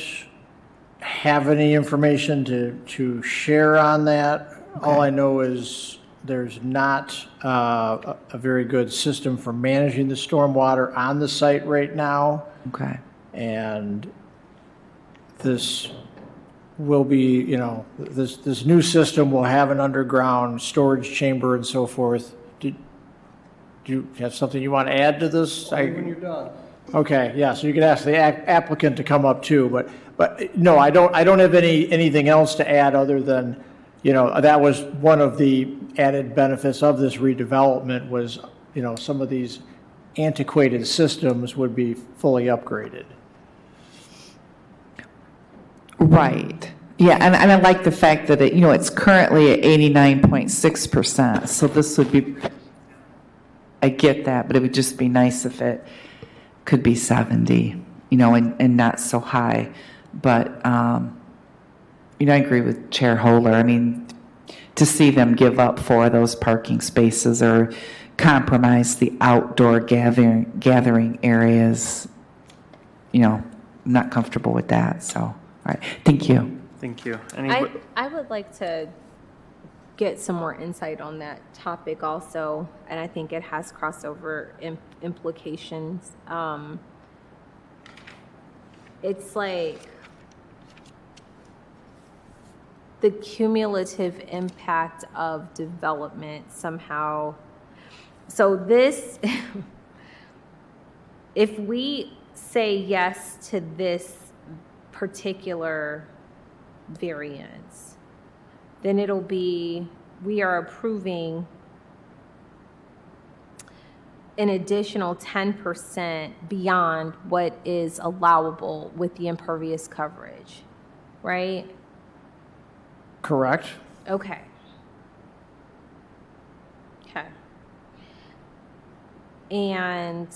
have any information to share on that. Okay. All I know is there's not a very good system for managing the stormwater on the site right now. Okay. And this will be, this new system will have an underground storage chamber and so forth. Do you have something you want to add to this? When you're done. Okay, yeah, so you could ask the applicant to come up too, but no, I don't have anything else to add other than, that was one of the added benefits of this redevelopment was, some of these antiquated systems would be fully upgraded. Right. Yeah, and I like the fact that it's currently at 89.6%. So this would be, I get that, but it would just be nice if it could be 70, and not so high. But, I agree with Chair Holder. To see them give up 4 of those parking spaces or compromise the outdoor gathering areas, I'm not comfortable with that. So, all right. Thank you. Thank you. I would like to get some more insight on that topic also, and I think it has crossover implications. It's like the cumulative impact of development somehow. So this, if we say yes to this particular variance, then it'll be, we are approving an additional 10% beyond what is allowable with the impervious coverage, right? Correct. Okay. Okay. And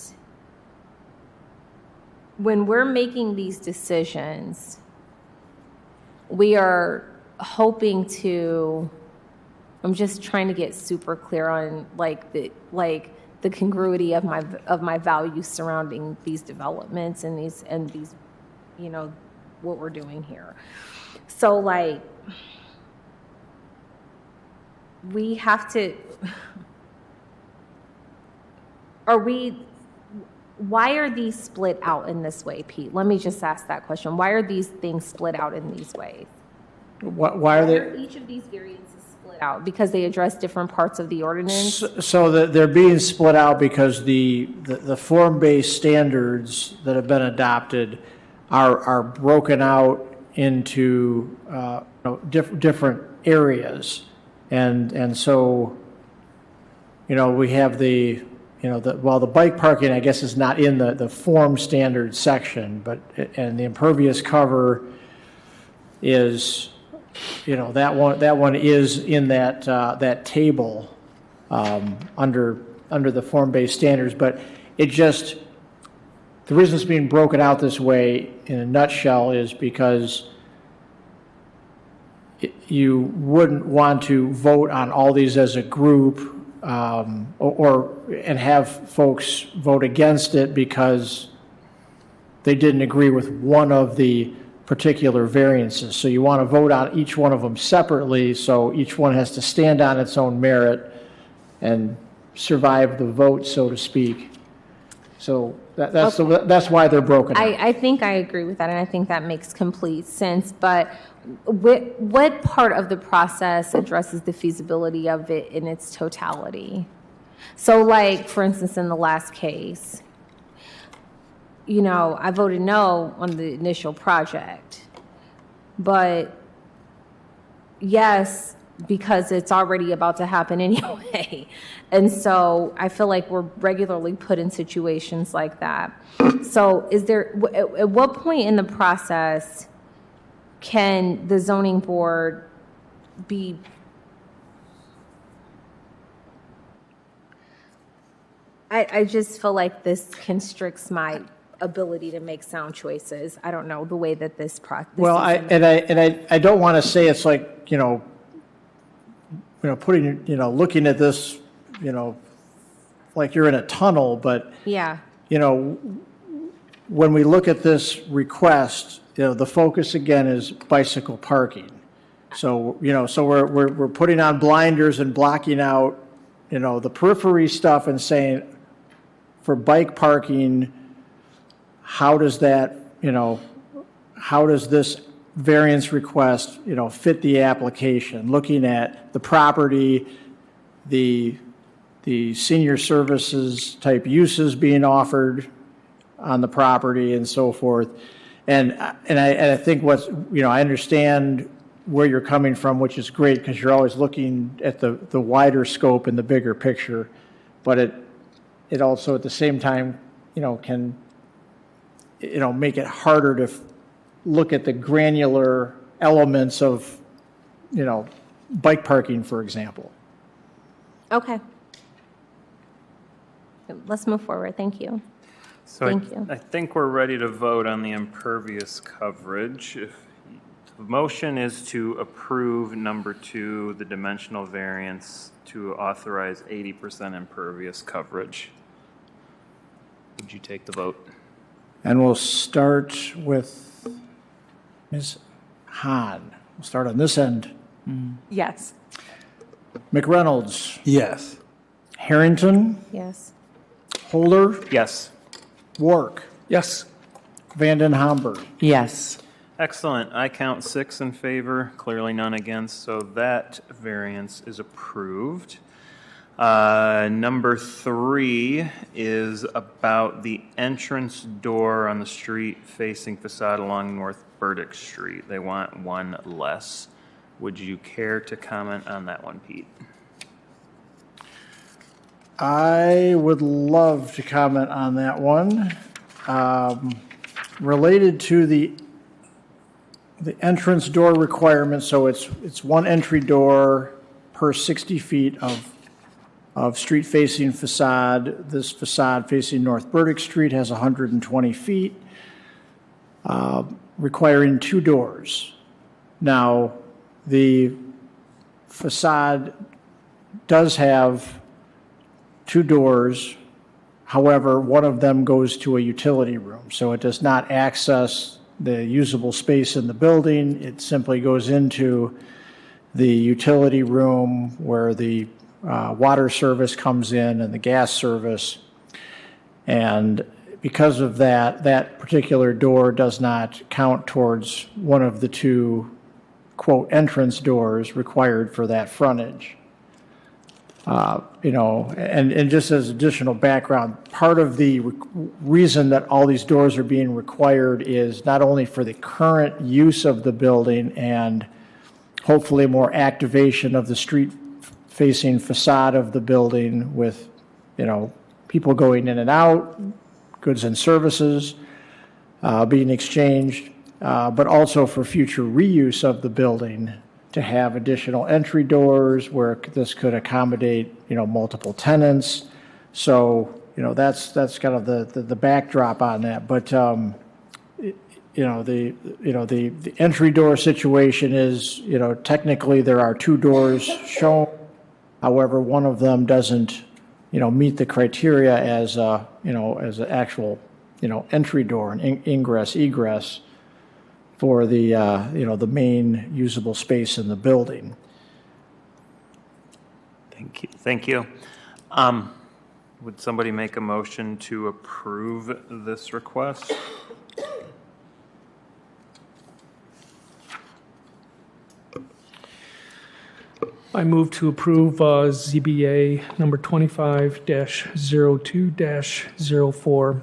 when we're making these decisions, we are hoping to, I'm just trying to get super clear on the congruity of my values surrounding these developments and these what we're doing here. So we have to, why are these split out in this way, Pete? Let me just ask that question. Why are these things split out in these ways? Why are they? Each of these variances split out because they address different parts of the ordinance? So they're being split out because the form-based standards that have been adopted are broken out into different areas. And so, we have the bike parking, I guess, is not in the form standard section, and the impervious cover is, that one is in that table under the form-based standards, but it just, the reason it's being broken out this way in a nutshell is because you wouldn't want to vote on all these as a group, and have folks vote against it because they didn't agree with one of the particular variances. So you want to vote on each one of them separately, so each one has to stand on its own merit and survive the vote, so to speak. So that's why they're broken out. I think I agree with that, and I think that makes complete sense. But what part of the process addresses the feasibility of it in its totality? So, like, for instance, in the last case, I voted no on the initial project, but yes, because it's already about to happen anyway. And so I feel like we're regularly put in situations like that. So at what point in the process can the zoning board be I just feel like this constricts my ability to make sound choices. I don't know the way that this process. Well, I don't want to say it's like, putting, looking at this, like you're in a tunnel, but yeah, when we look at this request, the focus again is bicycle parking. So, so we're putting on blinders and blocking out, the periphery stuff and saying for bike parking, how does that, how does this variance request, fit the application? Looking at the property, the senior services type uses being offered on the property and so forth. And I think what's, I understand where you're coming from, which is great because you're always looking at the wider scope and the bigger picture, but it also at the same time, can, make it harder to look at the granular elements of, bike parking, for example. Okay. Let's move forward. Thank you. So I think we're ready to vote on the impervious coverage. If the motion is to approve number 2, the dimensional variance to authorize 80% impervious coverage. Would you take the vote? And we'll start with Ms. Hahn. We'll start on this end. Yes. McReynolds. Yes. Harrington. Yes. Holder. Yes. Wark. Yes. Vanden Hamburg. Yes. Excellent. I count 6 in favor, clearly none against, so that variance is approved. Number 3 is about the entrance door on the street facing facade along North Burdick Street. They want one less. Would you care to comment on that one, Pete? I would love to comment on that one. Related to the entrance door requirement, so it's one entry door per 60 feet of street-facing facade. This facade facing North Burdick Street has 120 feet, requiring 2 doors. Now, the facade does have 2 doors. However, one of them goes to a utility room, so it does not access the usable space in the building. It simply goes into the utility room where the water service comes in and the gas service. And because of that, that particular door does not count towards one of the 2, quote, entrance doors required for that frontage. And just as additional background, part of the reason that all these doors are being required is not only for the current use of the building and hopefully more activation of the street-facing facade of the building with, people going in and out, goods and services being exchanged, but also for future reuse of the building to have additional entry doors where this could accommodate, multiple tenants. So, that's kind of the backdrop on that. But, the entry door situation is, technically there are two doors shown. However, one of them doesn't, meet the criteria as as an actual, entry door and ingress, egress for the, the main usable space in the building. Thank you. Thank you. Would somebody make a motion to approve this request? I move to approve ZBA number 25-02-04,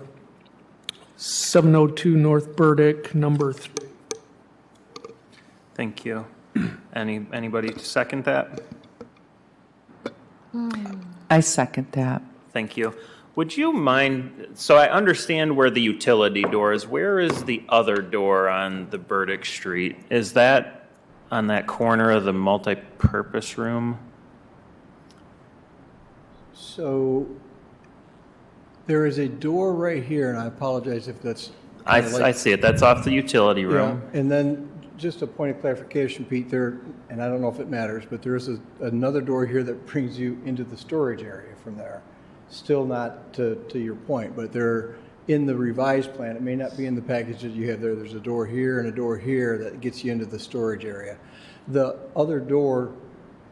702 North Burdick, number 3. Thank you. Anybody to second that? I second that. Thank you. Would you mind, so I understand where the utility door is. Where is the other door on the Burdick Street? Is that on that corner of the multi-purpose room? So there is a door right here, and I apologize if that's... I see it. That's off the utility room. Yeah, and then just a point of clarification, Pete, there, and I don't know if it matters, but there is another door here that brings you into the storage area from there. Still not to your point, but they're in the revised plan. It may not be in the package that you have there. There's a door here and a door here that gets you into the storage area. The other door,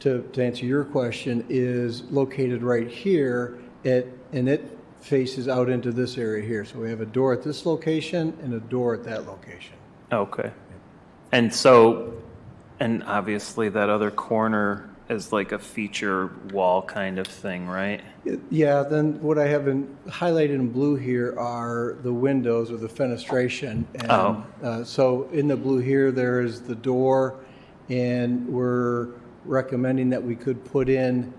to answer your question, is located right here, and it faces out into this area here. So we have a door at this location and a door at that location. Okay. And so, and obviously that other corner is like a feature wall kind of thing, right? Yeah, then what I have highlighted in blue here are the windows or the fenestration. And, so in the blue here, there is the door, and we're recommending that we could put in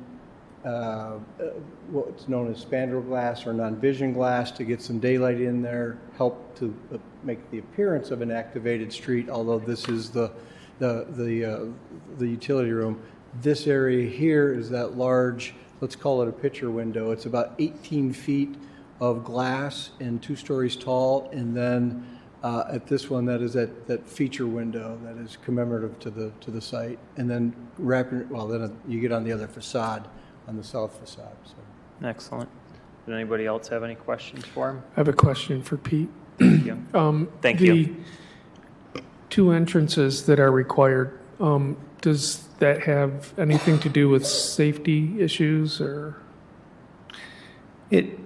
what's known as spandrel glass or non-vision glass to get some daylight in there, help to make the appearance of an activated street, although this is the utility room. This area here is that large, let's call it a picture window. It's about 18 feet of glass and 2 stories tall. And then at this one, that is that feature window that is commemorative to the site. And then then you get on the other facade, on the south facade. So. Excellent. Does anybody else have any questions for him? I have a question for Pete. Thank you. Thank you. The 2 entrances that are required, does that have anything to do with safety issues, or? It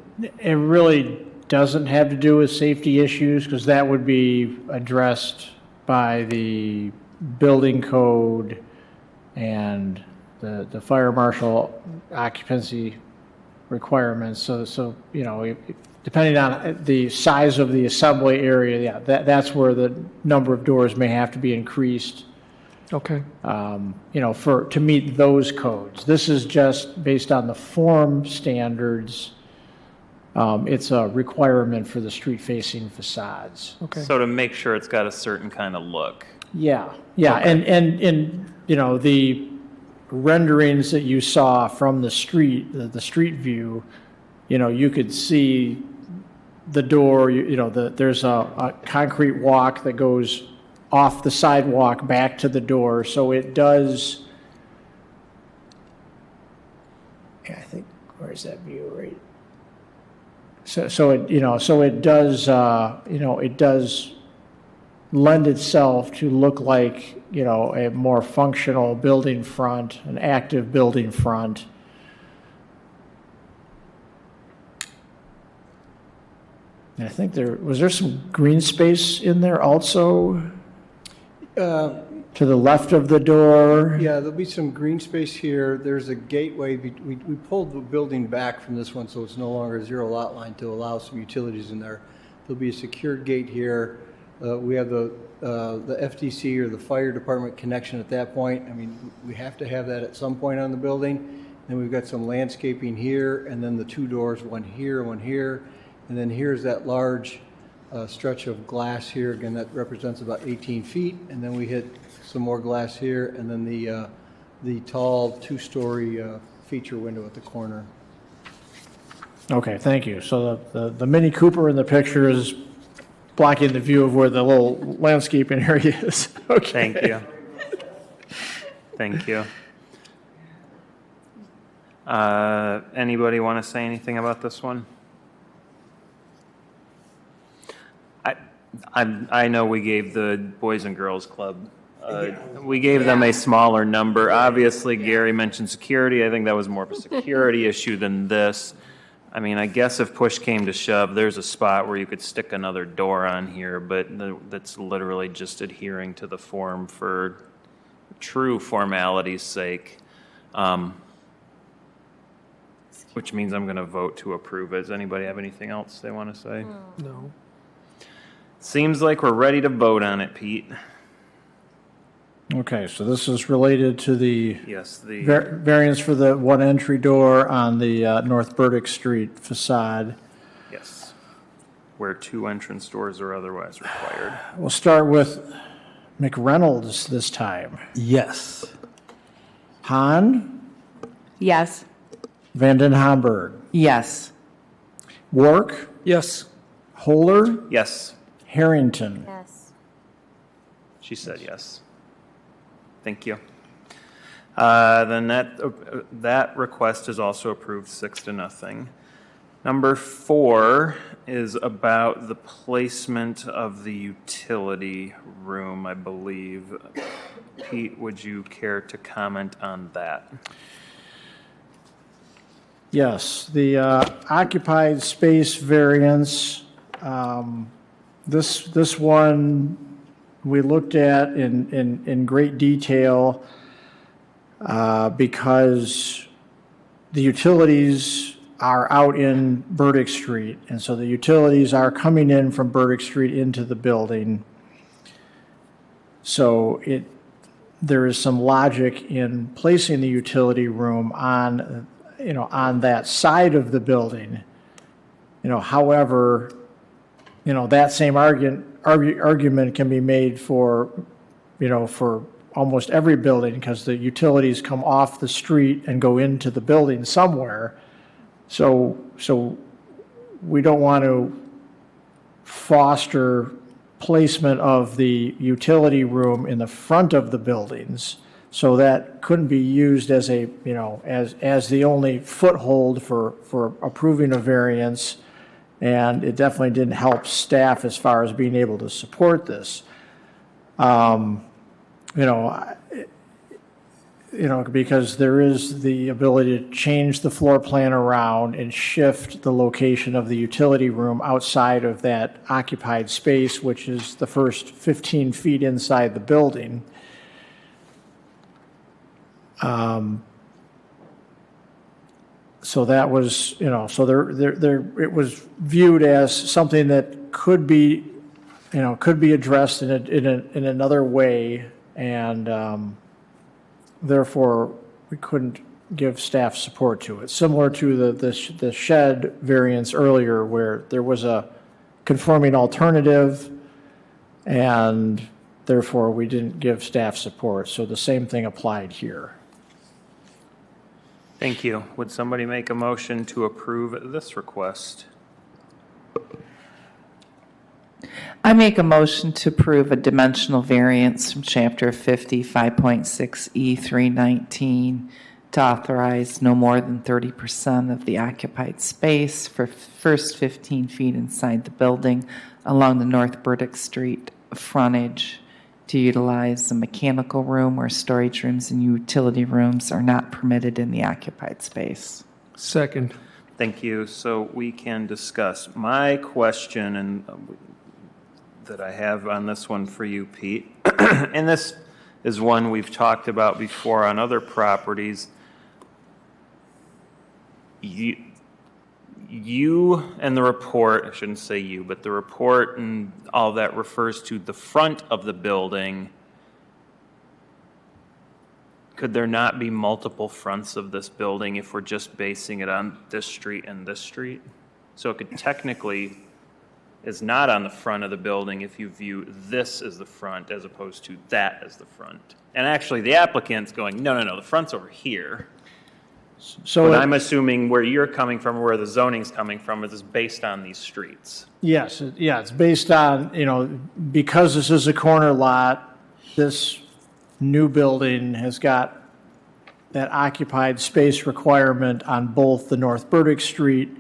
really doesn't have to do with safety issues, because that would be addressed by the building code and the fire marshal occupancy requirements. So depending on the size of the assembly area, yeah, that's where the number of doors may have to be increased. Okay. To meet those codes. This is just based on the form standards. It's a requirement for the street-facing facades. Okay. So to make sure it's got a certain kind of look. Yeah. Okay. And the renderings that you saw from the street, the street view, you could see the door. There's a concrete walk that goes off the sidewalk back to the door, so it does. I think, where's that view, right? So it does it does lend itself to look like a more functional building front, an active building front. And I think was there some green space in there also? To the left of the door? Yeah, there'll be some green space here. There's a gateway. We pulled the building back from this one, so it's no longer a zero lot line to allow some utilities in there. There'll be a secured gate here. We have the FTC or the fire department connection at that point. I mean, we have to have that at some point on the building. Then we've got some landscaping here, and then the 2 doors, one here, and then here's that large a stretch of glass here. Again, that represents about 18 feet. And then we hit some more glass here, and then the tall two-story feature window at the corner. Okay, thank you. So the Mini Cooper in the picture is blocking the view of where the little landscaping area is. Okay. Thank you. Thank you. Anybody want to say anything about this one? I know we gave the Boys and Girls Club, we gave them a smaller number. Obviously, Gary mentioned security. I think that was more of a security issue than this. I mean, I guess if push came to shove, there's a spot where you could stick another door on here, but that's literally just adhering to the form for true formality's sake. Which means I'm going to vote to approve it. Does anybody have anything else they want to say? No. Seems like we're ready to vote on it, Pete. Okay, so this is related to the Yes, the variance for the one entry door on the North Burdick Street facade. yes, where 2 entrance doors are otherwise required. We'll start with McReynolds this time. Yes. Hahn, Yes. Van den Hamburg, Yes. Wark, Yes. Holer, Yes, Harrington. Yes. she said yes. Thank you. Then that request is also approved 6-0. Number 4 is about the placement of the utility room, I believe. Pete, would you care to comment on that? Yes, the occupied space variance, this one we looked at in great detail because the utilities are out in Burdick Street, and so the utilities are coming in from Burdick Street into the building. So there is some logic in placing the utility room on that side of the building. However, that same argument can be made for almost every building because the utilities come off the street and go into the building somewhere. So we don't want to foster placement of the utility room in the front of the buildings. So that couldn't be used as as the only foothold for approving a variance. And it definitely didn't help staff as far as being able to support this. Because there is the ability to change the floor plan around and shift the location of the utility room outside of that occupied space, which is the first 15 feet inside the building. So that was, it was viewed as something that could be addressed in another way, and therefore we couldn't give staff support to it. Similar to the shed variance earlier, where there was a conforming alternative, and therefore we didn't give staff support. So the same thing applied here. Thank you. Would somebody make a motion to approve this request? I make a motion to approve a dimensional variance from Chapter 50, 5.6E 319 to authorize no more than 30% of the occupied space for first 15 feet inside the building along the North Burdick Street frontage to utilize the mechanical room where storage rooms and utility rooms are not permitted in the occupied space. Second. Thank you. So we can discuss. My question and that I have on this one for you, Pete, and this is one we've talked about before on other properties. You and the report, I shouldn't say you, but the report and all that refers to the front of the building. Could there not be multiple fronts of this building if we're just basing it on this street and this street? So it could technically is not on the front of the building if you view this as the front as opposed to that as the front. And actually, the applicant's going, no, the front's over here. So But I'm assuming where you're coming from, where the zoning's coming from, is based on these streets. Yes, it's based on, because this is a corner lot, this new building has got that occupied space requirement on both the North Burdick Street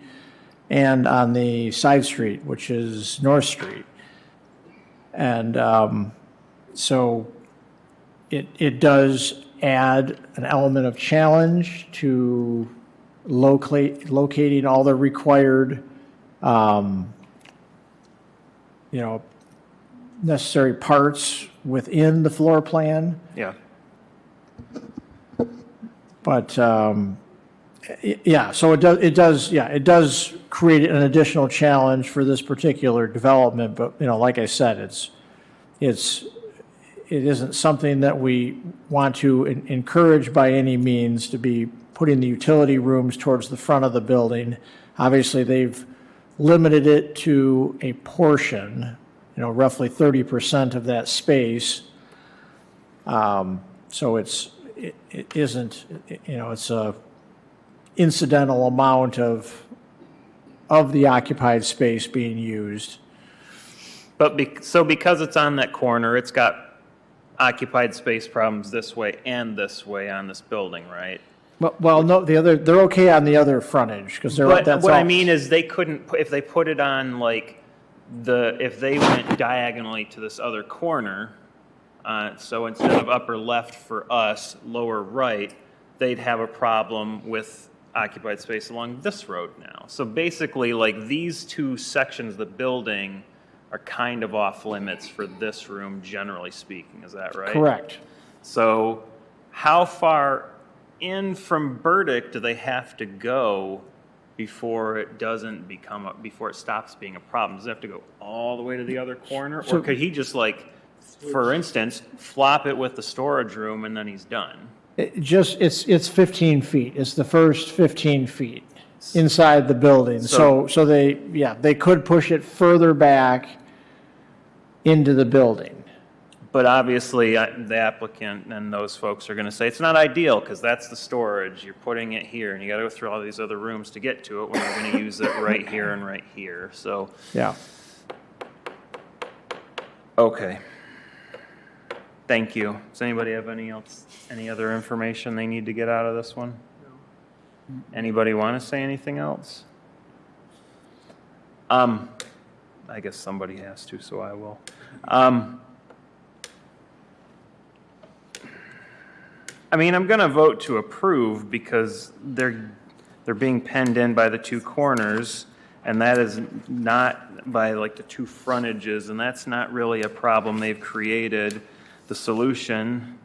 and on the side street, which is North Street. And so it does add an element of challenge to locating all the required, necessary parts within the floor plan. Yeah. But, so it does create an additional challenge for this particular development, but, like I said, it isn't something that we want to encourage by any means, to be putting the utility rooms towards the front of the building. Obviously, they've limited it to a portion, roughly 30% of that space. So it isn't, it's a incidental amount of the occupied space being used. But so because it's on that corner, it's got occupied space problems this way and this way on this building, right? Well, no, they're okay on the other frontage, because I mean is they couldn't, if they put it on if they went diagonally to this other corner, so instead of upper left for us, lower right, they'd have a problem with occupied space along this road now. So basically, these two sections of the building are kind of off limits for this room, generally speaking. Is that right? Correct. So how far in from Burdick do they have to go before it stops being a problem? Does it have to go all the way to the other corner? Or could he just for instance, flop it with the storage room and then he's done? It's 15 feet. It's the first 15 feet inside the building. So they could push it further back into the building. But obviously, the applicant and those folks are going to say it's not ideal because that's the storage. You're putting it here, and you got to go through all these other rooms to get to it when you're going to use it right here and right here. So yeah. Okay. Thank you. Does anybody have any other information they need to get out of this one? No. Anybody want to say anything else? I guess somebody has to, so I will. I'm going to vote to approve because they're being penned in by the two corners, and that is not by the two frontages, and that's not really a problem they've created. The solution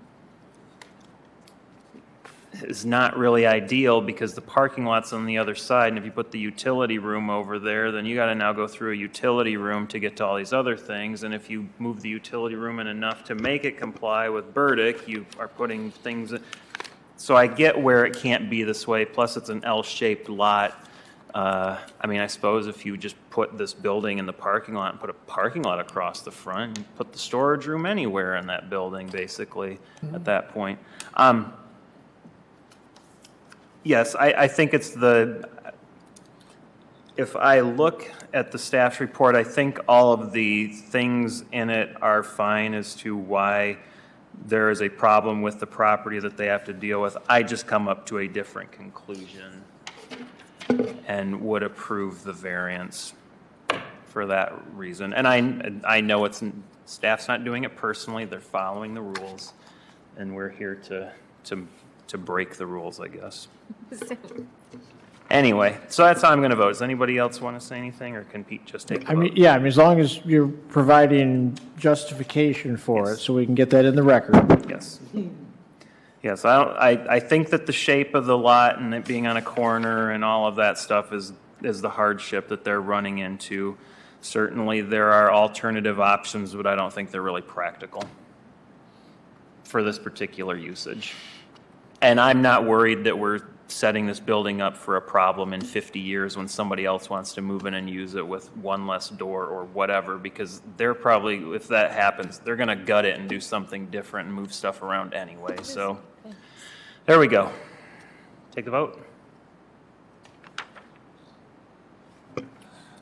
is not really ideal because the parking lot's on the other side, and if you put the utility room over there, then you got to now go through a utility room to get to all these other things, and if you move the utility room in enough to make it comply with Burdick, you are putting things. So I get where it can't be this way, plus it's an L-shaped lot. I suppose if you just put this building in the parking lot and put a parking lot across the front and put the storage room anywhere in that building, basically, at that point. Yes, I think it's if I look at the staff's report, I think all of the things in it are fine as to why there is a problem with the property that they have to deal with. I just come up to a different conclusion and would approve the variance for that reason. And I know staff's not doing it personally, they're following the rules, and we're here to break the rules, I guess. Anyway, so that's how I'm going to vote. Does anybody else want to say anything, or can Pete just take the vote? As long as you're providing justification for it, so we can get that in the record. Yes. Yes, I think that the shape of the lot and it being on a corner and all of that stuff is the hardship that they're running into. Certainly, there are alternative options, but I don't think they're really practical for this particular usage. And I'm not worried that we're setting this building up for a problem in 50 years when somebody else wants to move in and use it with one less door or whatever, because they're probably, if that happens, they're going to gut it and do something different and move stuff around anyway. So there we go. Take the vote.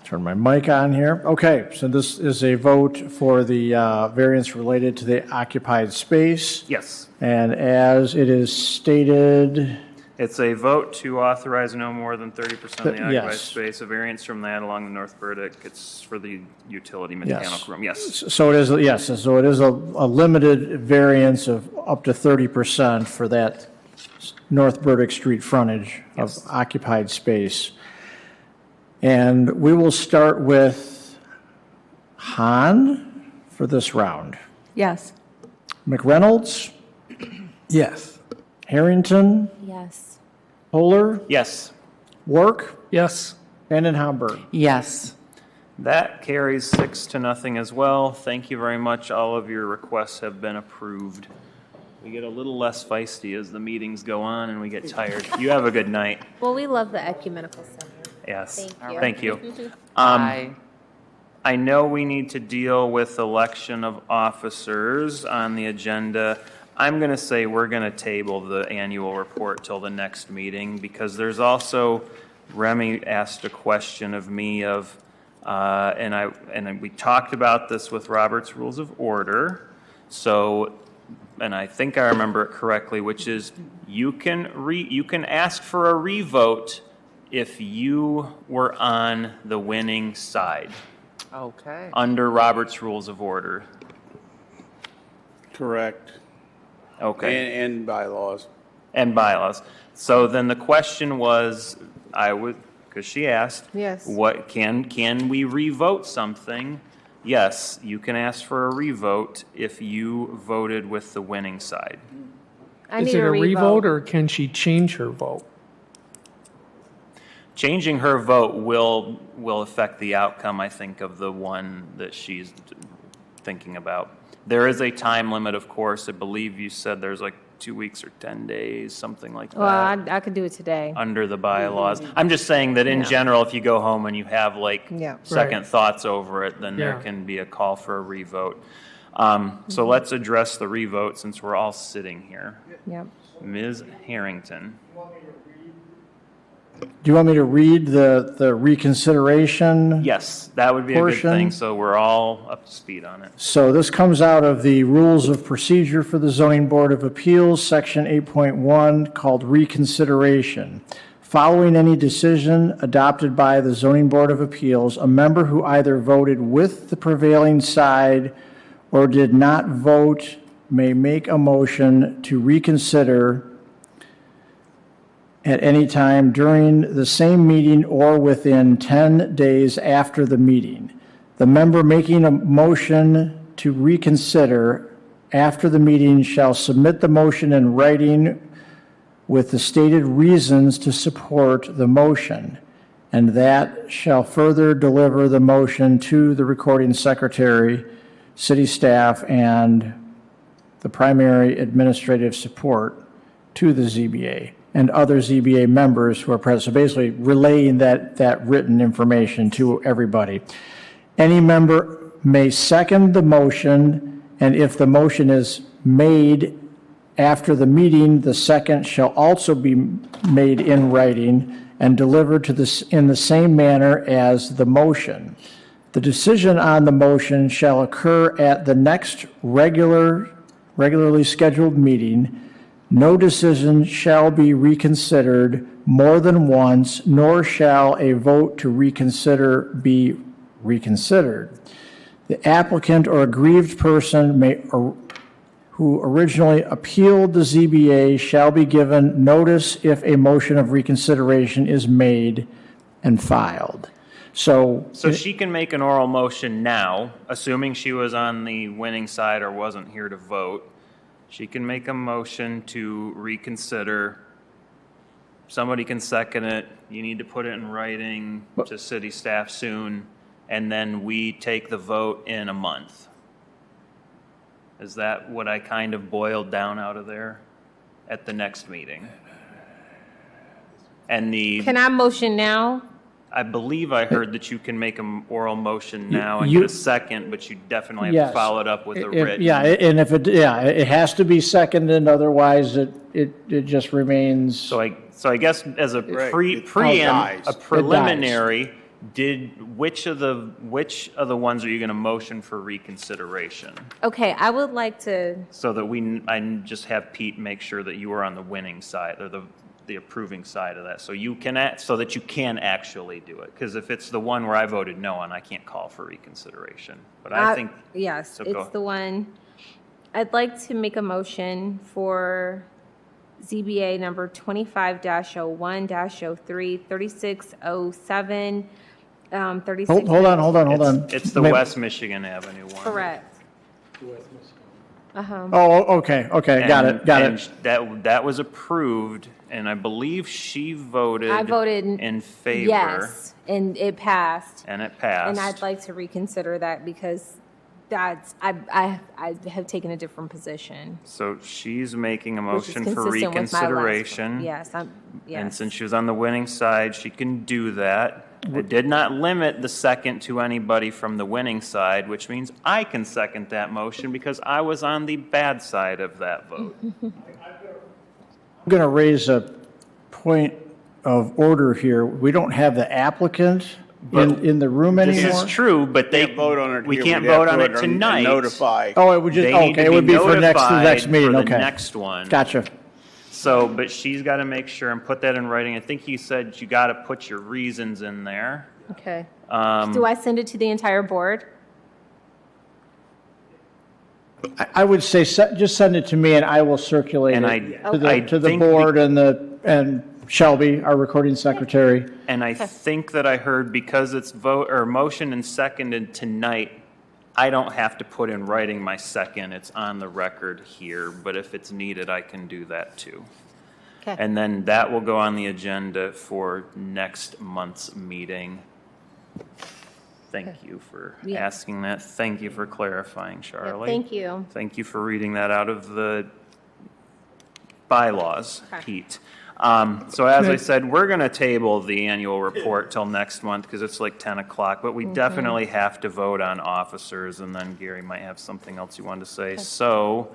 Turn my mic on here. Okay, so this is a vote for the variance related to the occupied space. Yes. And as it is stated, It's a vote to authorize no more than 30% of the occupied Yes. space. A variance from that along the North Burdick. It's for the utility yes. mechanical room. Yes. So it is, yes, so it is a limited variance of up to 30% for that North Burdick Street frontage of occupied space. And we will start with Hahn for this round. Yes. McReynolds, Yes. Harrington, Yes. Polar, Yes. Work, Yes. and Hamburg. Yes. That carries 6-0 as well. Thank you very much. All of your requests have been approved. We get a little less feisty as the meetings go on and we get tired. You have a good night. Well, we love the ecumenical center. Yes. Thank you. Thank you. Aye. I know we need to deal with election of officers on the agenda. I'm going to say we're going to table the annual report till the next meeting because there's also, Remy asked a question of me of, and we talked about this with Robert's Rules of Order. So, and I think I remember it correctly, which is you can ask for a revote if you were on the winning side. Okay. Under Robert's Rules of Order. Correct. Okay. And bylaws. And bylaws. So then the question was, because she asked, Yes. what can we revote something? Yes, you can ask for a revote if you voted with the winning side. Is it a revote or can she change her vote? Changing her vote will affect the outcome, I think, of the one that she's thinking about. There is a time limit, of course. I believe you said there's like 2 weeks or 10 days, something like that. Well, I could do it today. Under the bylaws. I'm just saying that in general, if you go home and you have like second thoughts over it, then there can be a call for a revote. So let's address the revote since we're all sitting here. Yep. Ms. Harrington. Do you want me to read the reconsideration? Yes, that would be a good thing, so we're all up to speed on it. So this comes out of the Rules of Procedure for the Zoning Board of Appeals, Section 8.1, called Reconsideration. Following any decision adopted by the Zoning Board of Appeals, a member who either voted with the prevailing side or did not vote may make a motion to reconsider at any time during the same meeting or within 10 days after the meeting. The member making a motion to reconsider after the meeting shall submit the motion in writing with the stated reasons to support the motion, and that shall further deliver the motion to the recording secretary, city staff, and the primary administrative support to the ZBA and other ZBA members who are present. So basically relaying that written information to everybody. Any member may second the motion, and if the motion is made after the meeting, the second shall also be made in writing and delivered to this in the same manner as the motion. The decision on the motion shall occur at the next regularly scheduled meeting. No decision shall be reconsidered more than once, nor shall a vote to reconsider be reconsidered. The applicant or aggrieved person who originally appealed the ZBA shall be given notice if a motion of reconsideration is made and filed. So she can make an oral motion now, assuming she was on the winning side or wasn't here to vote. She can make a motion to reconsider. Somebody can second it. You need to put it in writing to city staff soon, and then we take the vote in a month. Is that what I kind of boiled down out of there at the next meeting? And Can I motion now? I believe I heard that you can make an oral motion now and You- get a second, but you definitely have Yes. to follow it up with a If- written. Yeah, and if it has to be seconded, otherwise it just remains. So I guess as a dies. a preliminary, which of the ones are you going to motion for reconsideration? Okay, I would like to, So that I just have Pete make sure that you are on the winning side or the approving side of that. So so that you can actually do it. Because if it's the one where I voted no on, I can't call for reconsideration. But I think. yes, so it's the one. I'd like to make a motion for ZBA number 25-01-03, 3607, 36. Hold on. It's the West Michigan Avenue one. Correct. Oh, okay, got it. And that was approved, and I believe she voted. I voted in favor. Yes, and it passed. And it passed. And I'd like to reconsider that because I have taken a different position. So she's making a Which is motion for consistent with my last one. reconsideration. Yes, And yes. since she was on the winning side, she can do that. I did not limit the second to anybody from the winning side, which means I can second that motion because I was on the bad side of that vote. I'm going to raise a point of order here. We don't have the applicant in the room anymore. This is true, but we can't vote on it tonight. Notify. Oh, it would just, okay, it would be for the next meeting, for okay. the next one. Gotcha. So, but she's got to make sure and put that in writing. I think you said you got to put your reasons in there. Okay. Do I send it to the entire board? I would say just send it to me and I will circulate And it I to the think board and Shelby, our recording secretary. And I think that I heard because it's motion and seconded tonight, I don't have to put in writing my second. It's on the record here, but if it's needed, I can do that too. Okay. And then that will go on the agenda for next month's meeting. Thank you for asking that. Thank you for clarifying, Charlie. Thank you. Thank you for reading that out of the bylaws, Pete. So as I said, we're going to table the annual report till next month because it's like 10 o'clock, but we definitely have to vote on officers, and then Gary might have something else you wanted to say. So,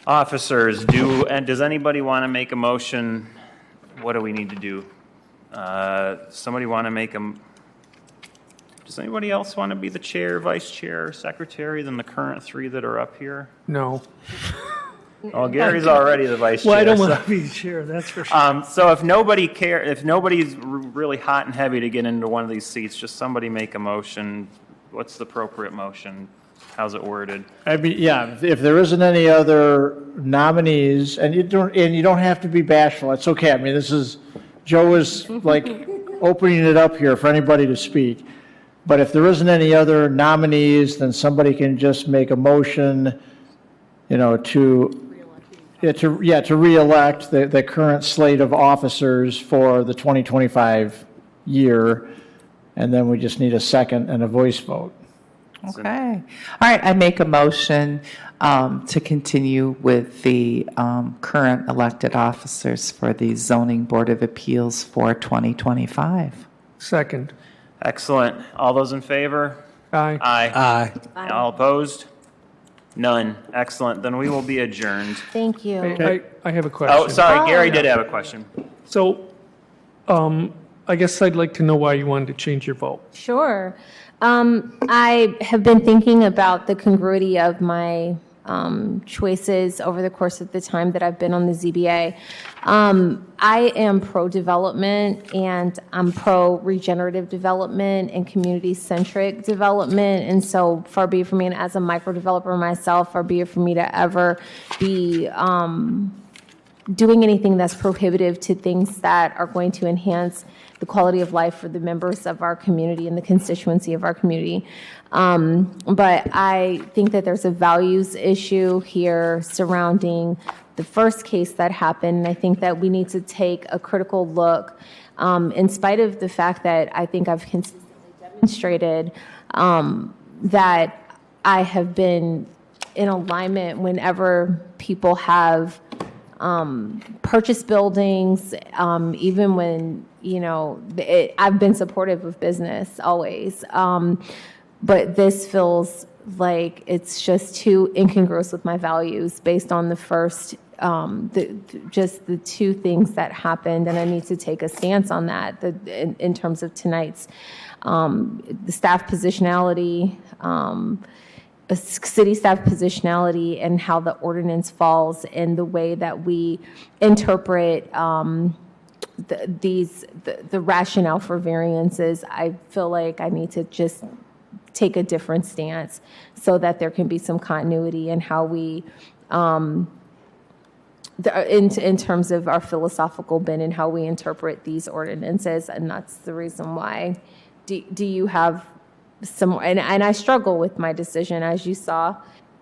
officers, does anybody want to make a motion? What do we need to do? Somebody want to make does anybody else want to be the chair, vice chair, secretary than the current three that are up here? No. Oh, Gary's already the vice chair. Well, I don't want to be the chair, that's for sure. So if nobody's really hot and heavy to get into one of these seats, just somebody make a motion. What's the appropriate motion? How's it worded? I mean, yeah, if there isn't any other nominees, and you don't have to be bashful, it's okay. I mean, Joe is like opening it up here for anybody to speak. But if there isn't any other nominees, then somebody can just make a motion, to reelect the current slate of officers for the 2025 year, and then we just need a second and a voice vote. Okay. All right, I make a motion to continue with the current elected officers for the Zoning Board of Appeals for 2025. Second. Excellent. All those in favor? Aye. Aye. All opposed? None. Excellent. Then we will be adjourned. Thank you. I have a question. Oh, sorry. Gary did have a question. So, I guess I'd like to know why you wanted to change your vote. Sure. I have been thinking about the congruity of my choices over the course of the time that I've been on the ZBA. I am pro-development, and I'm pro-regenerative development and community-centric development, and so far be it for me, and as a micro-developer myself, far be it for me to ever be doing anything that's prohibitive to things that are going to enhance the quality of life for the members of our community and the constituency of our community. But I think that there's a values issue here surrounding the first case that happened. I think that we need to take a critical look, in spite of the fact that I think I've consistently demonstrated that I have been in alignment whenever people have purchase buildings, even when, I've been supportive of business always. But this feels like it's just too incongruous with my values based on the first, just the two things that happened. And I need to take a stance on that in terms of tonight's, the staff positionality, city staff positionality, and how the ordinance falls and the way that we interpret the rationale for variances. I feel like I need to just take a different stance so that there can be some continuity in how we, in terms of our philosophical bent and how we interpret these ordinances. And that's the reason why. Do you have some, and I struggle with my decision, as you saw.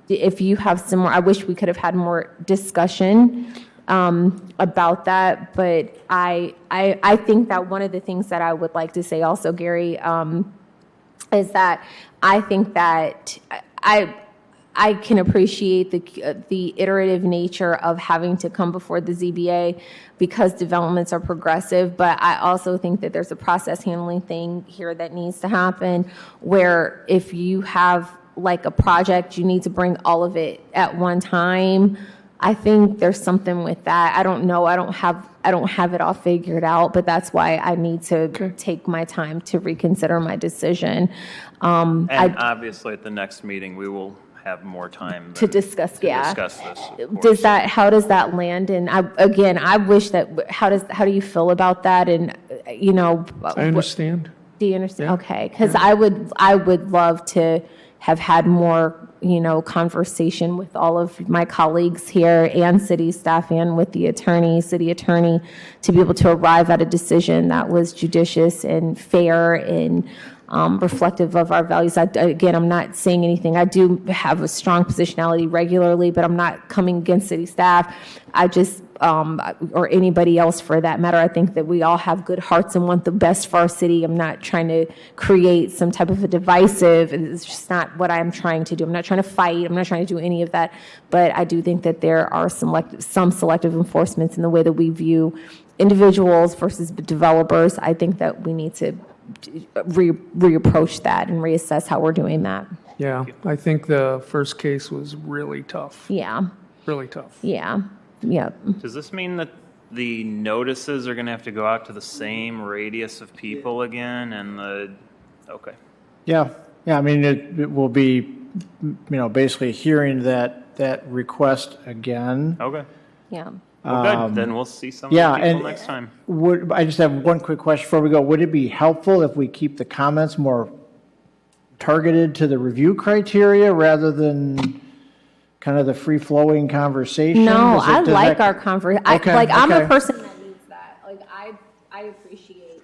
If you have some more, I wish we could have had more discussion about that. But I think that one of the things that I would like to say also, Gary, is that I think that I can appreciate the iterative nature of having to come before the ZBA because developments are progressive, but I also think that there's a process handling thing here that needs to happen, where if you have like a project, you need to bring all of it at one time. I think there's something with that. I don't know. I don't have it all figured out, but that's why I need to take my time to reconsider my decition. And obviously at the next meeting, we will have more time to discuss this. How does that land? And I wish that, how do you feel about that? And, I understand. Do you understand? Yeah. Okay. Because I would love to have had more, conversation with all of my colleagues here and city staff and with the city attorney, to be able to arrive at a decision that was judicious and fair and reflective of our values. Again, I'm not saying anything. I do have a strong positionality regularly, but I'm not coming against city staff. I just, or anybody else for that matter. I think that we all have good hearts and want the best for our city. I'm not trying to create some type of a divisive. It's just not what I'm trying to do. I'm not trying to fight. I'm not trying to do any of that. But I do think that there are some selective enforcements in the way that we view individuals versus developers. I think that we need to reapproach that and reassess how we're doing that. Yeah, I think the first case was really tough. Yeah. Really tough. Yeah. Yeah. Does this mean that the notices are going to have to go out to the same radius of people again? Okay. Yeah. I mean, it will be, basically hearing that request again. Okay. Yeah. Well, good. Then we'll see some of the people next time. I just have one quick question before we go. Would it be helpful if we keep the comments more targeted to the review criteria rather than kind of the free-flowing conversation? No, I like our conversation. I'm a person that needs that. Like, I appreciate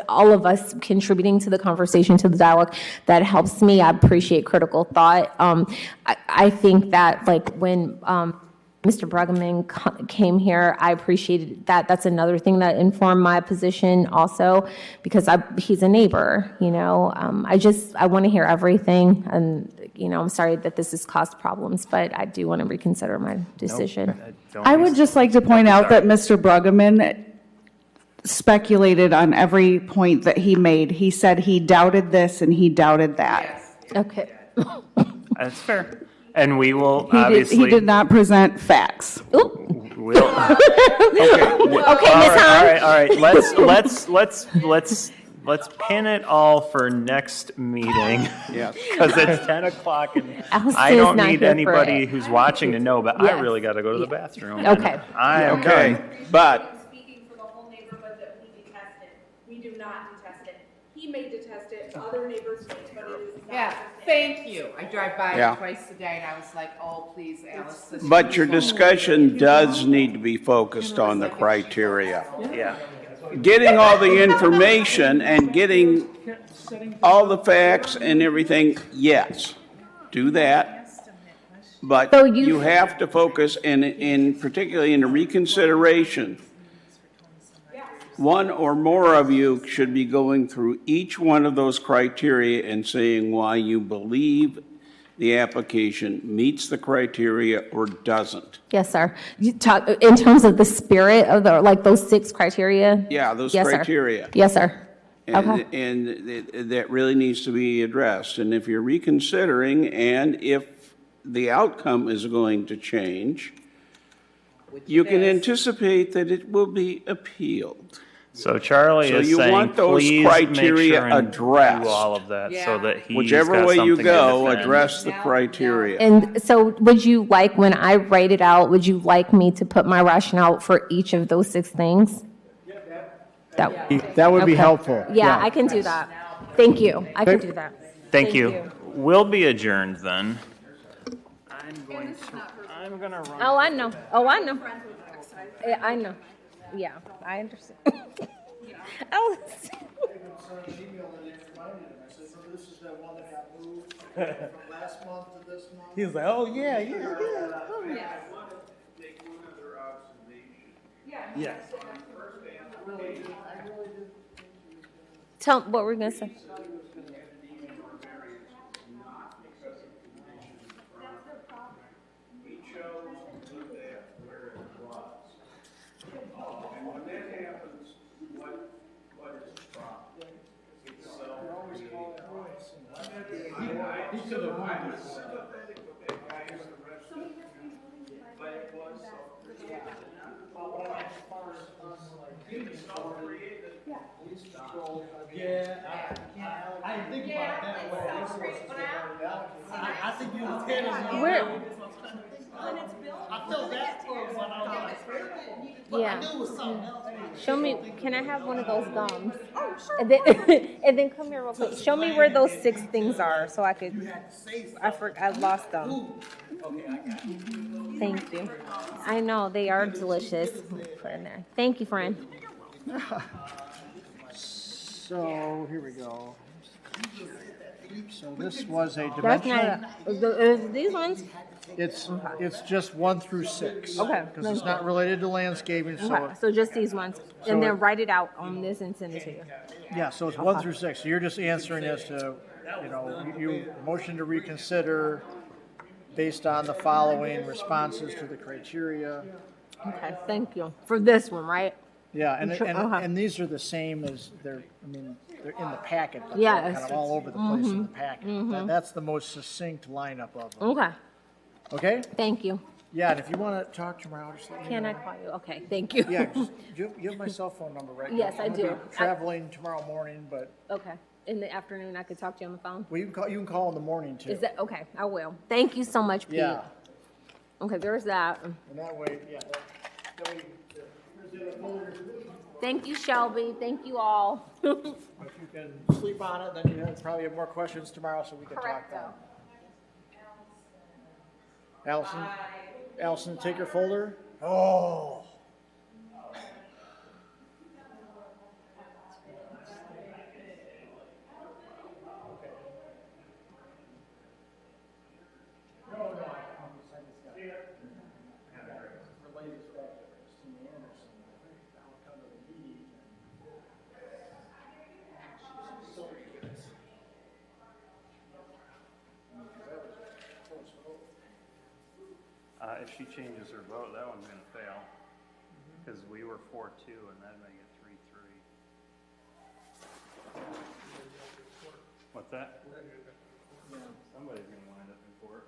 all of us contributing to the conversation, to the dialogue. That helps me. I appreciate critical thought. I think that, when Mr. Bruggeman came here, I appreciated that. That's another thing that informed my position also, because he's a neighbor, I want to hear everything. And, I'm sorry that this has caused problems, but I do want to reconsider my decision. I would just like to point out that Mr. Bruggeman speculated on every point that he made. He said he doubted this and he doubted that. Okay. That's fair. And we will He did not present facts. We'll, okay, Ms. Hahn. All right. Let's pin it all for next meeting. Yeah. Because it's 10 o'clock and Alice I is don't not need here anybody for who's watching to know, but Yes. I really got to go to the bathroom. Okay. I am Okay, done. but Speaking for the whole neighborhood that we detest it. We do not detest it. He may detest it, other neighbors may, but it is not. Yeah, thank you. I drive by Yeah. it twice a day, and I was like, oh, please, Alice. this But your is so- discussion does need to be focused on the criteria. Yeah. Getting all the information and getting all the facts and everything, yes, do that. But So you have to focus, particularly in the reconsideration, one or more of you should be going through each one of those criteria and saying why you believe the application meets the criteria or doesn't. Yes, sir. You talk, in terms of the spirit of the, like those 6 criteria? Yeah, those Yes, sir. criteria. Yes, sir. And, Okay. and that really needs to be addressed. And if you're reconsidering and if the outcome is going to change, you can anticipate that it will be appealed. So Charlie So is you saying, want those please criteria make sure and addressed. do all of that so that he's Whichever got way you something go, to defend. address the criteria. And so would you like, when I write it out, would you like me to put my rationale for each of those 6 things? That would be Okay. helpful. Yeah, I can do that. Thank you. I can do that. Thank you. We'll be adjourned then. I'm gonna run. Oh, I know. Oh, I know. Yeah, I know. Yeah, I understand. Oh, He was like, oh, yeah, yeah, yeah. Yes. tell what we're gonna say. I didn't think about it that way. I think you was headed Where? I felt that for him, but I was like, but I Yeah. knew it was something else. Show me. Can I have one of those gums? Oh, sure. And then, and then come here real quick. Show me where those 6 things are, so I could. I lost them. Thank you. I know they are delicious. Put in there. Thank you, friend. So, here we go. So this was a That's dimensional. not these ones. It's just 1 through 6. Okay. Because it's not related to landscaping, so. Okay, so just these ones, So and then it- write it out on this and send it to you. Yeah, so it's 1 through 6. So you're just answering as to, you motion to reconsider based on the following responses to the criteria. Okay, thank you for this one, right? Yeah, and, Sure, okay. and these are the same as they're in the packet, but Yeah, they're kind of all over the place in the Mhm, packet. mhm. That's the most succinct lineup of them. Okay, Okay? thank you. Yeah, and if you want to talk tomorrow, just let me Can know. I call you? Okay, thank you. Yeah, just, you have my cell phone number, right? Yes, I I'm gonna do. be traveling tomorrow morning, but Okay, in the afternoon, I could talk to you on the phone? well, you can call in the morning too. Is that, okay, I will. Thank you so much, Pete. Yeah. Okay, there's that. And that way, yeah. that way, Thank you, Shelby. Thank you all. if you can sleep on it, then you probably have more questions tomorrow, so we can talk then. Allison, take your folder. Oh. If she changes her vote, that one's gonna fail, because we were 4-2, and that'd make it 3-3. What's that? Somebody's gonna wind up in court.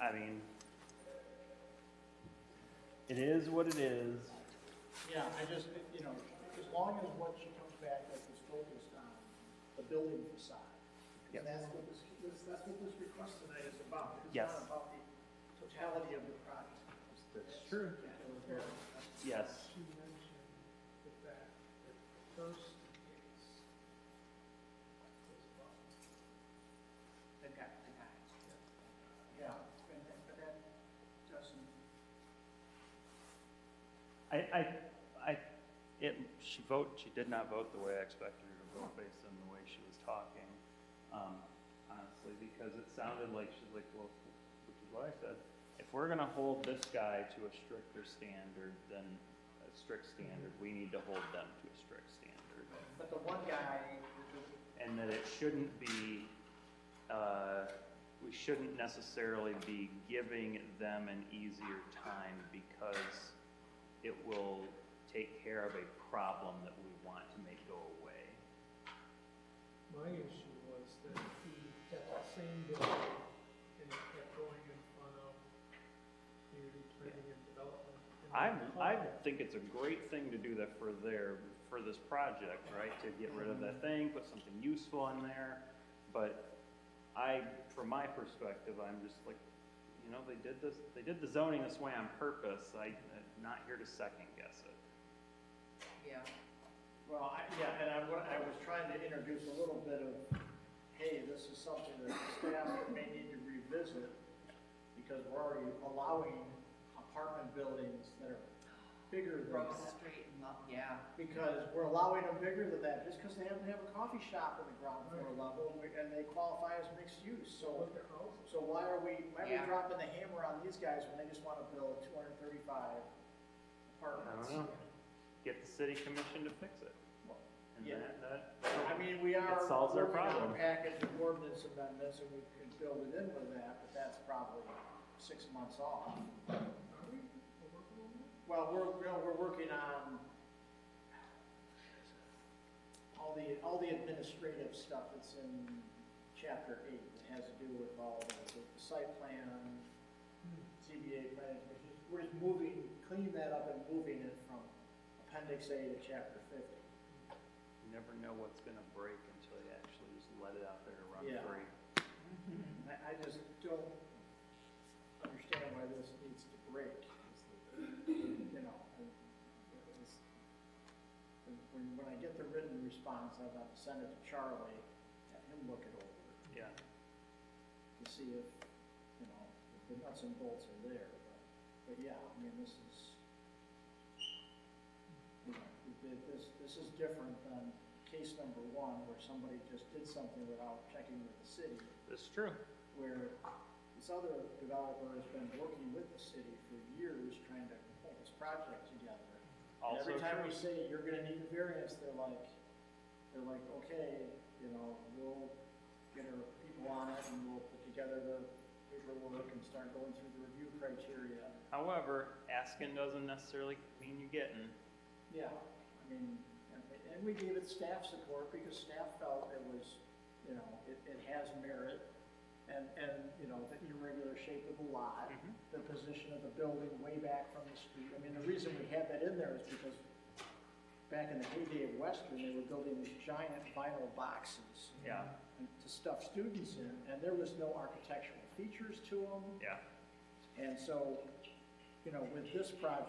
I mean, it is what it is. Yeah, I just, as long as what she comes back with is focused on the building facade. And that's what this request tonight is about. Yes. It's not about the totality of the project. That's true. Yes. She mentioned the fact that the first case was about. I got it. Yeah, and that doesn't. She did not vote the way I expected her to vote based on the way she was talking, honestly, because it sounded like she's like, well, which is why I said, if we're gonna hold this guy to a stricter standard, then a strict standard. We need to hold them to a strict standard. But the one guy, And that it shouldn't be, we shouldn't necessarily be giving them an easier time because it will take care of a problem that we want to make go away. My issue was that he had the same building and it kept going in front of community planning and development. And I think it's a great thing to do that for this project, right? To get rid of that thing, put something useful in there. But from my perspective, I'm just like, you know, they did the zoning this way on purpose. I'm not here to second guess it. Yeah. well, and I was trying to introduce a little bit of, hey, this is something that the staff may need to revisit because we're already allowing apartment buildings that are bigger than Grove that. Street and up, yeah. Because we're allowing them bigger than that, just because they happen to have a coffee shop on the ground floor level, and they qualify as mixed use, so why are we Yeah. dropping the hammer on these guys when they just want to build 235 I apartments? don't know. Get the city commission to fix it. And Yeah. that I mean, we it are solves our working on problem. a package of ordinance amendments, and we could build it in with that, but that's probably 6 months off. Well, we're working on all the administrative stuff that's in chapter 8 that has to do with all the site plan, CBA planning commission. We're just cleaning that up and moving it from appendix A to chapter 50. You never know what's going to break until you actually just let it out there to run Yeah. free. I just don't understand why this needs to break. You know, when I get the written response, I'll have to send it to Charlie, have him look it over Yeah. to see if, you know, if the nuts and bolts are there. But yeah, I mean, this is, you know, this is different than case number 1 where somebody just did something without checking with the city. That's true. Where this other developer has been working with the city for years trying to pull this project together. And Also every time true. we say, you're gonna need a variance, they're like, okay, you know, we'll get our people on it and we'll put together the paperwork and start going through the review criteria. However, asking doesn't necessarily mean you're getting. Yeah, I mean, and we gave it staff support because staff felt it was, you know, it has merit. And, you know, the irregular shape of the lot, the position of the building way back from the street. I mean, the reason we had that in there is because back in the heyday of Western, they were building these giant vinyl boxes. Yeah. To stuff students in, and there was no architectural features to them. Yeah. And so, you know, with this project,